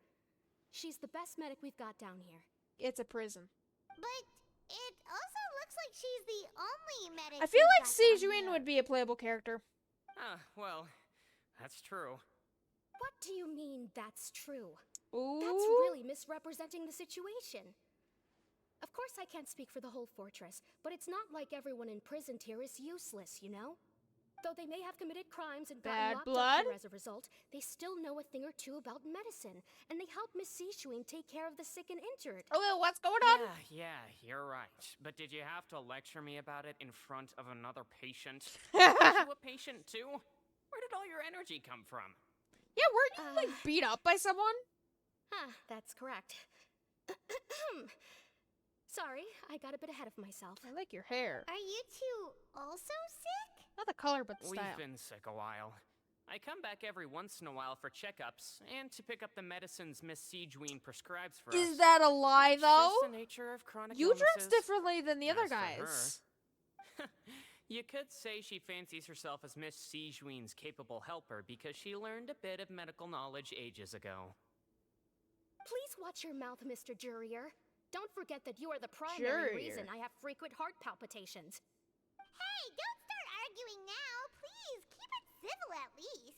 She's the best medic we've got down here. It's a prison. But it also looks like she's the only medic. I feel we've like got down Sijmin here. would be a playable character. Well, that's true. What do you mean, that's true? Ooh. That's really misrepresenting the situation. Of course I can't speak for the whole fortress, but it's not like everyone imprisoned here is useless, you know? Though they may have committed crimes and Bad gotten locked blood? up here as a result, they still know a thing or two about medicine, and they help Miss Sijmin take care of the sick and injured. Oh, what's going on? Yeah, you're right. But did you have to lecture me about it in front of another patient? Are you a patient too? Where did all your energy come from? Yeah, weren't you, like, beat up by someone? That's correct. Sorry, I got a bit ahead of myself. I like your hair. Are you two also sick? Not the color, but the We've style. been sick a while. I come back every once in a while for checkups and to pick up the medicines Miss Sijmin prescribes for us. Is that a lie, though? Just the nature of chronic You dress illnesses. differently than the other As for guys. her, you could say she fancies herself as Miss Sijmin's capable helper because she learned a bit of medical knowledge ages ago. Please watch your mouth, Mr. Jurrier. Don't forget that you are the primary Jurrier. reason I have frequent heart palpitations. Hey, don't start arguing now. Please, keep it civil at least.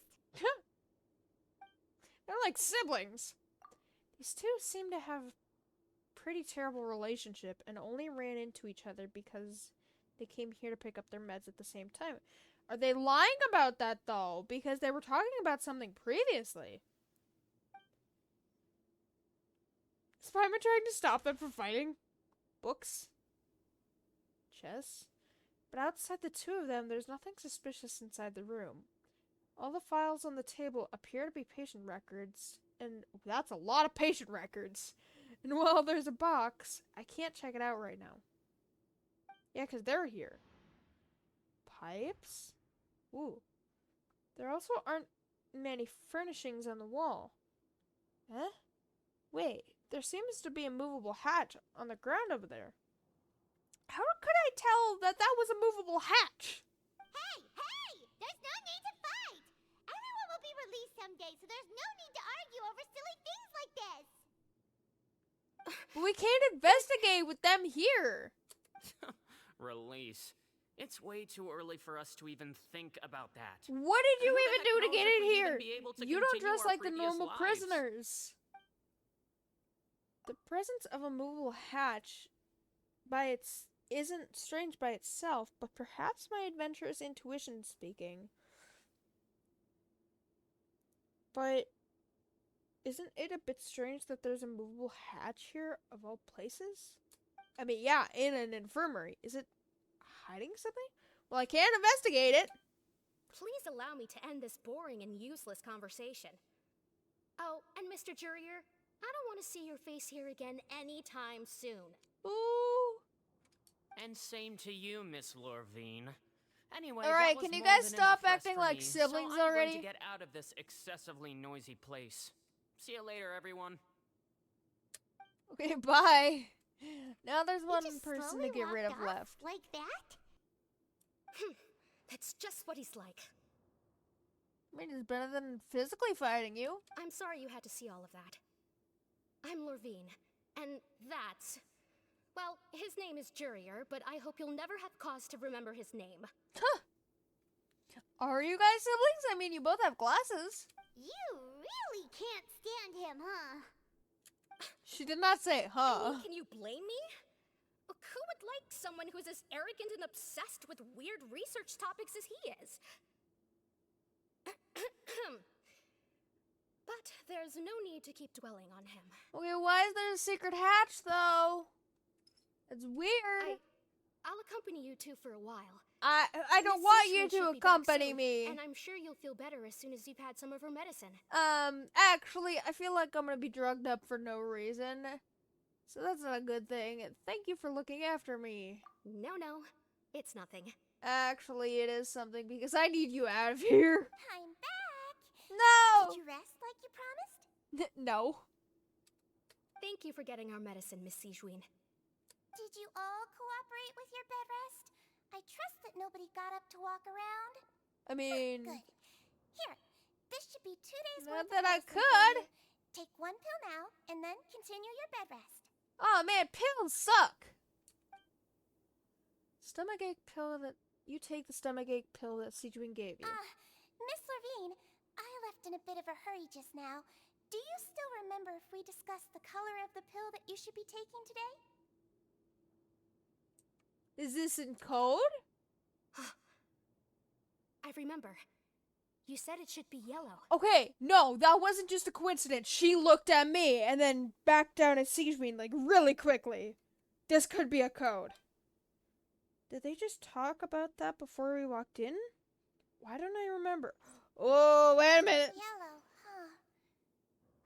They're like siblings. These two seem to have a pretty terrible relationship and only ran into each other because they came here to pick up their meds at the same time. Are they lying about that, though? Because they were talking about something previously. Is Paimon trying to stop them from fighting? Books? Chess? But outside the two of them, there's nothing suspicious inside the room. All the files on the table appear to be patient records, and that's a lot of patient records. And while there's a box, I can't check it out right now. Yeah, because they're here. Pipes? Ooh. There also aren't many furnishings on the wall. Huh? Wait, there seems to be a movable hatch on the ground over there. How could I tell that that was a movable hatch? Hey! Hey! There's no need to fight! Everyone will be released someday, so there's no need to argue over silly things like this! But we can't investigate with them here. Release. It's way too early for us to even think about that. What did you Who the even heck do to knows get if in we'd here? even be able to You don't continue dress our like the previous normal lives? prisoners. The presence of a movable hatch isn't strange by itself, but perhaps my adventurous intuition speaking. But isn't it a bit strange that there's a movable hatch here of all places? I mean, yeah, in an infirmary. Is it hiding something? Well, I can't investigate it. Please allow me to end this boring and useless conversation. Oh, and Mr. Jurier, I don't want to see your face here again anytime soon. Ooh. And same to you, Miss Lorvine. Anyway, Alright, that was can you more guys than stop enough rest acting for like me, siblings so I'm already? going to get out of this excessively noisy place. See you later, everyone. Okay, bye. Now there's one just person to slowly get rid of walked off left. like that? That's just what he's like. I mean, it's better than physically fighting you. I'm sorry you had to see all of that. I'm Lorvine, and that's... Well, his name is Jurier, but I hope you'll never have cause to remember his name. Huh. Are you guys siblings? I mean, you both have glasses. You really can't stand him, huh? She did not say, I huh? mean, can you blame me? Who would like someone who's as arrogant and obsessed with weird research topics as he is? But there's no need to keep dwelling on him. Okay, why is there a secret hatch, though? It's weird. I'll accompany you two for a while. I don't Miss want you Seashore to should be back accompany soon, me. And I'm sure you'll feel better as soon as you've had some of her medicine. Actually, I feel like I'm gonna be drugged up for no reason. So that's not a good thing. Thank you for looking after me. No, it's nothing. Actually, it is something because I need you out of here. I'm back! No! Did you rest like you promised? No. Thank you for getting our medicine, Miss Sijuin. Did you all cooperate with your bed rest? I trust that nobody got up to walk around. I mean... Good. Here, this should be 2 days Not worth that of I medicine for could. you. Take 1 pill now, and then continue your bed rest. Oh man, pills suck! Stomachache pill that... You take the stomachache pill that Sijuin gave you. Miss Lorvine, I left in a bit of a hurry just now. Do you still remember if we discussed the color of the pill that you should be taking today? Is this in code? I remember. You said it should be yellow. Okay, no, that wasn't just a coincidence. She looked at me and then backed down at Sijuin like really quickly. This could be a code. Did they just talk about that before we walked in? Why don't I remember? Oh, wait a minute. Yellow, huh?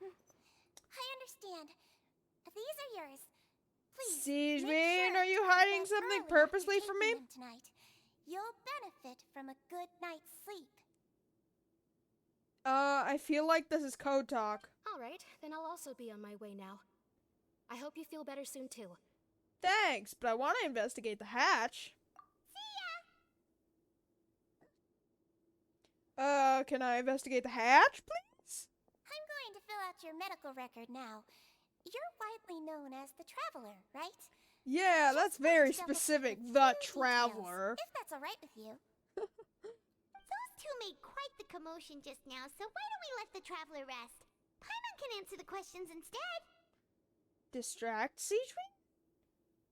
I understand. These are yours. Please, make Sijuin, sure are you to go to hiding bed something early after purposely from me? taking them tonight. You'll benefit from a good night's sleep. I feel like this is code talk. All right, then I'll also be on my way now. I hope you feel better soon, too. Thanks, but I want to investigate the hatch. See ya! Can I investigate the hatch, please? I'm going to fill out your medical record now. You're widely known as the Traveler, right? Yeah, that's very Just double check specific. a The few Traveler. details, if that's alright with you. Those two made quite the commotion just now, so why don't we let the Traveler rest? Paimon can answer the questions instead. Distract Sijuin?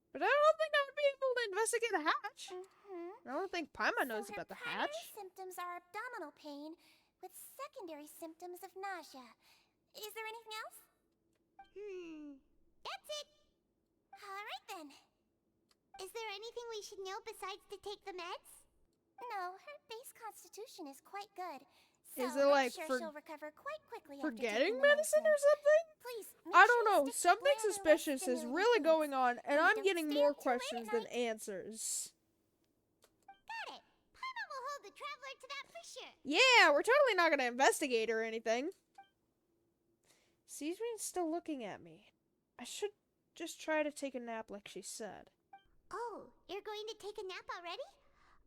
But I don't think I would be able to investigate the hatch. I don't think Paimon knows about the hatch. Primary symptoms are abdominal pain with secondary symptoms of nausea. Is there anything else? That's it. Alright then. Is there anything we should know besides to take the meds? No, her base constitution is quite good. So Is it like I'm sure she'll recover quite quickly after forgetting taking the medicine or something? Please, I don't know. Something suspicious is really going on, and I'm don't getting stay more up too late questions at than answers. Got it. Paimon will hold the Traveler to that for sure. Yeah, we're totally not gonna investigate or anything. Sijuin's still looking at me. I should just try to take a nap like she said. Oh, you're going to take a nap already?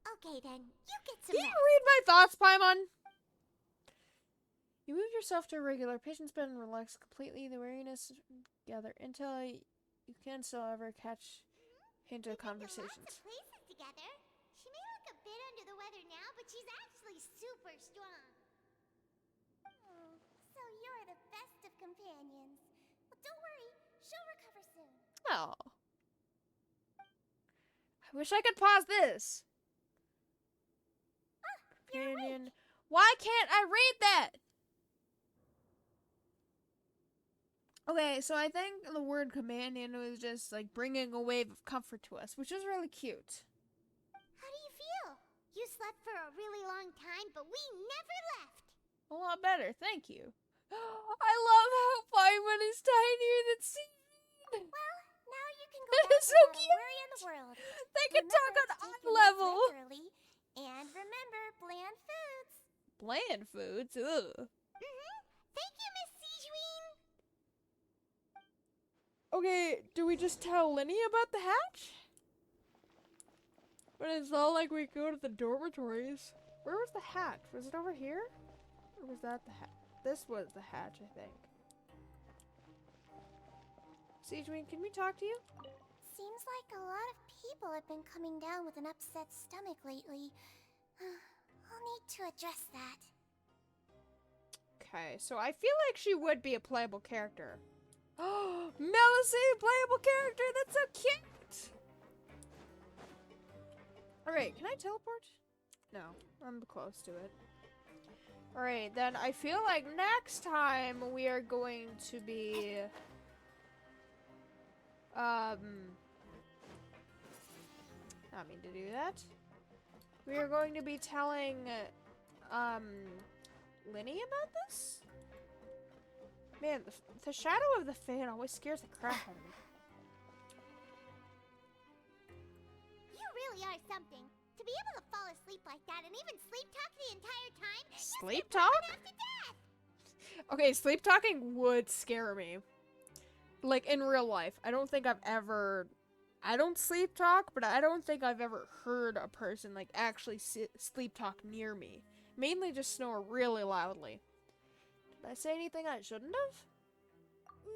Okay then, you get some Can you rest. read my thoughts, Paimon? You move yourself to a regular patience bed and relax completely. The weariness gather until you can still ever catch into conversations. Places together. She may look a bit under the weather now, but she's actually super strong. So you're the best of companions. Well, don't worry, she'll recover soon. Oh. I wish I could pause this. Companion. Why can't I read that? Okay, so I think the word companion was just like bringing a wave of comfort to us, which is really cute. How do you feel? You slept for a really long time, but we never left. A lot better, thank you. I love how Paimon is tinier than Seaweed. Well, now you can go That back is to so not cute. worry in the world. They can talk on eye level. Regularly, and remember, bland foods. Bland foods? Ugh. Thank you, Miss Sejuine. Okay, do we just tell Linny about the hatch? But it's not like we go to the dormitories. Where was the hatch? Was it over here? Or was that the hatch? This was the hatch, I think. Sejuine, can we talk to you? Seems like a lot of people have been coming down with an upset stomach lately. I'll need to address that. Okay, so I feel like she would be a playable character. Oh, Melisy, playable character! That's so cute! Alright, can I teleport? No, I'm close to it. Alright, then I feel like next time we are going to be... not mean to do that. We are going to be telling, Linny about this? Man, the shadow of the fan always scares the crap out of me. You really are something. To be able to fall asleep like that and even sleep talk the entire time. Sleep talk? After death. Okay, sleep talking would scare me. Like, in real life. I don't sleep talk, but I don't think I've ever heard a person, like, actually sleep talk near me. Mainly just snore really loudly. Did I say anything I shouldn't have?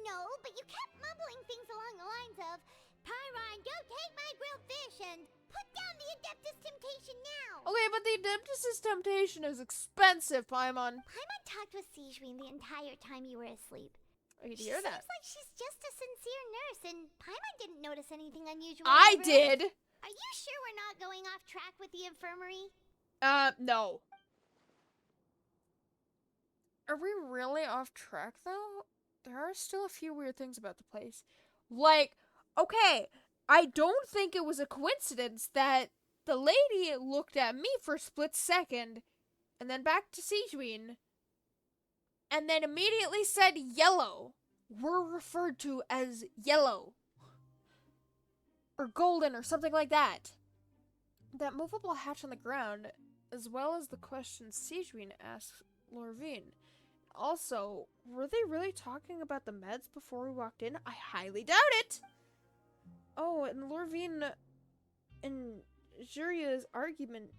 No, but you kept mumbling things along the lines of, Pyron, go take my grilled fish and put down the Adeptus Temptation now. Okay, but the Adeptus Temptation is expensive, Paimon. Paimon talked with Sejuine the entire time you were asleep. I could hear that. Seems like she's just a sincere nurse, and Paimon didn't notice anything unusual. I did! Are you sure we're not going off track with the infirmary? No. Are we really off track, though? There are still a few weird things about the place. Like, okay, I don't think it was a coincidence that the lady looked at me for a split second, and then back to Sejuine, and then immediately said yellow. We're referred to as yellow. Or golden, or something like that. That movable hatch on the ground, as well as the questions Sejuine asked Lorvine. Also, were they really talking about the meds before we walked in? I highly doubt it! Oh, and Lorvine and Juria's argument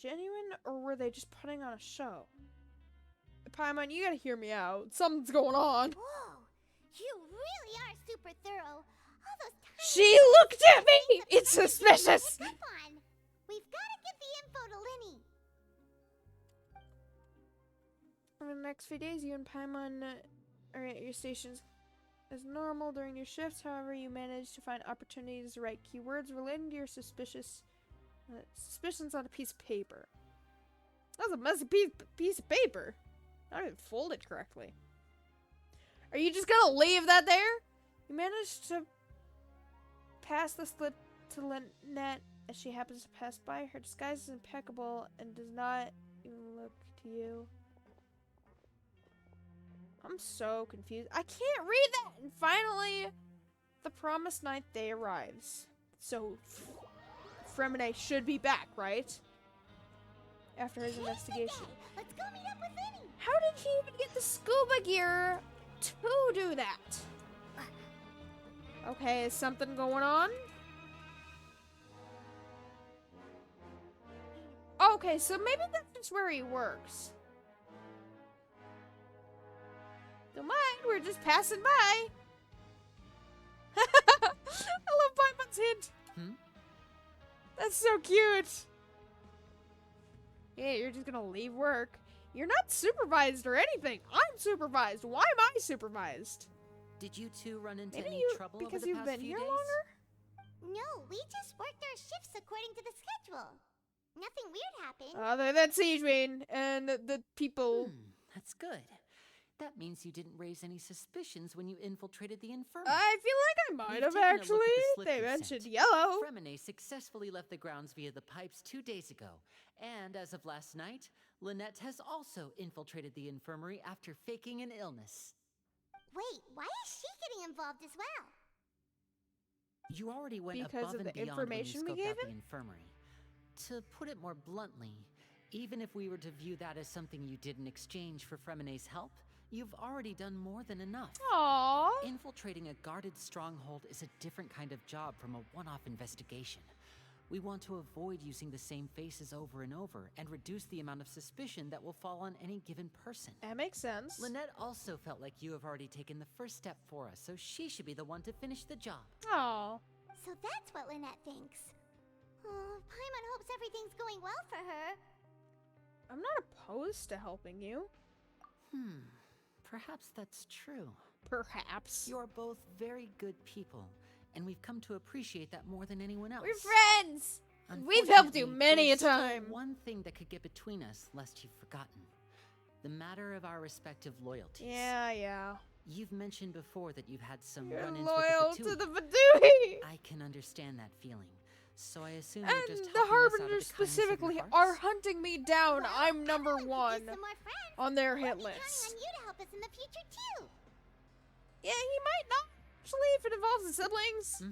genuine, or were they just putting on a show? Paimon, you gotta hear me out. Something's going on. Whoa, you really are super thorough. All those tiny She looked at me! It's suspicious! Come on. We've gotta give the info to Linny. Over the next few days, you and Paimon are at your stations as normal during your shifts. However, you manage to find opportunities to write keywords relating to your suspicions on a piece of paper. That was a messy piece of paper. Not even folded correctly. Are you just gonna leave that there? You managed to pass the slip to Lynette as she happens to pass by. Her disguise is impeccable and does not even look to you. I'm so confused. I can't read that! And finally, the promised 9th day arrives. So, Fremine should be back, right? After his investigation. Let's go meet up with Linny. How did he even get the scuba gear to do that? Okay, is something going on? Okay, so maybe that's just where he works. Don't mind, we're just passing by. I love Paimon's hint. That's so cute. Yeah, you're just gonna leave work. You're not supervised or anything. I'm supervised. Why am I supervised? Did you two run into Maybe any trouble over because the you've past been few here days? longer? No, we just worked our shifts according to the schedule. Nothing weird happened. Other than Siegewin and the people. That's good. That means you didn't raise any suspicions when you infiltrated the infirmary. I feel like I might We've have taken a look at actually. the slip They you mentioned sent. yellow. Fremine successfully left the grounds via the pipes 2 days ago. And as of last night, Lynette has also infiltrated the infirmary after faking an illness. Wait, why is she getting involved as well? You already went Because above of and the beyond information we when you gave scoped out the infirmary. To put it more bluntly, even if we were to view that as something you did in exchange for Fremine's help, you've already done more than enough. Aww. Infiltrating a guarded stronghold is a different kind of job from a one-off investigation. We want to avoid using the same faces over and over and reduce the amount of suspicion that will fall on any given person. That makes sense. Lynette also felt like you have already taken the first step for us, so she should be the one to finish the job. Aww. So that's what Lynette thinks. Oh, Paimon hopes everything's going well for her. I'm not opposed to helping you. Perhaps that's true. Perhaps. You're both very good people, and we've come to appreciate that more than anyone else. We're friends! We've helped you Unfortunately, many a there's still time. one thing that could get between us, lest you've forgotten. The matter of our respective loyalties. Yeah. You've mentioned before that you've had some You're run-ins loyal with the to Fatui. the Fatui! I can understand that feeling. So I assume And you're just the helping us out of Harbingers the kindness of your specifically hearts? are hunting me down. Well, I'm number Paimon could use one some more friends. on their hit We'll be counting list. on you to help us in the future too. Yeah, he might not. Actually, if it involves the siblings.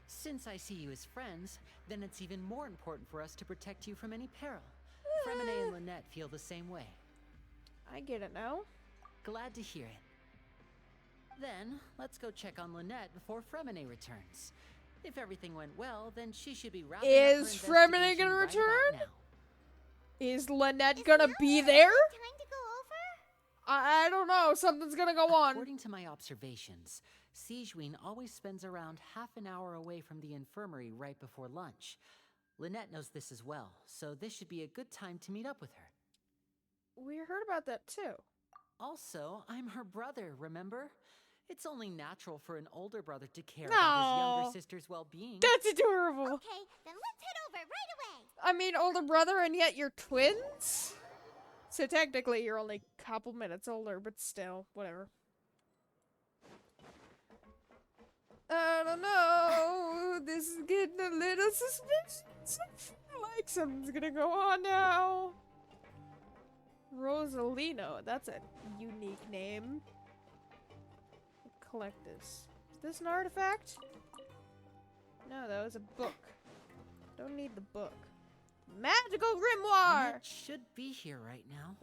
Since I see you as friends, then it's even more important for us to protect you from any peril. Fremine and Lynette feel the same way. I get it now. Glad to hear it. Then, let's go check on Lynette before Fremine returns. If everything went well, then she should be wrapping up her Is Fremine investigation gonna right return? about now. Is Lynette gonna be there? Time to go over? I don't know. Something's gonna go on. According to my observations, Siegewin always spends around half an hour away from the infirmary right before lunch. Lynette knows this as well, so this should be a good time to meet up with her. We heard about that too. Also, I'm her brother, remember? It's only natural for an older brother to care No. about his younger sister's well-being. That's adorable. Okay, then let's head over right away. I mean, older brother, and yet you're twins? So technically, you're only a couple minutes older, but still, whatever. I don't know. This is getting a little suspicious. I feel like something's gonna go on now. Rosalino. That's a unique name. Collect this. Is this an artifact? No, that was a book. Don't need the book. Magical grimoire! Lynette should be here right now.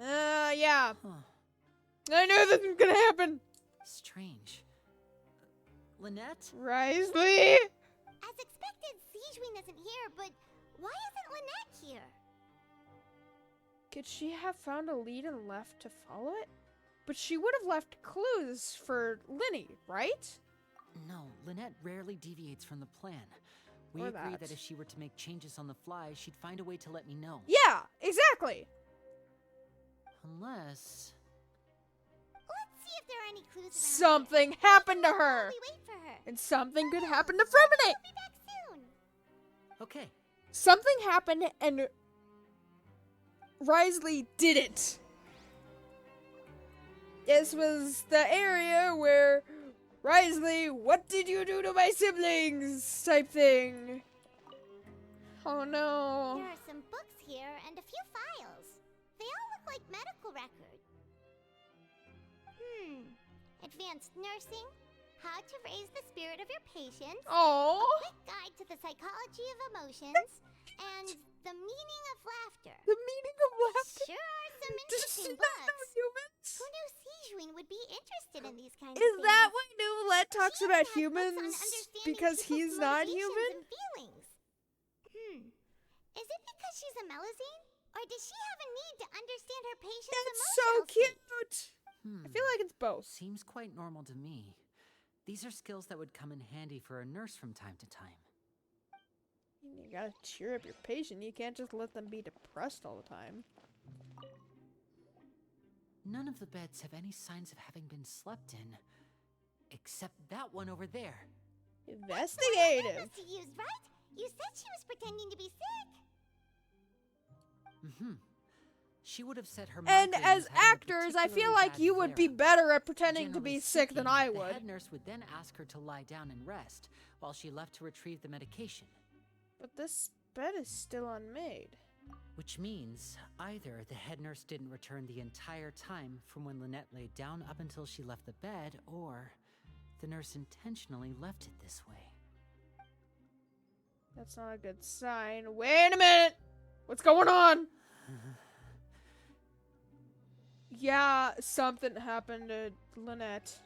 Yeah. Huh. I knew this was gonna happen. Strange. Lynette? Risley! As expected, Siegewin isn't here, but why isn't Lynette here? Could she have found a lead and left to follow it? But she would have left clues for Linny, right? No, Lynette rarely deviates from the plan. We Or agreed that. that if she were to make changes on the fly, she'd find a way to let me know. Yeah, exactly. Unless... Let's see if there are any clues around Something here. happened to While her. we wait for her. And something could happen to Fremine. We'll be back soon. Okay. Something happened and Risley didn't. This was the area where Risley, what did you do to my siblings? Type thing. Oh no. There are some books here and a few files. They all look like medical records. Advanced nursing, how to raise the spirit of your patients, Oh. a quick guide to the psychology of emotions, and the meaning of laughter. The meaning of laughter. Sure are some Does interesting she not know books. humans? Who knew Siegewin would be interested in these kinds of Is things? that why Newlet talks She about even has books on humans understanding because people's he's not motivations human? and feelings. Is it because she's a Melazine? Or does she have a need to understand her patient's That's so emotional state? cute. I feel like it's both. Seems quite normal to me. These are skills that would come in handy for a nurse from time to time. You gotta cheer up your patient. You can't just let them be depressed all the time. None of the beds have any signs of having been slept in, except that one over there. Investigative. Must have used, right? You said she was pretending to be sick. She would have said her And migraine as was having a actors, I feel particularly like bad you would be flare-up. better at pretending to be Generally sick than speaking, I The would. head nurse would then ask her to lie down and rest, while she left to retrieve the medication. But this bed is still unmade. Which means either the head nurse didn't return the entire time from when Lynette laid down up until she left the bed, or the nurse intentionally left it this way. That's not a good sign. Wait a minute! What's going on? Yeah, something happened to Lynette.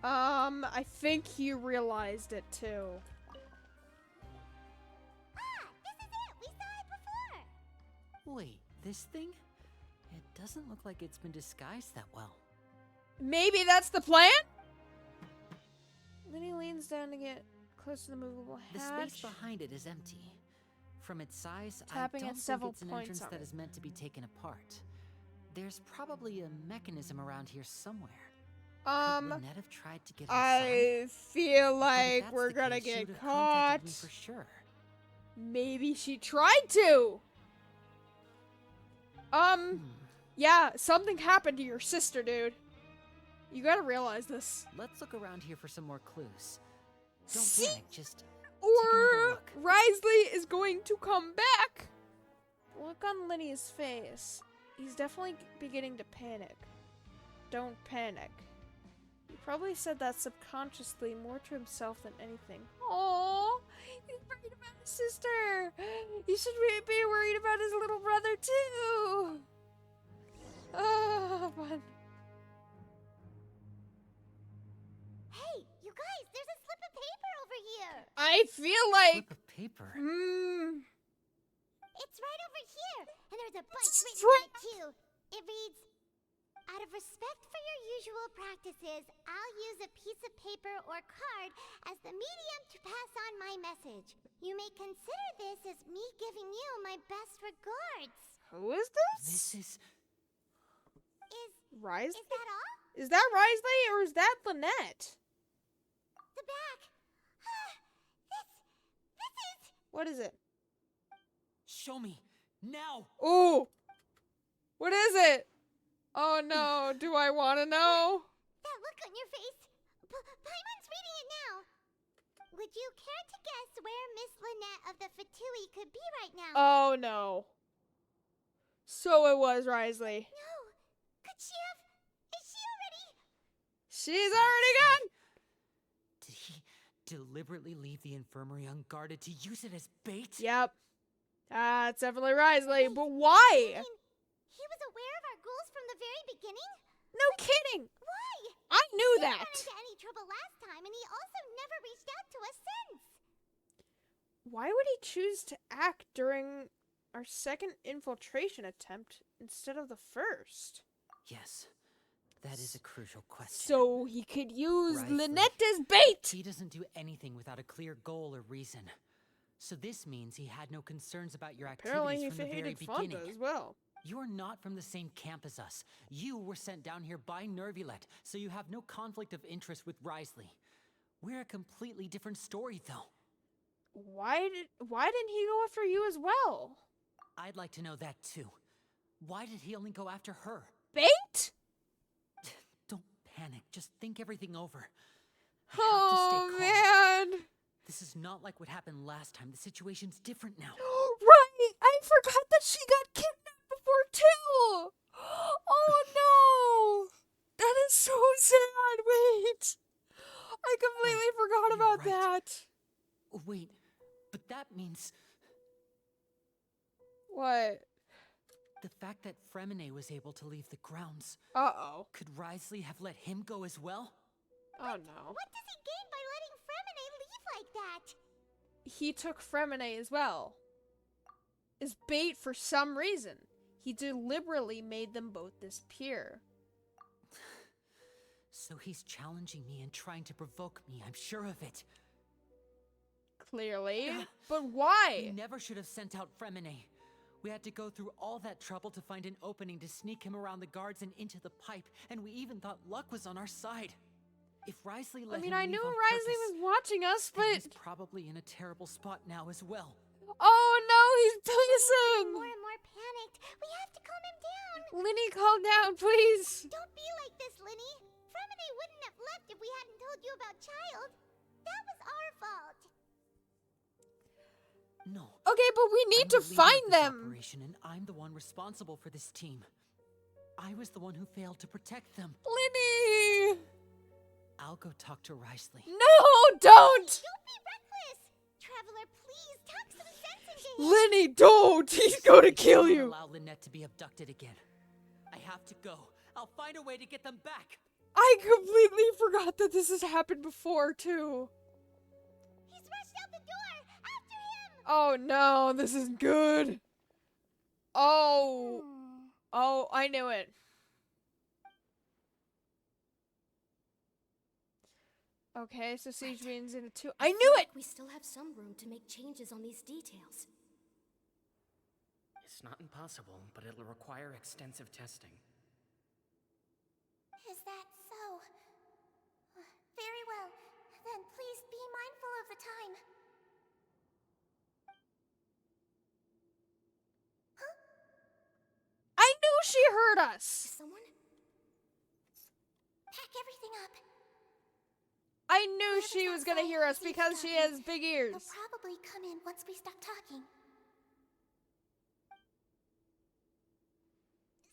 I think he realized it too. This is it! We saw it before! Wait, this thing? It doesn't look like it's been disguised that well. Maybe that's the plan? Then he leans down to get close to the movable The hatch. space behind it is empty. From its size, Tapping I at don't several think it's an points entrance on that it. is meant to be taken apart. There's probably a mechanism around here somewhere. Could Lynette have tried to get inside? I feel But if like that's we're the gonna case, she get would have caught. contacted me for sure. Maybe she tried to. Yeah, something happened to your sister, dude. You gotta realize this. Let's look around here for some more clues. Don't See? panic, just Or Risley is going to come back. Look on Lydia's face. He's definitely beginning to panic. Don't panic. He probably said that subconsciously more to himself than anything. Aww, he's worried about his sister. He should be worried about his little brother too. Oh, fun. Hey, you guys, there's a slip of paper over here! I feel like. Slip of paper. It's right over here, and there's a bunch written right- on it too. It reads, out of respect for your usual practices, I'll use a piece of paper or card as the medium to pass on my message. You may consider this as me giving you my best regards. Who is this? This is... Risley? Is that all? Is that Risley or is that Lynette? The back. This is... What is it? Show me, now! Ooh! What is it? Oh no, do I want to know? That look on your face. Paimon's reading it now. Would you care to guess where Miss Lynette of the Fatui could be right now? Oh no. So it was Risley. No. Could she have... Is she already... She's already gone! Did he deliberately leave the infirmary unguarded to use it as bait? Yep. It's definitely Risley, but why? He was aware of our goals from the very beginning? No kidding! Why? I knew He that! didn't run into any trouble last time, and he also never reached out to us since. Why would he choose to act during our second infiltration attempt instead of the first? Yes, that is a crucial question. So he could use Risley. Lynette as bait! He doesn't do anything without a clear goal or reason. So this means he had no concerns about your Apparently activities he from the very hated beginning. Fonda as well. You're not from the same camp as us. You were sent down here by Nervulette, so you have no conflict of interest with Risley. We're a completely different story, though. Why didn't he go after you as well? I'd like to know that, too. Why did he only go after her? Bait? Don't panic. Just think everything over. Oh, man. This is not like what happened last time. The situation's different now. Right! I forgot that she got kidnapped before, too! Oh, no! That is so sad. Wait. I completely forgot about that. Wait, but that means... What? The fact that Fremine was able to leave the grounds. Uh-oh. Could Risley have let him go as well? Oh, no. What does he gain by letting Fremine leave like that? He took Fremine as well. as bait for some reason. He deliberately made them both disappear. So he's challenging me and trying to provoke me, I'm sure of it. Clearly. But why? We never should have sent out Fremine. We had to go through all that trouble to find an opening to sneak him around the guards and into the pipe, and we even thought luck was on our side. If Risley let him I leave knew on Risley purpose, was watching us, then but... he's probably in a terrible spot now as well. Oh no, he's More pissing! and more panicked. We have to calm him down. Linny, calm down, please. Don't be like this, Linny. Fremine wouldn't have left if we hadn't told you about Child. That was our fault. No. Okay, but we need to I'm the leader find of this them. operation, and I'm the one responsible for this team. I was the one who failed to protect them. Linny! I'll go talk to Risley. No, don't! Don't be reckless. Traveler, please talk some sense into him. Linny, don't! He's gonna kill I you. won't allow Lynette to be abducted again. I have to go. I'll find a way to get them back. I completely forgot that this has happened before, too. He's rushed out the door. After him. Oh no, this isn't good. Oh. Oh, I knew it. Okay, so Siege Queen's in a 2. I knew it! We still have some room to make changes on these details. It's not impossible, but it'll require extensive testing. Is that so? Very well. Then please be mindful of the time. Huh? I knew she heard us! Someone? Pack everything up. I knew she was gonna hear us because she has big ears. They'll probably come in once we stop talking.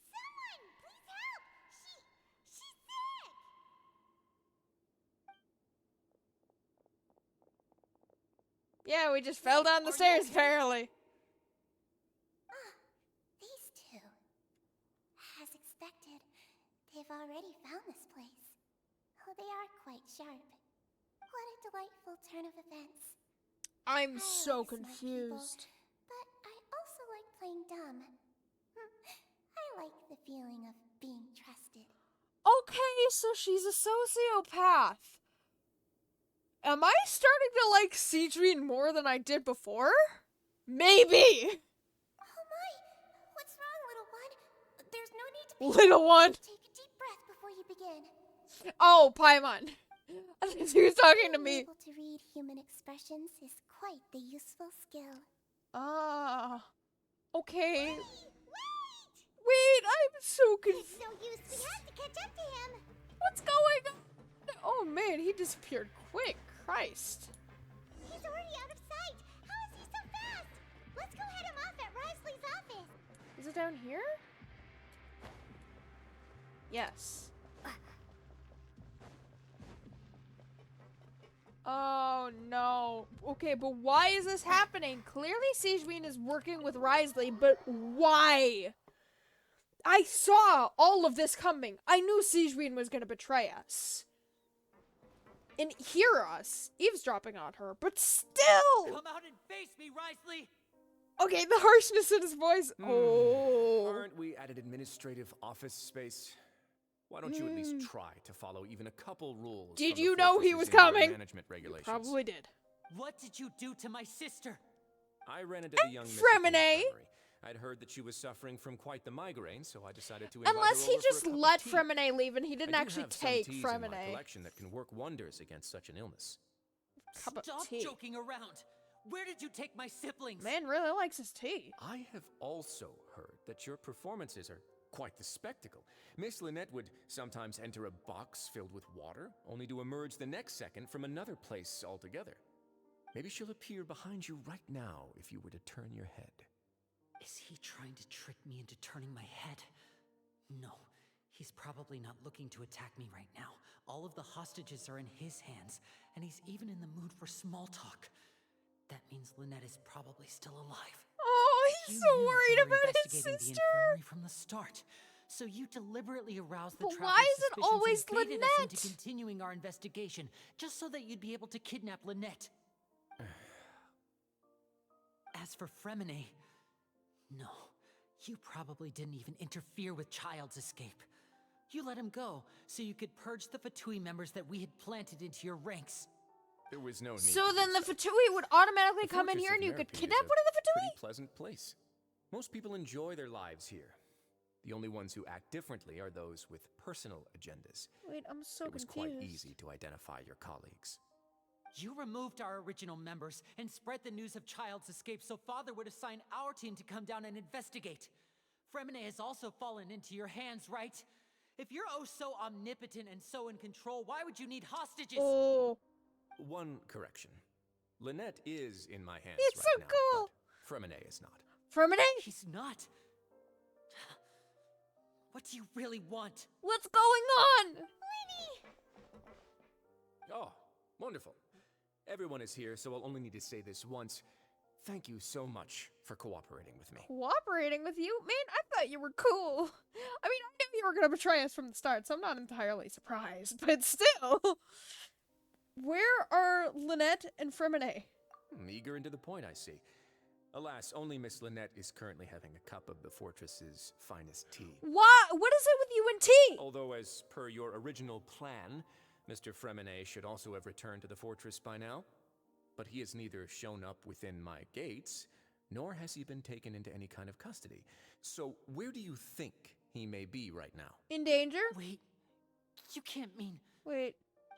Someone! Please help! She's sick! Yeah, we just fell down the stairs, apparently. These two. As expected, they've already found this place. Oh, they are quite sharp. What a delightful turn of events. I'm I so like smart people, confused. but I also like playing dumb. I like the feeling of being trusted. Okay, so she's a sociopath. Am I starting to like Siege Queen more than I did before? Maybe! Oh my! What's wrong, little one? There's no need to be Little one! Take a deep breath before you begin. Oh, Paimon. I think he was talking to Being me. able to read human expressions is quite the useful skill. Ah. Okay. Wait! Wait, I'm so It's confused. no use. We have to catch up to him. What's going on? Oh man, he disappeared quick. Christ. He's already out of sight. How is he so fast? Let's go head him off at Risley's office. Is it down here? Yes. Oh no. Okay, but why is this happening? Clearly Siege Queen is working with Risley, but why? I saw all of this coming. I knew Siege Queen was gonna betray us. And hear us, eavesdropping on her, but still! Come out and face me, Risley! Okay, the harshness in his voice. Oh. Aren't we at an administrative office space? Why don't you at least try to follow even a couple rules? Did from the you know he fortress's was indoor coming? Management regulations. Probably did. What did you do to my sister? I ran into the young Miss Fremine. at the infirmary. I'd heard that she was suffering from quite the migraine, so I decided to invite Unless her he over for a just cup of let tea. Fremine leave and he didn't I do actually have some take teas in my Fremine. collection that can work wonders against such an illness. Cup of Stop tea. joking around. Where did you take my siblings? Man really likes his tea. I have also heard that your performances are quite the spectacle. Miss Lynette would sometimes enter a box filled with water, only to emerge the next second from another place altogether. Maybe she'll appear behind you right now if you were to turn your head. Is he trying to trick me into turning my head? No, he's probably not looking to attack me right now. All of the hostages are in his hands, and he's even in the mood for small talk. That means Lynette is probably still alive. Oh, he's so You worried were about his investigating the sister. infirmary from the start. So you deliberately aroused the But Traveler's why is it suspicions always and baited us into Lynette? continuing our investigation, just so that you'd be able to kidnap Lynette. As for Fremine, No, you probably didn't even interfere with Child's escape. You let him go so you could purge the Fatui members that we had planted into your ranks. There was no need So to then do the so. Fatui would automatically The come in Fortress here of and you could Meripede kidnap is a one of the pretty Fatui? pleasant place. Most people enjoy their lives here. The only ones who act differently are those with personal agendas. Wait, I'm so It was confused. quite easy to identify your colleagues. You removed our original members and spread the news of Child's escape so Father would assign our team to come down and investigate. Fremine has also fallen into your hands, right? If you're oh so omnipotent and so in control, why would you need hostages? Oh. One correction. Lynette is in my hands It's right so now, cool. but Fremine is not. Fremine? He's not. What do you really want? What's going on? Oh, wonderful. Everyone is here, so I'll only need to say this once. Thank you so much for cooperating with me. Cooperating with you? Man, I thought you were cool. I mean, I knew you were going to betray us from the start, so I'm not entirely surprised. But still. Where are Lynette and Fremine? Eager and to the point, I see. Alas, only Miss Lynette is currently having a cup of the fortress's finest tea. Why? What is it with you and tea? Although, as per your original plan, Mr. Fremine should also have returned to the fortress by now. But he has neither shown up within my gates, nor has he been taken into any kind of custody. So where do you think he may be right now? In danger? Wait, you can't mean... Wait.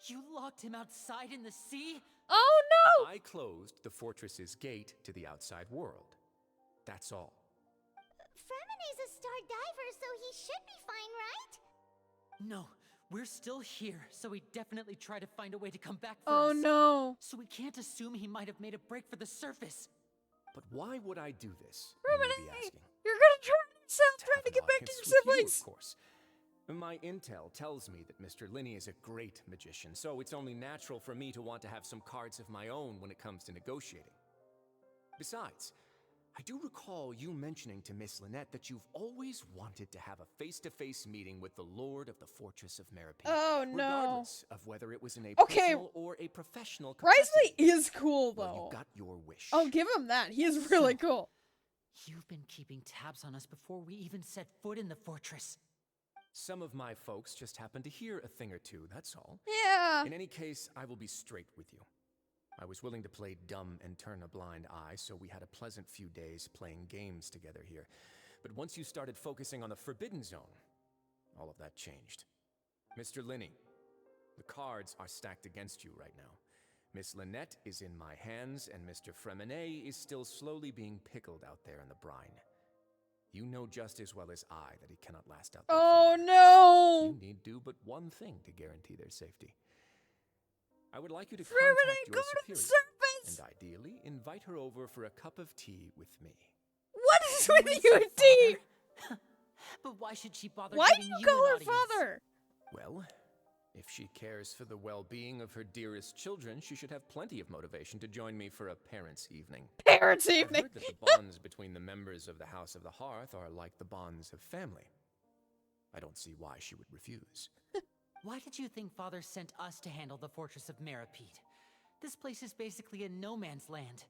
You locked him outside in the sea? Oh no! I closed the fortress's gate to the outside world. That's all. Fremine's a star diver, so he should be fine, right? No, we're still here, so he definitely tried to find a way to come back for Oh us. no. So we can't assume he might have made a break for the surface. But why would I do this? Fremine, You may be asking. you're gonna try yourself trying to get back to It's your with you, siblings. of course. My intel tells me that Mr. Linney is a great magician, so it's only natural for me to want to have some cards of my own when it comes to negotiating. Besides, I do recall you mentioning to Miss Lynette that you've always wanted to have a face-to-face meeting with the Lord of the Fortress of Meripede. Oh, no. Regardless of whether it was in a Okay. personal or a professional capacity. Risley is cool, though. Well, you got your wish. I'll give him that. He is really cool. You've been keeping tabs on us before we even set foot in the fortress. Some of my folks just happened to hear a thing or two, that's all. Yeah. In any case, I will be straight with you. I was willing to play dumb and turn a blind eye, so we had a pleasant few days playing games together here. But once you started focusing on the Forbidden Zone, all of that changed. Mr. Linney, the cards are stacked against you right now. Miss Lynette is in my hands, and Mr. Fremine is still slowly being pickled out there in the brine. You know just as well as I that he cannot last out there. Oh no! You need do but one thing to guarantee their safety. I would like you to Fremine, contact go your to the superior, surface! and ideally invite her over for a cup of tea with me. What is with you and tea? But why should she bother Why do giving you you call an her audience? father? Well, if she cares for the well-being of her dearest children, she should have plenty of motivation to join me for a parents' evening. Parents' I've evening. heard that the bonds between the members of the House of the Hearth are like the bonds of family. I don't see why she would refuse. Why did you think Father sent us to handle the Fortress of Meripede? This place is basically a no man's land.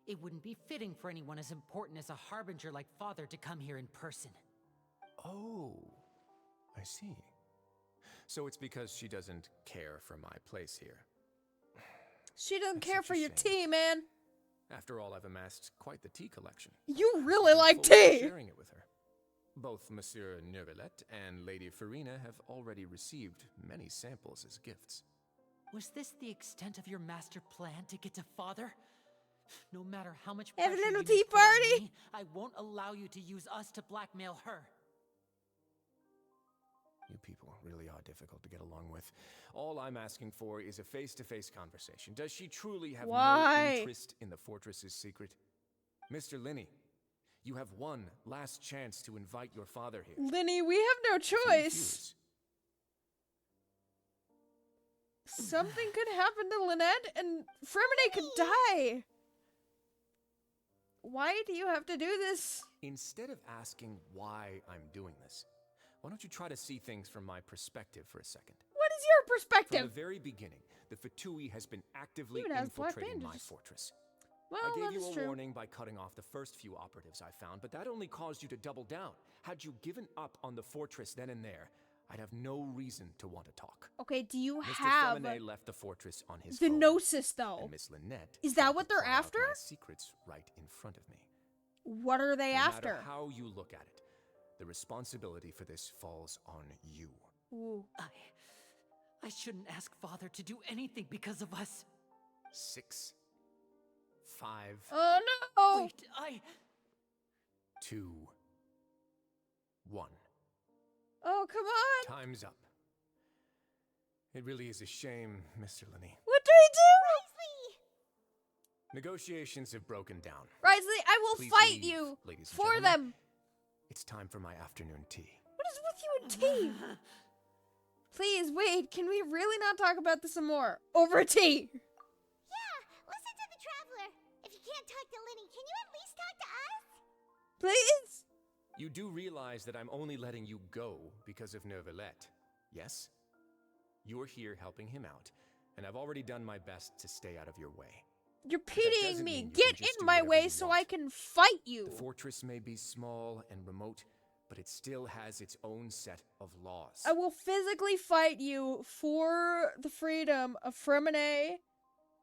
It wouldn't be fitting for anyone as important as a harbinger like Father to come here in person. Oh, I see. So it's because she doesn't care for my place here. She doesn't That's care such for a your shame. tea, man. After all, I've amassed quite the tea collection. You really like Looking forward to tea. sharing it with her. Both Monsieur Neuvillette and Lady Farina have already received many samples as gifts. Was this the extent of your master plan to get to Father? No matter how much Have a pressure little you tea may put on party? me, I won't allow you to use us to blackmail her. You people really are difficult to get along with. All I'm asking for is a face-to-face conversation. Does she truly have Why? no interest in the fortress's secret? Mr. Linney, you have one last chance to invite your father here. Linny, we have no If you choice. refuse, Something could happen to Lynette and Fremine could die. Why do you have to do this? instead of asking why I'm doing this, why don't you try to see things from my perspective for a second? What is your From perspective? the very beginning, the Fatui has been actively Even has black infiltrating my bandages. fortress. Well, I that gave you is a true. warning by cutting off the first few operatives I found, but that only caused you to double down. Had you given up on the fortress then and there, I'd have no reason to want to talk. Okay, do you Mr. have Fremine left the fortress on his the phone, Gnosis, though? and Miss Lynette Is that tried what to they're pry out after? my secrets right in front of me. What are they No after? matter how you look at it, the responsibility for this falls on you. Ooh. I shouldn't ask Father to do anything because of us. 6, 5, Oh no! Wait, 2, 1. Oh, come on! Time's up. It really is a shame, Mr. Linney. What do we do? Negotiations have broken down. Risley, I will Please fight leave, you ladies and for gentlemen. them. It's time for my afternoon tea. What is with you and tea? Please, wait, can we really not talk about this some more? Over tea! Yeah, listen to the Traveler. If you can't talk to Linny, can you at least talk to us? Please? You do realize that I'm only letting you go because of Neuvillette, yes? You're here helping him out, and I've already done my best to stay out of your way. You're that pitying doesn't me. mean you Get can just in do my whatever way you so want. I can fight you. The fortress may be small and remote, but it still has its own set of laws. I will physically fight you for the freedom of Fremine,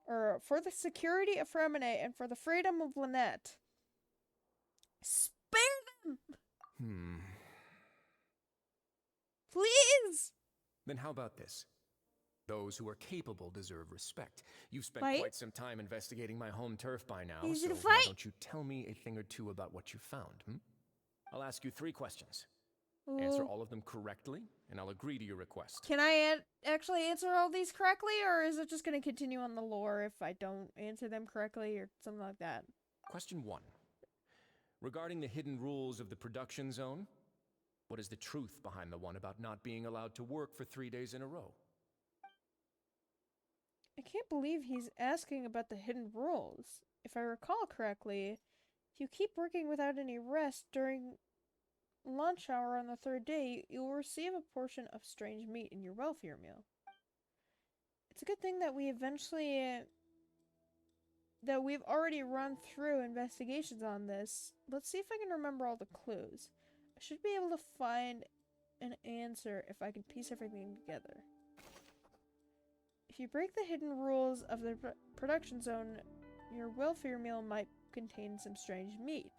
or for the security of Fremine, and for the freedom of Lynette. Spare them! Please! Then how about this? Those who are capable deserve respect. You've spent Fight? quite some time investigating my home turf by now, Easy so to why fight. don't you tell me a thing or two about what you found, I'll ask you 3 questions. Answer Ooh. all of them correctly, and I'll agree to your request. Can I actually answer all these correctly, or is it just going to continue on the lore if I don't answer them correctly, or something like that? Question 1. Regarding the hidden rules of the production zone, what is the truth behind the one about not being allowed to work for 3 days in a row? I can't believe he's asking about the hidden rules. If I recall correctly, if you keep working without any rest during lunch hour on the 3rd day, you will receive a portion of strange meat in your welfare meal. It's a good thing that we've already run through investigations on this. Let's see if I can remember all the clues. I should be able to find an answer if I can piece everything together. If you break the hidden rules of the production zone, your welfare meal might contain some strange meat.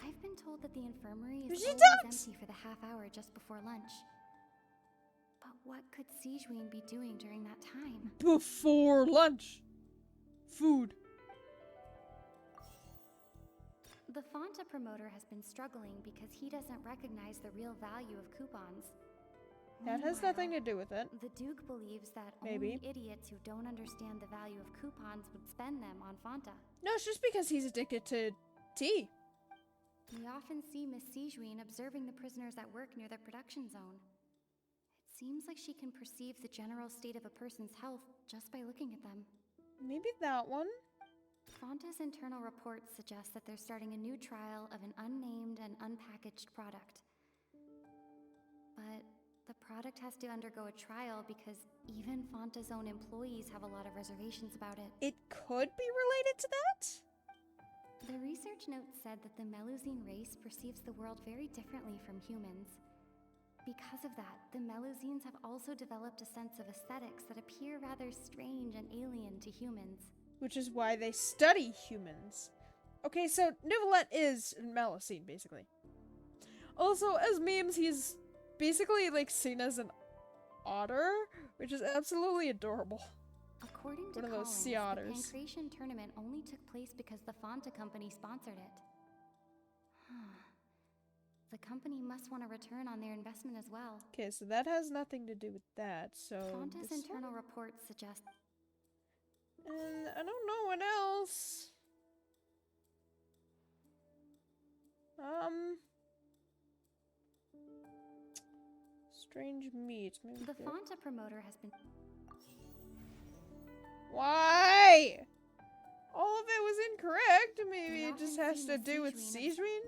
I've been told that the infirmary is She always does! empty for the half hour just before lunch. But what could Sijuin be doing during that time? Before lunch! Food. The Fonta promoter has been struggling because he doesn't recognize the real value of coupons. That has nothing to do with it. The Duke believes that Maybe. only idiots who don't understand the value of coupons would spend them on Fonta. No, it's just because he's addicted to tea. We often see Miss Sijuin observing the prisoners at work near the production zone. It seems like she can perceive the general state of a person's health just by looking at them. Maybe that one? Fonta's internal reports suggest that they're starting a new trial of an unnamed and unpackaged product. But the product has to undergo a trial because even Fonta's own employees have a lot of reservations about it. It could be related to that? The research note said that the Melusine race perceives the world very differently from humans. Because of that, the Melusines have also developed a sense of aesthetics that appear rather strange and alien to humans. Which is why they study humans. Okay, so Neuvillette is Melusine, basically. Also, as memes, he's basically like seen as an otter, which is absolutely adorable. According to One of those Collins, sea the otters. Pancration tournament only took place because the Fonta company sponsored it. The company must want a return on their investment as well. Okay, so that has nothing to do with that, so... Fonta's this internal reports suggest... And I don't know what else. Strange meat. Maybe The there- Fonta promoter has been... Why? All of it was incorrect. Maybe We it just often has see to Miss do with Sijuin Sijuin?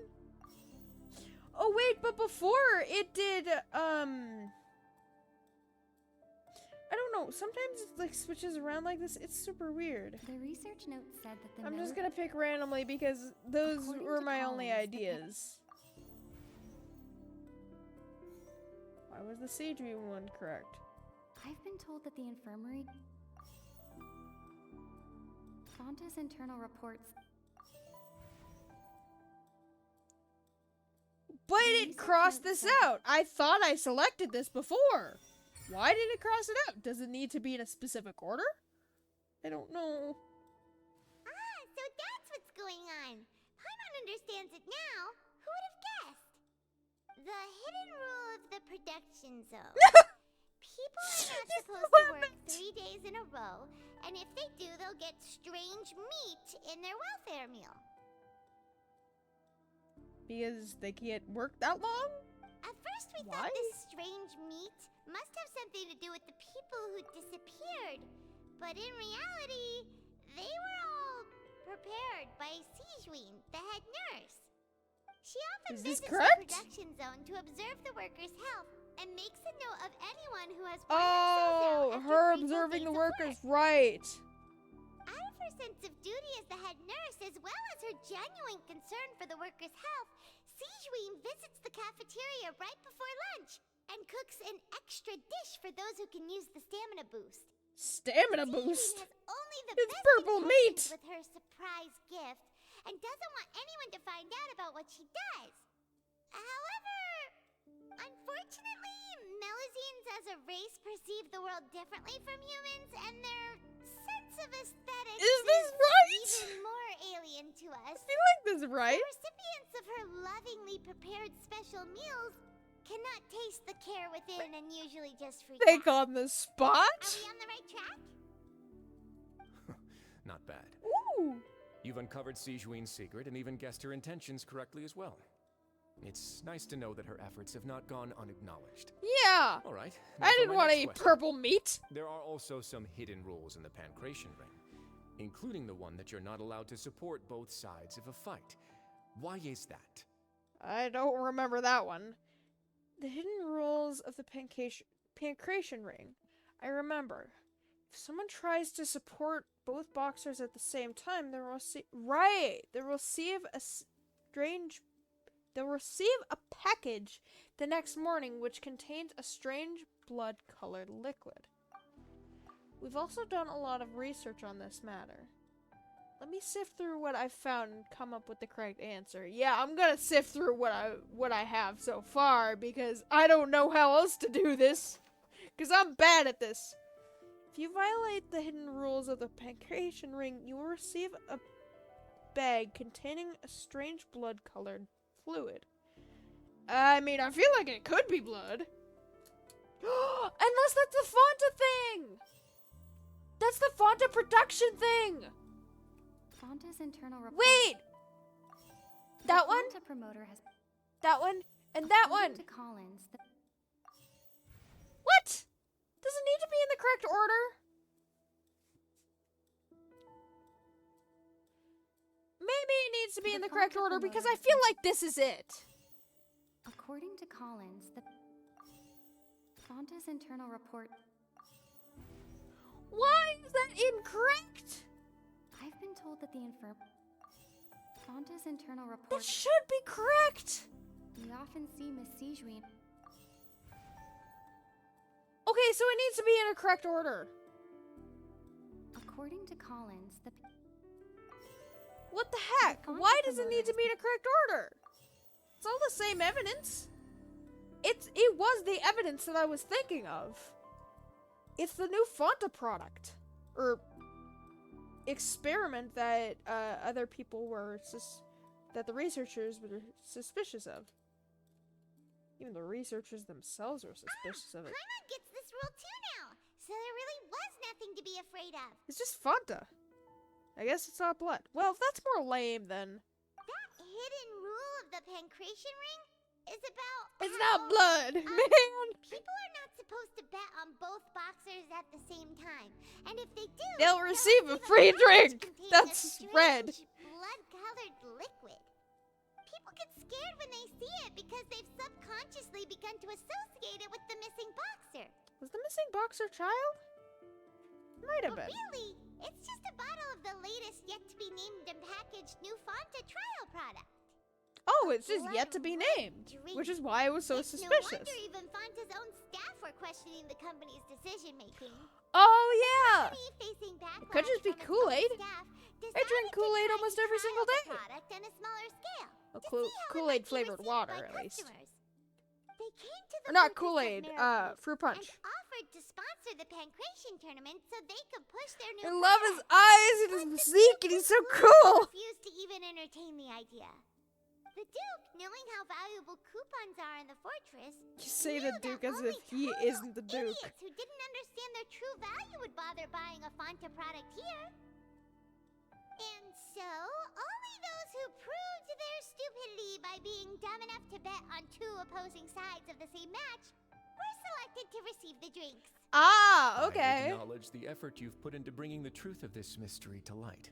Oh wait, but before it did, I don't know. Sometimes it like switches around like this. It's super weird. The research note said that the I'm just memo- gonna pick randomly because those According were to my only Collins, the ideas. Why was the siege one correct? I've been told that the infirmary... Fonta's internal reports... But it crossed this out. I thought I selected this before. Why did it cross it out? Does it need to be in a specific order? I don't know. Ah, so that's what's going on. Paimon understands it now. Who would have guessed? The hidden rule of the production zone. People are not supposed to work 3 days in a row, and if they do, they'll get strange meat in their welfare meal. Because they can't work that long? At first we thought this strange meat must have something to do with the people who disappeared. But in reality, they were all prepared by Sijuin, the head nurse. She often visits the production zone to observe the workers' health and makes a note of anyone who has worn themselves out after her 3 full observing days the of workers, work. right. Out of her sense of duty as the head nurse, as well as her genuine concern for the workers' health, Sijuin visits the cafeteria right before lunch and cooks an extra dish for those who can use the stamina boost. Stamina Sijuin boost? has only the It's best purple meat! intentions with her surprise gift and doesn't want anyone to find out about what she does. However, unfortunately, Melazines as a race perceive the world differently from humans, and their sense of aesthetics Is this right? even more alien to us. I feel like this is right. The recipients of her lovingly prepared special meals cannot taste the care within and usually just freak Think out. on the spot? Are we on the right track? Not bad. Ooh. You've uncovered Sijuin's secret and even guessed her intentions correctly as well. It's nice to know that her efforts have not gone unacknowledged. Yeah. All right. I didn't want to eat purple meat. There are also some hidden rules in the Pancration Ring, including the one that you're not allowed to support both sides of a fight. Why is that? I don't remember that one. The hidden rules of the Pancration Ring. I remember. If someone tries to support both boxers at the same time, they will receive a package the next morning which contains a strange blood-colored liquid. We've also done a lot of research on this matter. Let me sift through what I've found and come up with the correct answer. Yeah, I'm gonna sift through what I have so far because I don't know how else to do this. Because I'm bad at this. If you violate the hidden rules of the Pancration Ring, you will receive a bag containing a strange blood-colored fluid. I mean, I feel like it could be blood. Unless that's the Fonta thing! That's the Fonta production thing! Fonta's internal report... Wait! That one? Fonta promoter has... That one? And that one! According to Collins, What? Does it need to be in the correct order? Maybe it needs to be in the correct order because I feel like this is it. According to Collins, the Fonta's internal report... Why is that incorrect? I've been told that the Fonta's internal report... It should be correct! We often see Miss Sijuin... Okay, so it needs to be in a correct order. According to Collins, the... What the heck? Why does it need to be in a correct order? It's all the same evidence. It was the evidence that I was thinking of. It's the new Fonta product. Or experiment that other people were that the researchers were suspicious of. Even the researchers themselves were suspicious of it. Paimon gets this rule too now, so there really was nothing to be afraid of. It's just Fonta. I guess it's not blood. Well, that's more lame than... That hidden rule of the Pancration Ring is about... It's not blood, man! People are not supposed to bet on both boxers at the same time. And if they do... They'll receive a free drink! That's red. Blood-colored liquid. People get scared when they see it because they've subconsciously begun to associate it with the missing boxer. Was the missing boxer child? Might have But been. really, it's just a bottle of the latest yet-to-be-named and packaged new Fanta trial product. Oh, it's just yet to be named, which is why I was so It's suspicious. no wonder even Fanta's own staff were questioning the company's decision-making. Oh yeah, Facing it could just be Kool-Aid. I drink Kool-Aid almost every single day. Product on a smaller scale. Kool-Aid flavored water, at least. They came to the Or not focus Kool-Aid, of miracles fruit punch. and offered to sponsor the Pancration tournament so they could push their new I love his product. eyes and his physique, and he's so cool. Refused to even entertain the idea. The Duke, knowing how valuable coupons are in the fortress, You say knew the Duke that as only if he total isn't the Duke. idiots who didn't understand their true value would bother buying a Fanta product here. And so, only those who proved their stupidity by being dumb enough to bet on two opposing sides of the same match were selected to receive the drinks. Ah, I okay. acknowledge the effort you've put into bringing the truth of this mystery to light.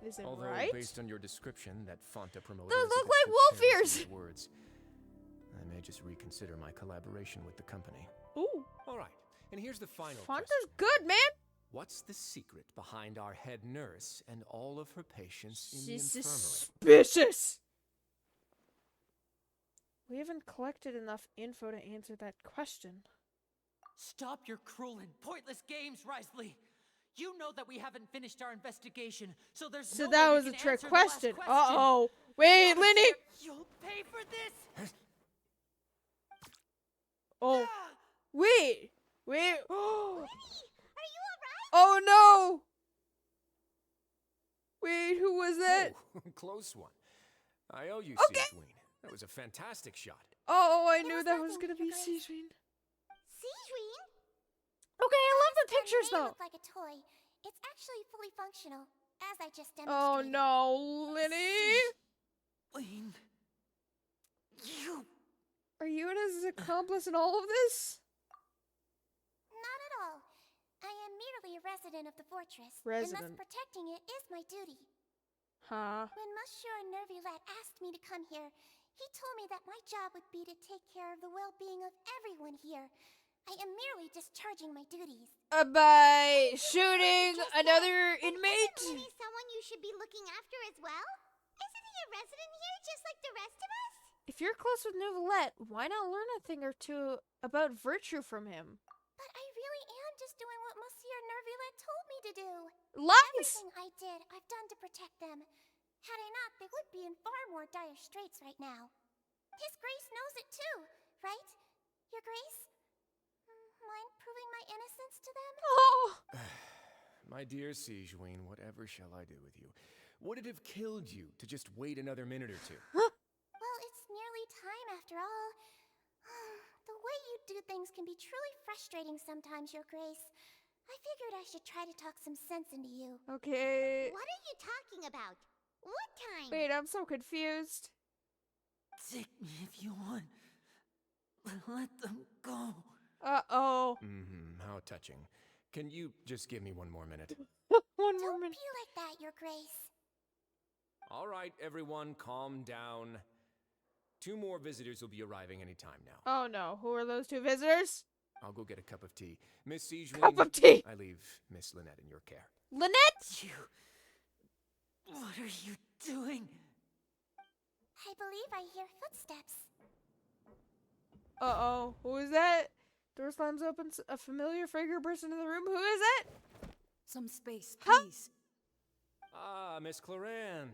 Is it Although, right? based on your description, that Fanta promoter Those is a look bit like too wolf careless ears. with words. I may just reconsider my collaboration with the company. Ooh. All right, and here's the final Fanta's question. good, man. What's the secret behind our head nurse and all of her patients in She's the infirmary? suspicious. We haven't collected enough info to answer that question. Stop your cruel and pointless games, Risley. You know that we haven't finished our investigation, so there's So no that way was we a can trick answer the last question. question. Uh-oh. Wait, Gotta Lenny. share- You'll pay for this. Oh. Wait. Wait. Are you alright? Oh, no. Wait, who was that? Oh, close one. I owe you, Okay. Siegween. That was a fantastic shot. Oh, I knew that was gonna be Seasween. Seasween? Okay, I love the pictures, May though. look like a toy. It's actually fully functional, as I just Oh, demonstrated. no, Lenny. Wayne. You. Are you his accomplice in all of this? Not at all. I am merely a resident of the fortress, and Resident. thus protecting it is my duty. Huh. When Monsieur Nervulette asked me to come here, he told me that my job would be to take care of the well-being of everyone here. I am merely discharging my duties. By shooting another Then inmate? Isn't Winnie someone you should be looking after as well? Isn't he a resident here just like the rest of us? If you're close with Novelette, why not learn a thing or two about virtue from him? But I really am just doing what Monsieur Nervulette told me to do. Lies! Everything I did, I've done to protect them. Had I not, they would be in far more dire straits right now. His Grace knows it too, right? Your Grace? Mind proving my innocence to them? Oh! My dear Siegween, whatever shall I do with you? Would it have killed you to just wait another minute or two? Well, it's nearly time after all. The way you do things can be truly frustrating sometimes, Your Grace. I figured I should try to talk some sense into you. Okay. What are you talking about? What time? Wait, I'm so confused. Take me if you want. Let them go. Uh-oh. How touching. Can you just give me one more minute? One more Don't minute. be like that, Your Grace. All right, everyone, calm down. 2 more visitors will be arriving any time now. Oh no, who are those 2 visitors? I'll go get a cup of tea. Miss Siegween, Cup of tea! I leave Miss Lynette in your care. Lynette? You. What are you doing? I believe I hear footsteps. Uh-oh, who is that? Door slams open, a familiar figure bursts into the room. Who is it? Some space, Huh? please. Ah, Miss Clarande.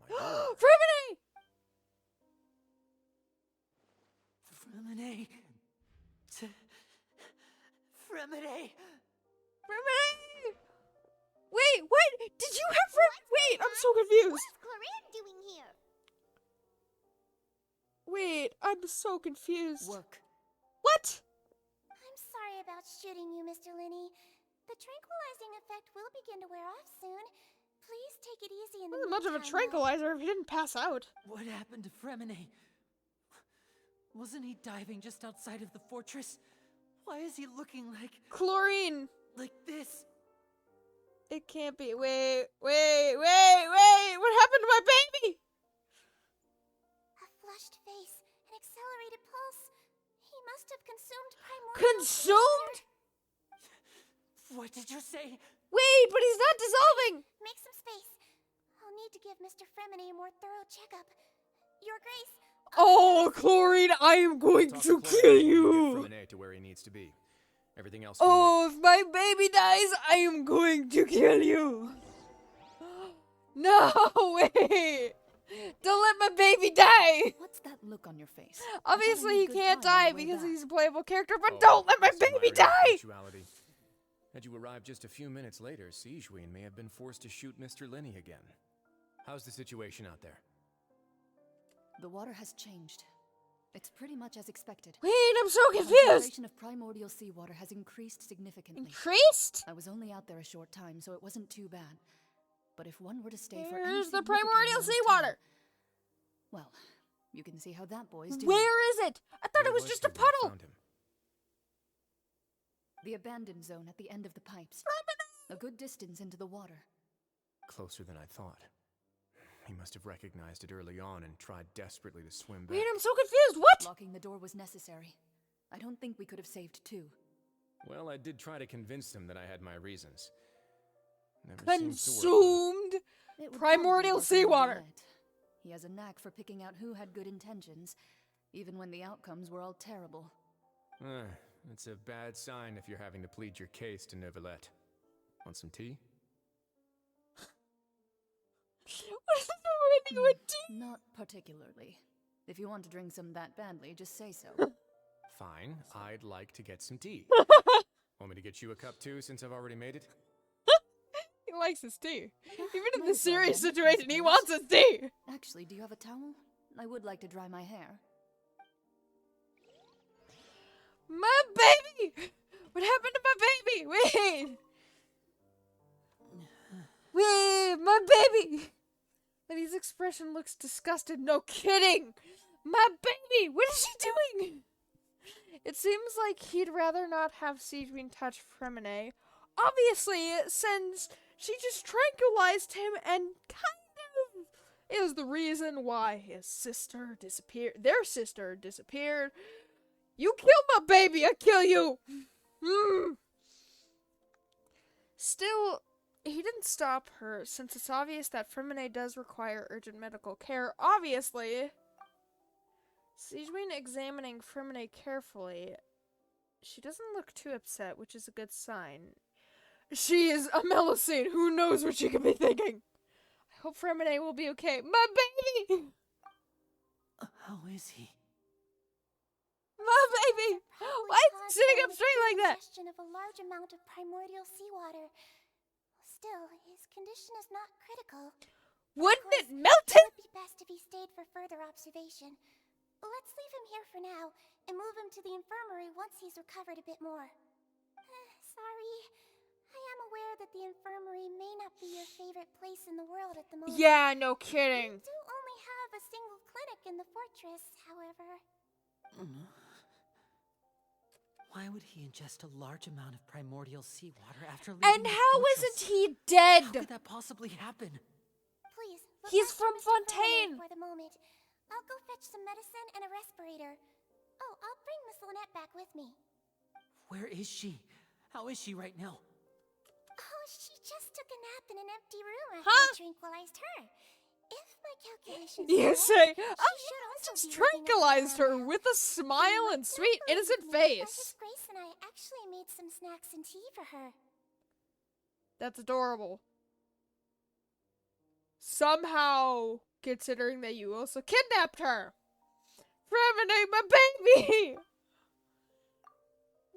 My dear. Fremini! Fremine. Fremine. Fremini! Wait, what? Did you have Wait, I'm so confused. What is Clarande doing here? Wait, I'm so confused. Work. What? I'm sorry about shooting you, Mr. Linney. The tranquilizing effect will begin to wear off soon. Please take it easy in the Wasn't much of a meantime, tranquilizer if he didn't pass out. What happened to Fremine? Wasn't he diving just outside of the fortress? Why is he looking Chlorine. like this? It can't be. Wait. What happened to my baby? A flushed face, an accelerated pulse. He must have consumed primordial. Consumed? What did you say? Wait, but he's not dissolving! Make some space. I'll need to give Mr. Fremine a more thorough checkup. Your Grace. Oh, Chlorine, I am going Talk to Chlorine kill and you! Get Fremine to where he needs to be. Everything else can Oh, if my baby dies, I am going to kill you! No, wait! Don't let my baby die! What's that look on your face? Obviously, he can't die because he's a playable character, but Oh, don't let my that's some baby irony of die! punctuality. Had you arrived just a few minutes later, Sigewinne may have been forced to shoot Mr. Lenny again. How's the situation out there? The water has changed. It's pretty much as expected. Wait, I'm so The confused! concentration of primordial seawater has increased significantly. Increased? I was only out there a short time, so it wasn't too bad. But if one were to stay for any Here's the significant primordial amount of seawater! time, well, you can see how that boy's doing. Where is it? I thought it was just a puddle! The abandoned zone at the end of the pipes. A good distance into the water. Closer than I thought. He must have recognized it early on and tried desperately to swim back. Wait, I'm so confused. What? Locking the door was necessary. I don't think we could have saved two. Well, I did try to convince him that I had my reasons. Never Consumed It would primordial probably work seawater. in the end. He has a knack for picking out who had good intentions, even when the outcomes were all terrible. It's a bad sign if you're having to plead your case to Neuvillette. Want some tea? What is the with tea? Not particularly. If you want to drink some that badly, just say so. Fine, I'd like to get some tea. Want me to get you a cup too, since I've already made it? He likes his tea. Even in Might the as well serious then, I situation, he suppose. wants his tea. Actually, do you have a towel? I would like to dry my hair. My baby! What happened to my baby? Wait! Wait, my baby! Letty's expression looks disgusted. No kidding! My baby! What is she doing? It seems like he'd rather not have Sigewinne touch Fremine. Obviously, since she just tranquilized him and kind of is the reason why his sister disappeared. Their sister disappeared. You killed my baby, I kill you! Still, he didn't stop her, since it's obvious that Fremine does require urgent medical care. Obviously, Sigewinne examining Fremine carefully, she doesn't look too upset, which is a good sign. She is a Melusine. Who knows what she could be thinking? I hope Fremine will be okay. My baby! How is he? My baby! Why is he sitting up straight like that? Ingestion of a large amount of primordial seawater. Still, his condition is not critical. Wouldn't it melt him? It would be best if he stayed for further observation. Let's leave him here for now and move him to the infirmary once he's recovered a bit more. Sorry. I am aware that the infirmary may not be your favorite place in the world at the moment. Yeah, no kidding. We do only have a single clinic in the fortress, however. Why would he ingest a large amount of primordial seawater after leaving And the how fortress? isn't he dead? How could that possibly happen? Please, look He's after from Mr. Fontaine. Fremine for the moment. I'll go fetch some medicine and a respirator. Oh, I'll bring Miss Lynette back with me. Where is she? How is she right now? Oh, she just took a nap in an empty room after Huh? I tranquilized her. If my calculations You are say, right, she should also just be waking up tranquilized by her now. with a smile and sweet, Luckily, innocent His face. Grace and I actually made some snacks and tea for her. That's adorable. Somehow, considering that you also kidnapped her. Fremine, my baby!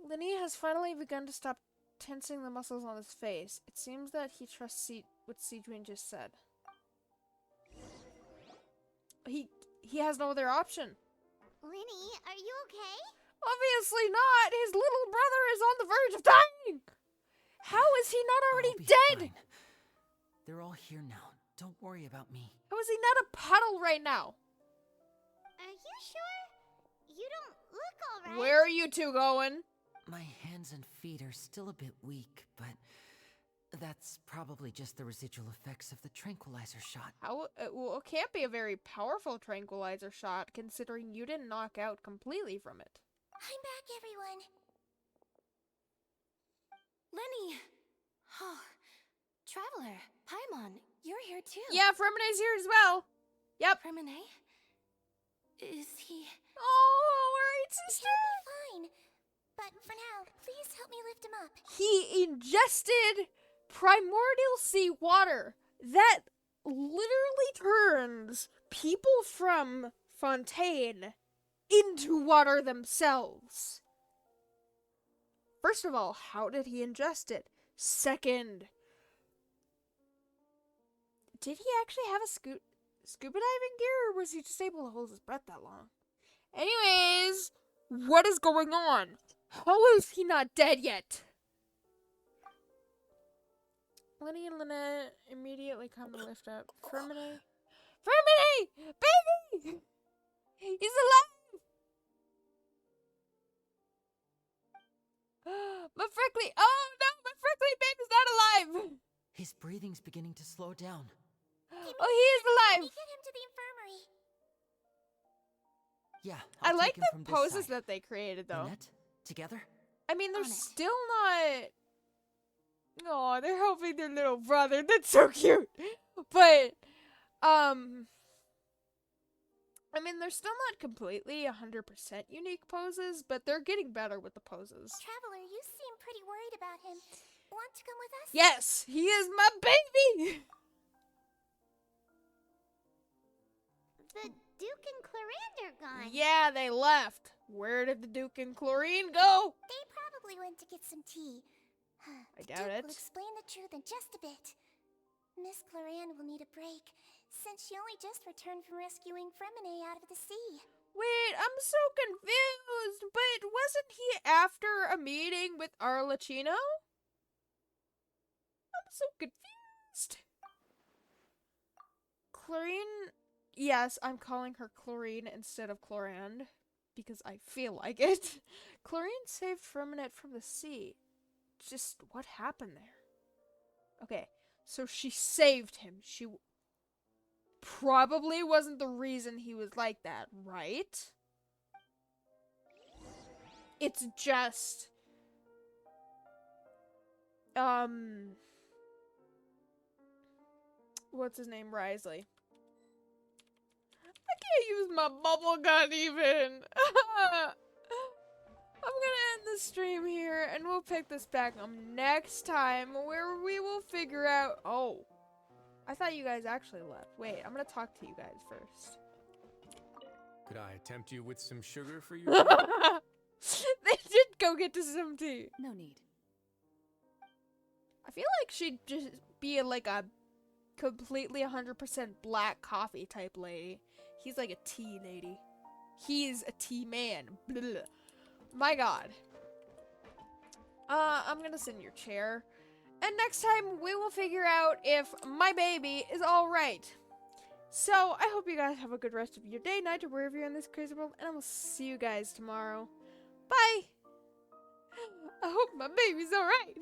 Lenny has finally begun to stop tensing the muscles on his face. It seems that he trusts what Sigewinne just said. He has no other option. Linny, are you okay? Obviously not! His little brother is on the verge of dying! How is he not I'll already be dead? fine. They're all here now. Don't worry about me. How is he not a puddle right now? Are you sure? You don't look alright. Where are you two going? My hands and feet are still a bit weak, but that's probably just the residual effects of the tranquilizer shot. How? Well, it can't be a very powerful tranquilizer shot, considering you didn't knock out completely from it. I'm back, everyone. Lenny! Oh, Traveler, Paimon, you're here too. Yeah, Fremene's here as well. Yep. Fremene? Is he... Oh, alright, sister. He'll be fine. But for now, please help me lift him up. He ingested primordial sea water that literally turns people from Fontaine into water themselves. First of all, how did he ingest it? Second, did he actually have a scuba diving gear, or was he just able to hold his breath that long? Anyways, what is going on? How is he not dead yet? Lenny and Lynette immediately come to lift up Fremene. Fremene! Baby! He's alive! My freckly... Oh no! My freckly baby's not alive! His breathing's beginning to slow down. Oh, he is alive! Let me get him to the infirmary. Yeah, I I'll like take him the from this poses side. that they created, though. Lynette, together? I mean, they're On it. still not... Oh, they're helping their little brother. That's so cute. But, I mean, they're still not completely 100% unique poses, but they're getting better with the poses. Traveler, you seem pretty worried about him. Want to come with us? Yes, he is my baby! The Duke and Clarinde are gone. Yeah, they left. Where did the Duke and Chlorine go? They probably went to get some tea. I The doubt Duke it. will explain the truth in just a bit. Miss Clarinde will need a break, since she only just returned from rescuing Fremene out of the sea. Wait, I'm so confused. But wasn't he after a meeting with Arlecchino? I'm so confused. Chlorine... Yes, I'm calling her Chlorine instead of Chlorinde, because I feel like it. Chlorine saved Fremenet from the sea. Just what happened there? Okay, so she saved him. She probably wasn't the reason he was like that, right? It's just... What's his name? Risley. I can't use my bubble gun even. I'm gonna end the stream here, and we'll pick this back up next time, where we will figure out... Oh. I thought you guys actually left. Wait, I'm gonna talk to you guys first. Could I tempt you with some sugar for you? They did go get to some tea. No need. I feel like she'd just be like a completely 100% black coffee type lady. He's like a tea lady. He's a tea man. Blah. My god. I'm gonna sit in your chair. And next time we will figure out if my baby is alright. So I hope you guys have a good rest of your day, night, or wherever you're in this crazy world. And I will see you guys tomorrow. Bye. I hope my baby's alright.